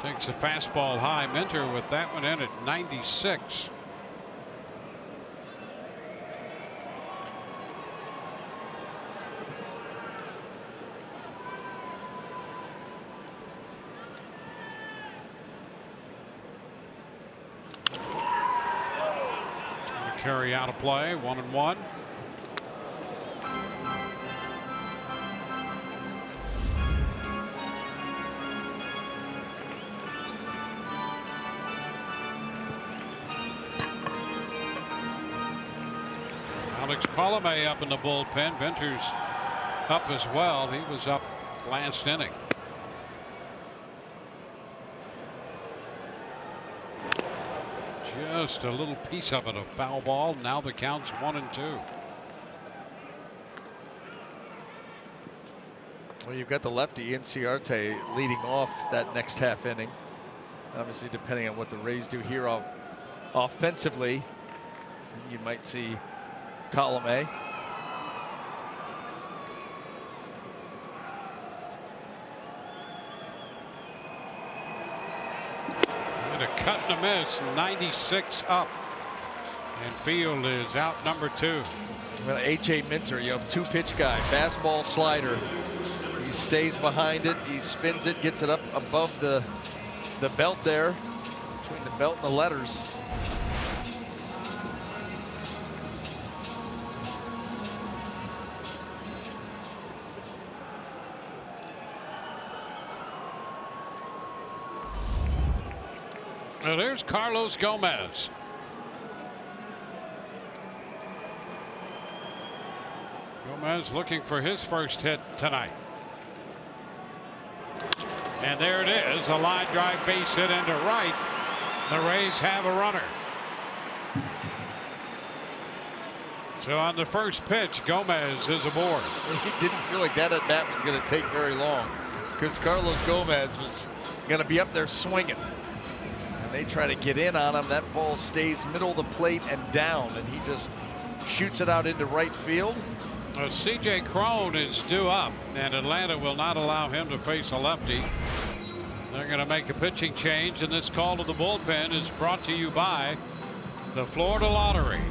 takes a fastball high. Minter with that one in at 96. Carry out of play, 1-1. Alex Colomé up in the bullpen. Venter's up as well. He was up last inning. Just a little piece of it, a foul ball. Now the count's 1-2.
Well, you've got the lefty Inciarte leading off that next half inning. Obviously, depending on what the Rays do here offensively, you might see Colomé.
A cut and a miss, 96 up. And Field is out number 2.
Well, H.A. Minter, you have 2-pitch guy, fastball, slider. He stays behind it, he spins it, gets it up above the belt there, between the belt and the letters.
Now there's Carlos Gomez. Gomez looking for his first hit tonight. And there it is, a line drive base hit into right. The Rays have a runner. So on the first pitch, Gomez is aboard.
He didn't feel like that at bat was going to take very long, because Carlos Gomez was going to be up there swinging. And they try to get in on him. That ball stays middle of the plate and down, and he just shoots it out into right field.
C.J. Cron is due up, and Atlanta will not allow him to face a lefty. They're going to make a pitching change, and this call to the bullpen is brought to you by the Florida Lottery.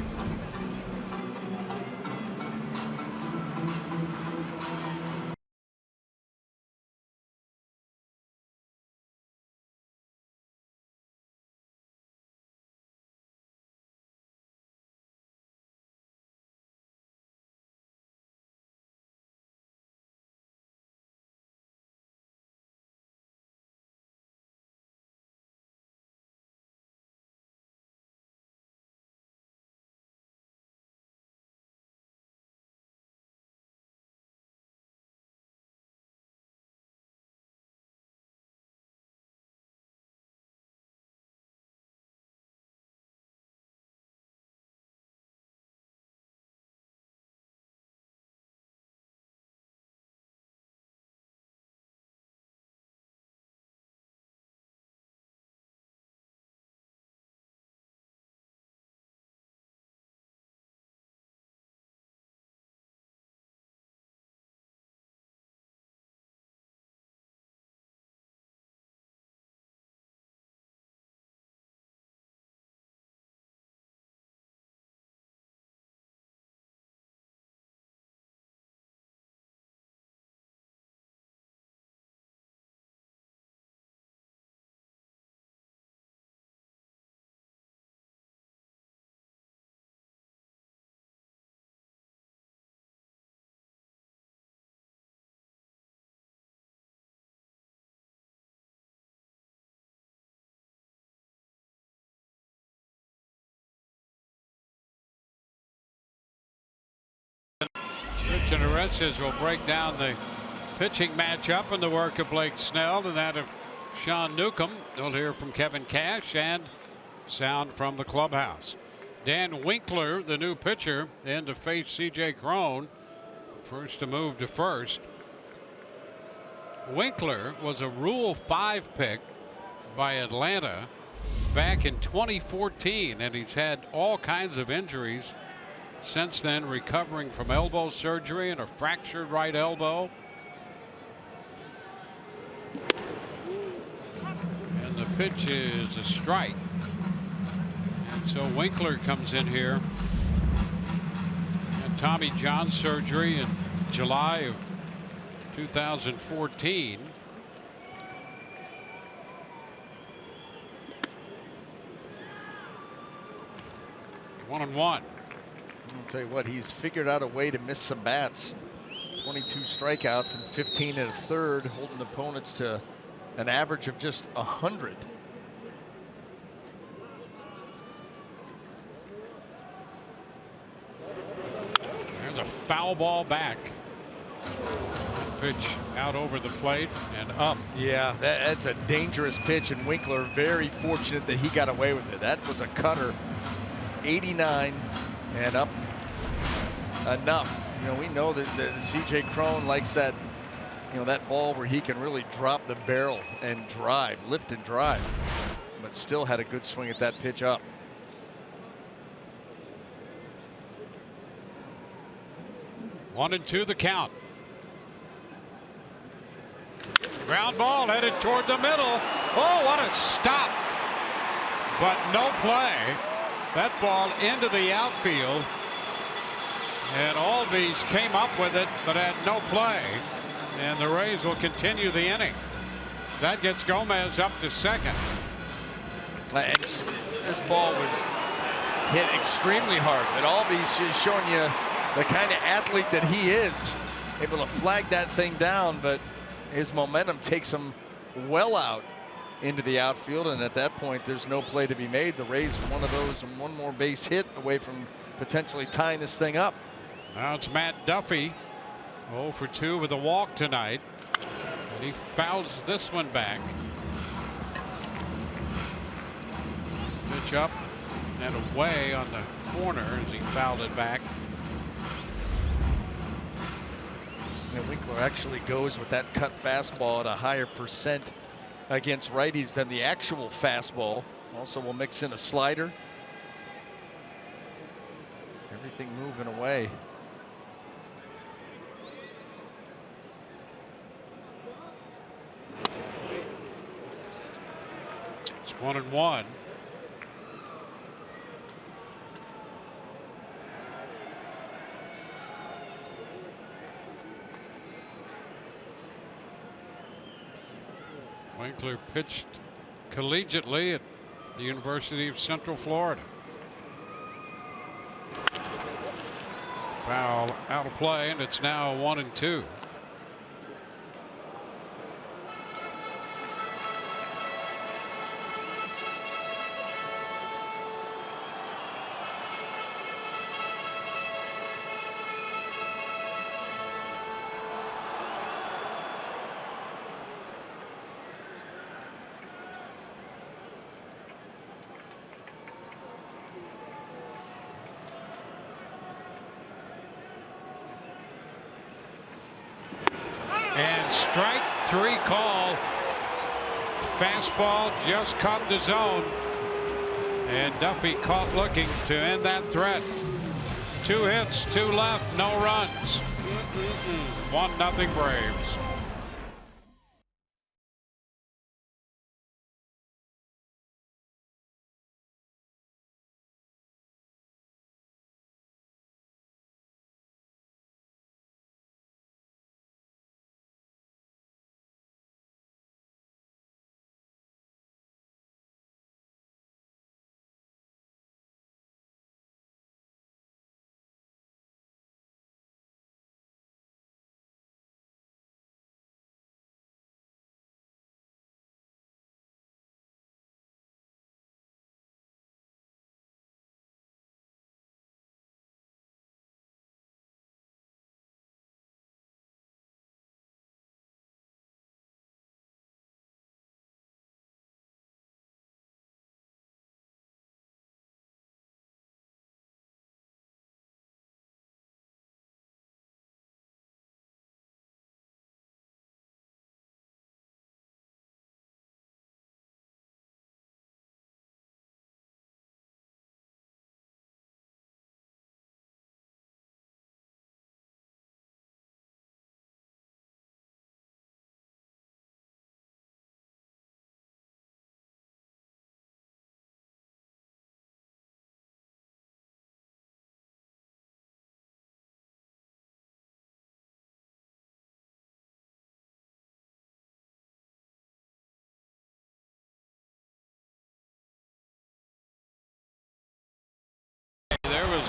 Rich and Orestes will break down the pitching matchup and the work of Blake Snell and that of Sean Newcomb. We'll hear from Kevin Cash and sound from the clubhouse. Dan Winkler, the new pitcher, in to face C.J. Cron. First to move to first. Winkler was a Rule 5 pick by Atlanta back in 2014, and he's had all kinds of injuries since then, recovering from elbow surgery and a fractured right elbow. And the pitch is a strike. And so Winkler comes in here. And Tommy John surgery in July of 2014. One and one.
I'll tell you what, he's figured out a way to miss some bats. 22 strikeouts and 15 and a third, holding opponents to an average of just 100.
There's a foul ball back. Pitch out over the plate and up.
Yeah, that's a dangerous pitch, and Winkler very fortunate that he got away with it. That was a cutter. 89 and up enough. You know, we know that C.J. Cron likes that, you know, that ball where he can really drop the barrel and drive, lift and drive, but still had a good swing at that pitch up.
One and two the count. Ground ball headed toward the middle. Oh, what a stop. But no play. That ball into the outfield. And Albies came up with it, but had no play. And the Rays will continue the inning. That gets Gomez up to second.
And this ball was hit extremely hard, but Albies is showing you the kind of athlete that he is. Able to flag that thing down, but his momentum takes him well out into the outfield, and at that point there's no play to be made. The Rays one of those and one more base hit away from potentially tying this thing up.
Now it's Matt Duffy, 0 for 2 with a walk tonight, and he fouls this one back. Pitch up and away on the corner as he fouled it back.
And Winkler actually goes with that cut fastball at a higher percent against righties than the actual fastball. Also will mix in a slider. Everything moving away.
It's 1-1. Winkler pitched collegiately at the University of Central Florida. Foul out of play, and it's now 1-2. And strike three call. Fastball just caught the zone. And Duffy caught looking to end that threat. 2 hits, 2 left, no runs. 1-0 Braves.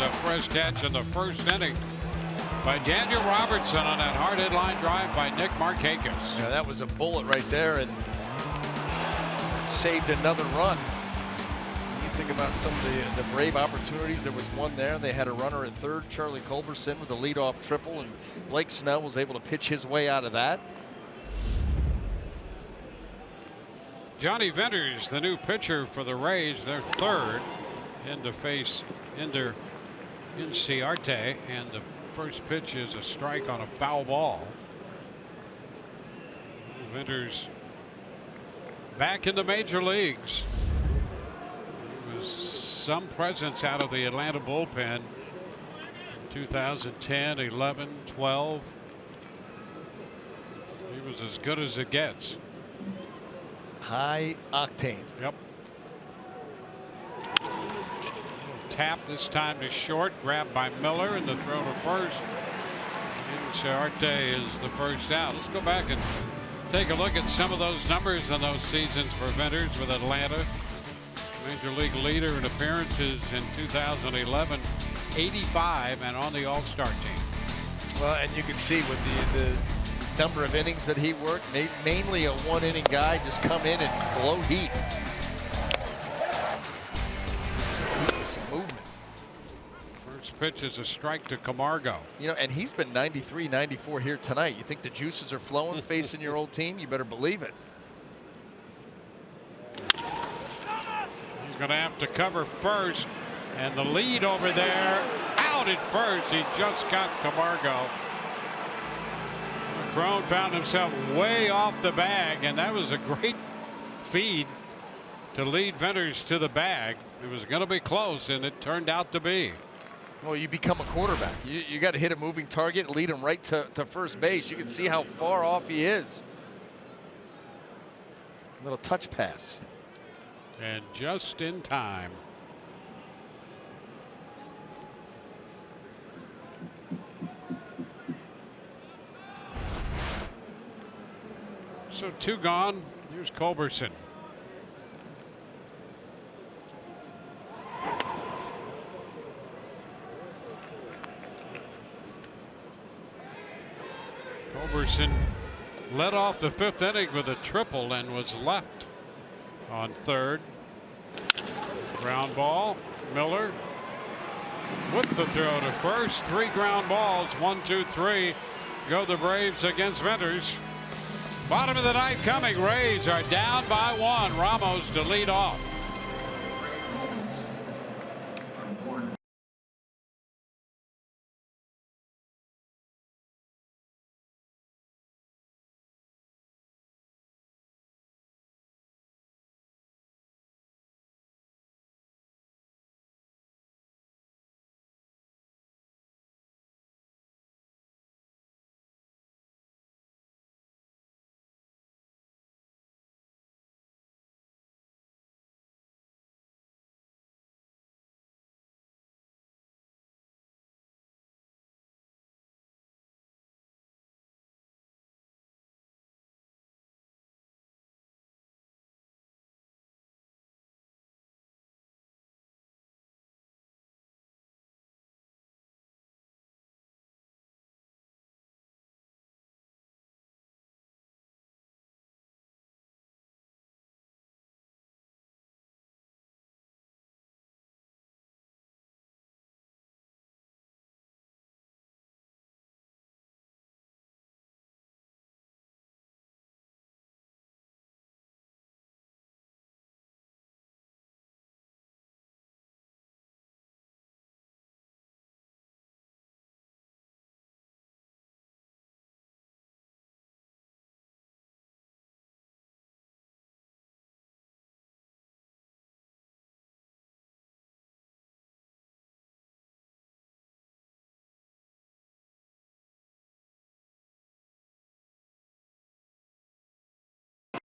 a fresh catch in the first inning by Daniel Robertson on that hard hit line drive by Nick Markakis.
Yeah, that was a bullet right there and saved another run. You think about some of the Brave opportunities. There was one there. They had a runner at third, Charlie Culberson, with a leadoff triple, and Blake Snell was able to pitch his way out of that.
Johnny Venters, the new pitcher for the Rays, their third, in to face Inciarte, and the first pitch is a strike on a foul ball. Venters back in the major leagues. There was some presence out of the Atlanta bullpen in 2010, 11, 12. He was as good as it gets.
High octane.
Yep. Tap this time to short, grabbed by Miller, and the throw to first. Inciarte is the first out. Let's go back and take a look at some of those numbers in those seasons for Venters with Atlanta. Major league leader in appearances in 2011, 85, and on the All-Star team.
Well, and you can see with the number of innings that he worked, mainly a one-inning guy, just come in and blow heat. Some movement.
First pitch is a strike to Camargo.
You know, and he's been 93, 94 here tonight. You think the juices are flowing facing your old team? You better believe it.
He's going to have to cover first, and the lead over there out at first. He just got Camargo. Crone found himself way off the bag, and that was a great feed to lead Venters to the bag. It was going to be close, and it turned out to be.
Well, you become a quarterback. You got to hit a moving target, lead him right to first base. You can see how far off he is. Little touch pass.
And just in time. So 2 gone. Here's Culberson. Culberson led off the 5th inning with a triple and was left on third. Ground ball. Miller with the throw to first. 3 ground balls. 1, 2, 3. Go the Braves against Venters. Bottom of the 9th coming. Rays are down by 1. Ramos to lead off.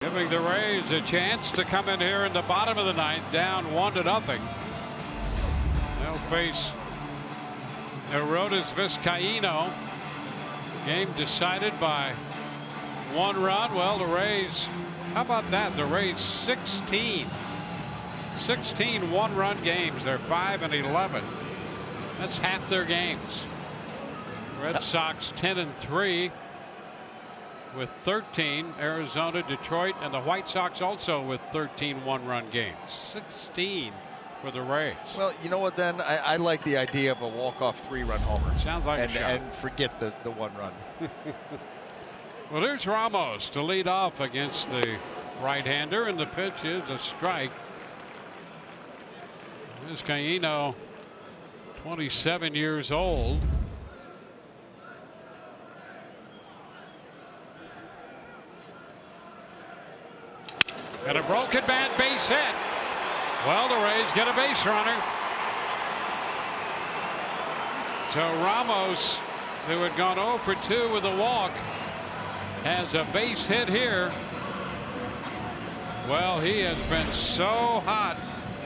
Giving the Rays a chance to come in here in the bottom of the 9th, down 1-0. They'll face Arodys Vizcaíno. Game decided by 1 run. Well, the Rays, how about that? The Rays 16 one-run games. They're 5-11. That's half their games. Red Sox 10-3 with 13. Arizona, Detroit, and the White Sox also with 13 one-run games. 16 for the Rays.
Well, you know what, then? I like the idea of a walk-off 3-run homer.
Sounds like a shot.
And forget the one run.
Well, there's Ramos to lead off against the right-hander, and the pitch is a strike. Vizcaíno, 27 years old. And a broken bat, base hit. Well, the Rays get a base runner. So Ramos, who had gone 0 for 2 with a walk, has a base hit here. Well, he has been so hot,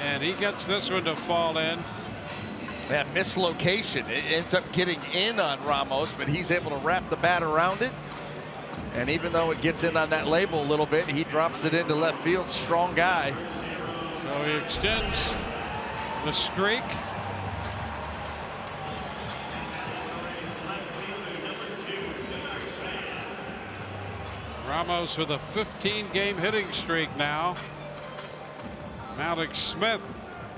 and he gets this one to fall in.
That mislocation, it ends up getting in on Ramos, but he's able to wrap the bat around it. And even though it gets in on that label a little bit, he drops it into left field. Strong guy.
So he extends the streak. Ramos with a 15-game hitting streak now. Malik Smith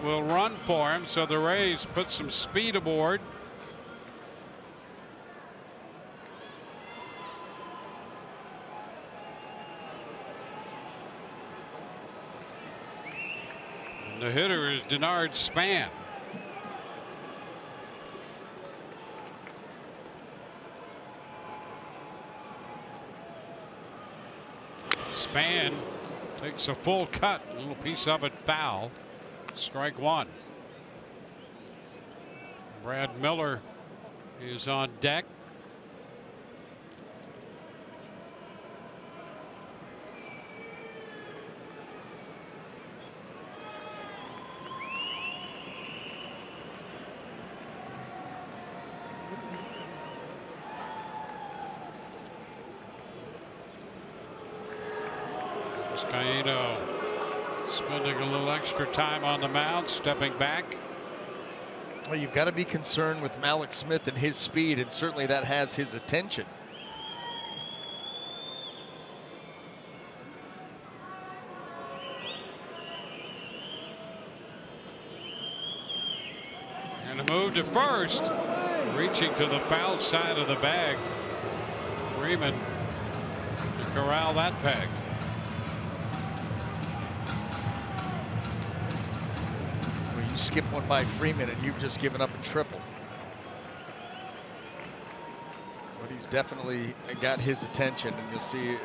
will run for him, so the Rays put some speed aboard. And the hitter is Denard Span. Span takes a full cut, a little piece of it foul. Strike one. Brad Miller is on deck. Vizcaíno spending a little extra time on the mound, stepping back.
Well, you've got to be concerned with Malik Smith and his speed, and certainly that has his attention.
And a move to first, reaching to the foul side of the bag. Freeman to corral that peg.
Skip one by Freeman and you've just given up a triple. But he's definitely got his attention, and you'll see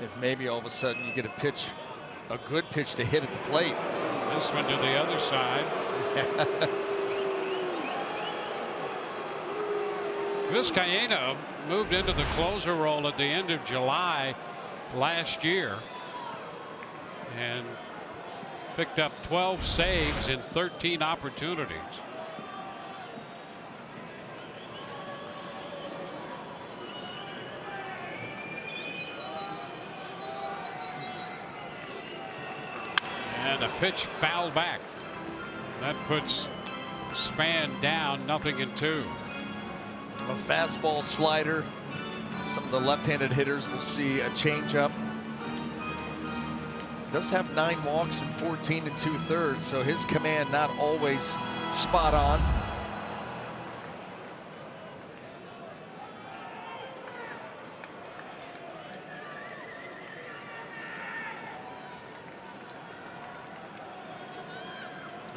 if maybe all of a sudden you get a pitch, a good pitch to hit at the plate.
This one to the other side. Vizcaíno moved into the closer role at the end of July last year and picked up 12 saves in 13 opportunities. And a pitch fouled back. That puts Span down 0-2.
A fastball, slider. Some of the left-handed hitters will see a changeup. Does have 9 walks and 14 2/3, so his command not always spot on.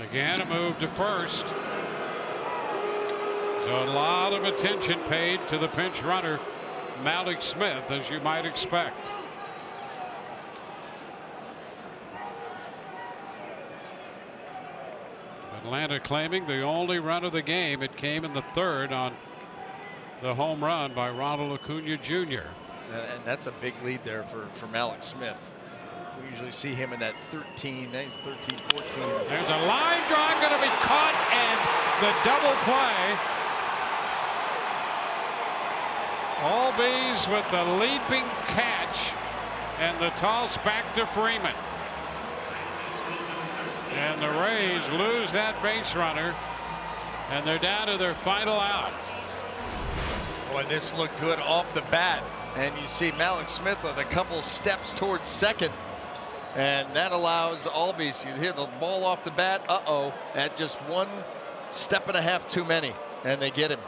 Again, a move to first. So a lot of attention paid to the pinch runner, Malik Smith, as you might expect. Atlanta claiming the only run of the game. It came in the third on the home run by Ronald Acuna Jr.
And that's a big lead there for Malik Smith. We usually see him in that 13, he's 13, 14.
There's a line drive going to be caught, and the double play. Albies with the leaping catch and the toss back to Freeman. And the Rays lose that base runner, and they're down to their final out.
Boy, this looked good off the bat. And you see Malik Smith with a couple steps towards second. And that allows Albies, you hear the ball off the bat, at just 1.5 steps too many, and they get him.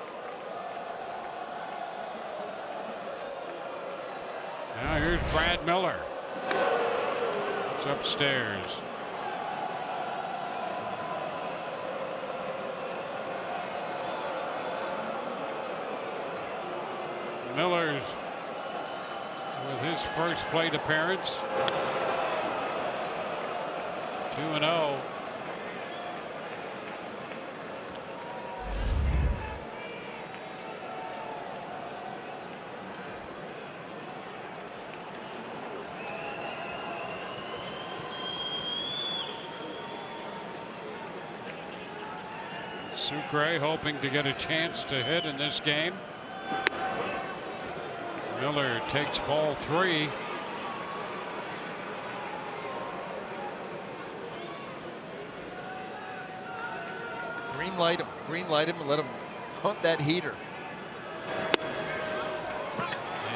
Now here's Brad Miller. It's upstairs. Miller's with his first plate appearance. 2-0. Sucre hoping to get a chance to hit in this game. Miller takes ball 3.
Green light him and let him hunt that heater.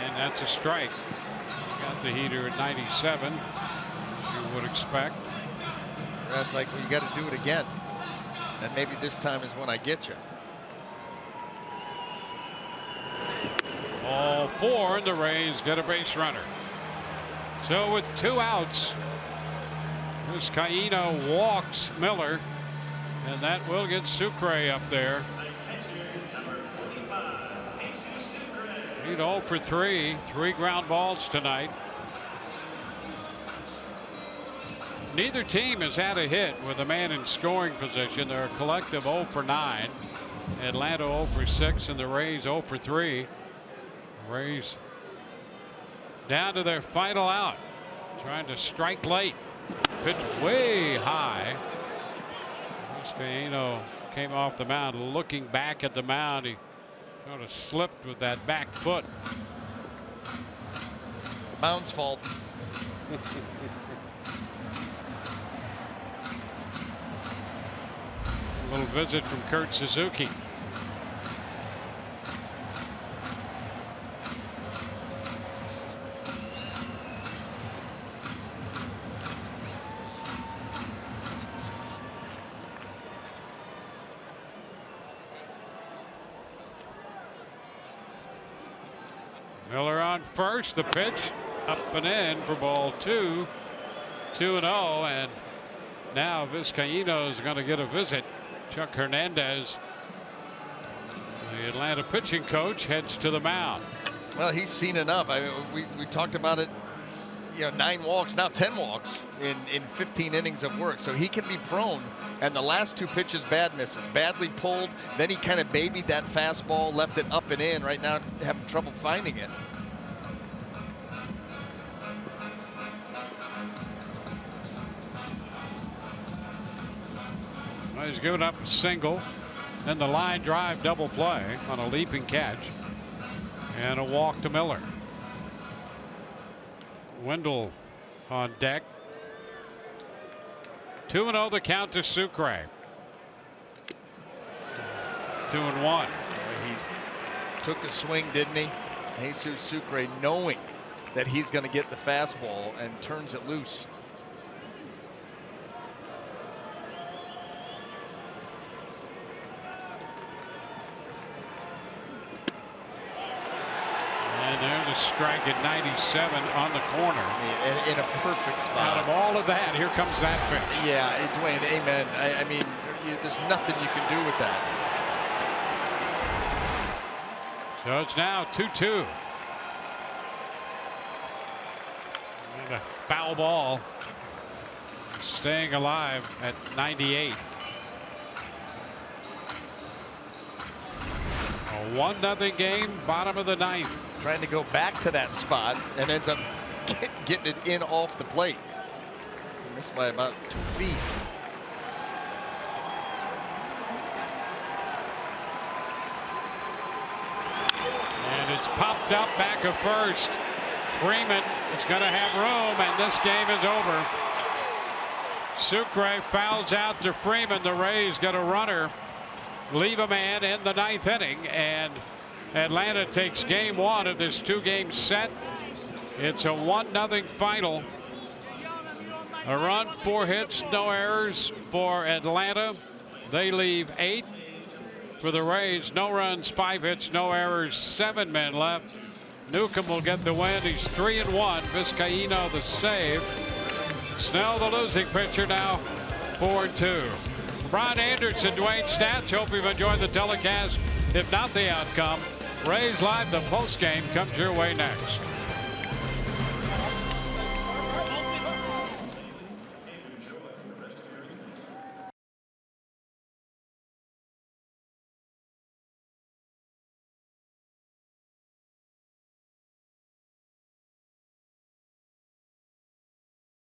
And that's a strike. Got the heater at 97, as you would expect.
That's like, well, you got to do it again. And maybe this time is when I get you.
All 4, and the Rays get a base runner. So with 2 outs, Vizcaino walks Miller, and that will get Sucre up there. He's 0 for 3, 3 ground balls tonight. Neither team has had a hit with a man in scoring position. They're a collective 0 for 9. Atlanta 0 for 6, and the Rays 0 for 3. Rays down to their final out, trying to strike late. Pitch way high. Vizcaino came off the mound, looking back at the mound. He sort of slipped with that back foot.
The mound's fault.
A little visit from Kurt Suzuki. Miller on first. The pitch up and in for ball 2. 2-0, and now Vizcaino is going to get a visit. Chuck Hernandez, the Atlanta pitching coach, heads to the mound.
Well, he's seen enough. I mean, we talked about it. 9 walks, now 10 walks in 15 innings of work. So he can be prone. And the last 2 pitches, bad misses, badly pulled. Then he kind of babied that fastball, left it up and in. Right now, having trouble finding it.
Well, he's given up a single, then the line drive double play on a leaping catch, and a walk to Miller. Wendell on deck. 2-0 the count to Sucre. 2-1.
He took a swing, didn't he? Jesus Sucre, knowing that he's going to get the fastball, and turns it loose.
And there's a strike at 97 on the corner.
In a perfect spot.
Out of all of that, here comes that pitch.
Yeah, Dwayne, amen. I mean, there's nothing you can do with that.
So it's now 2-2. And a foul ball. Staying alive at 98. A 1-0 game, bottom of the 9th.
Trying to go back to that spot and ends up getting it in off the plate. Missed by about 2 feet.
And it's popped up back of first. Freeman is going to have room, and this game is over. Sucre fouls out to Freeman. The Rays get a runner, leave a man in the 9th inning, and Atlanta takes game 1 of this 2-game set. It's a 1-0 final. A run, 4 hits, no errors for Atlanta. They leave 8 for the Rays. No runs, 5 hits, no errors, 7 men left. Newcomb will get the win. He's 3-1. Vizcaíno the save. Snell the losing pitcher now, 4-2. Brian Anderson, Dwayne Stats. Hope you've enjoyed the telecast. If not the outcome, Rays Live, the postgame comes your way next.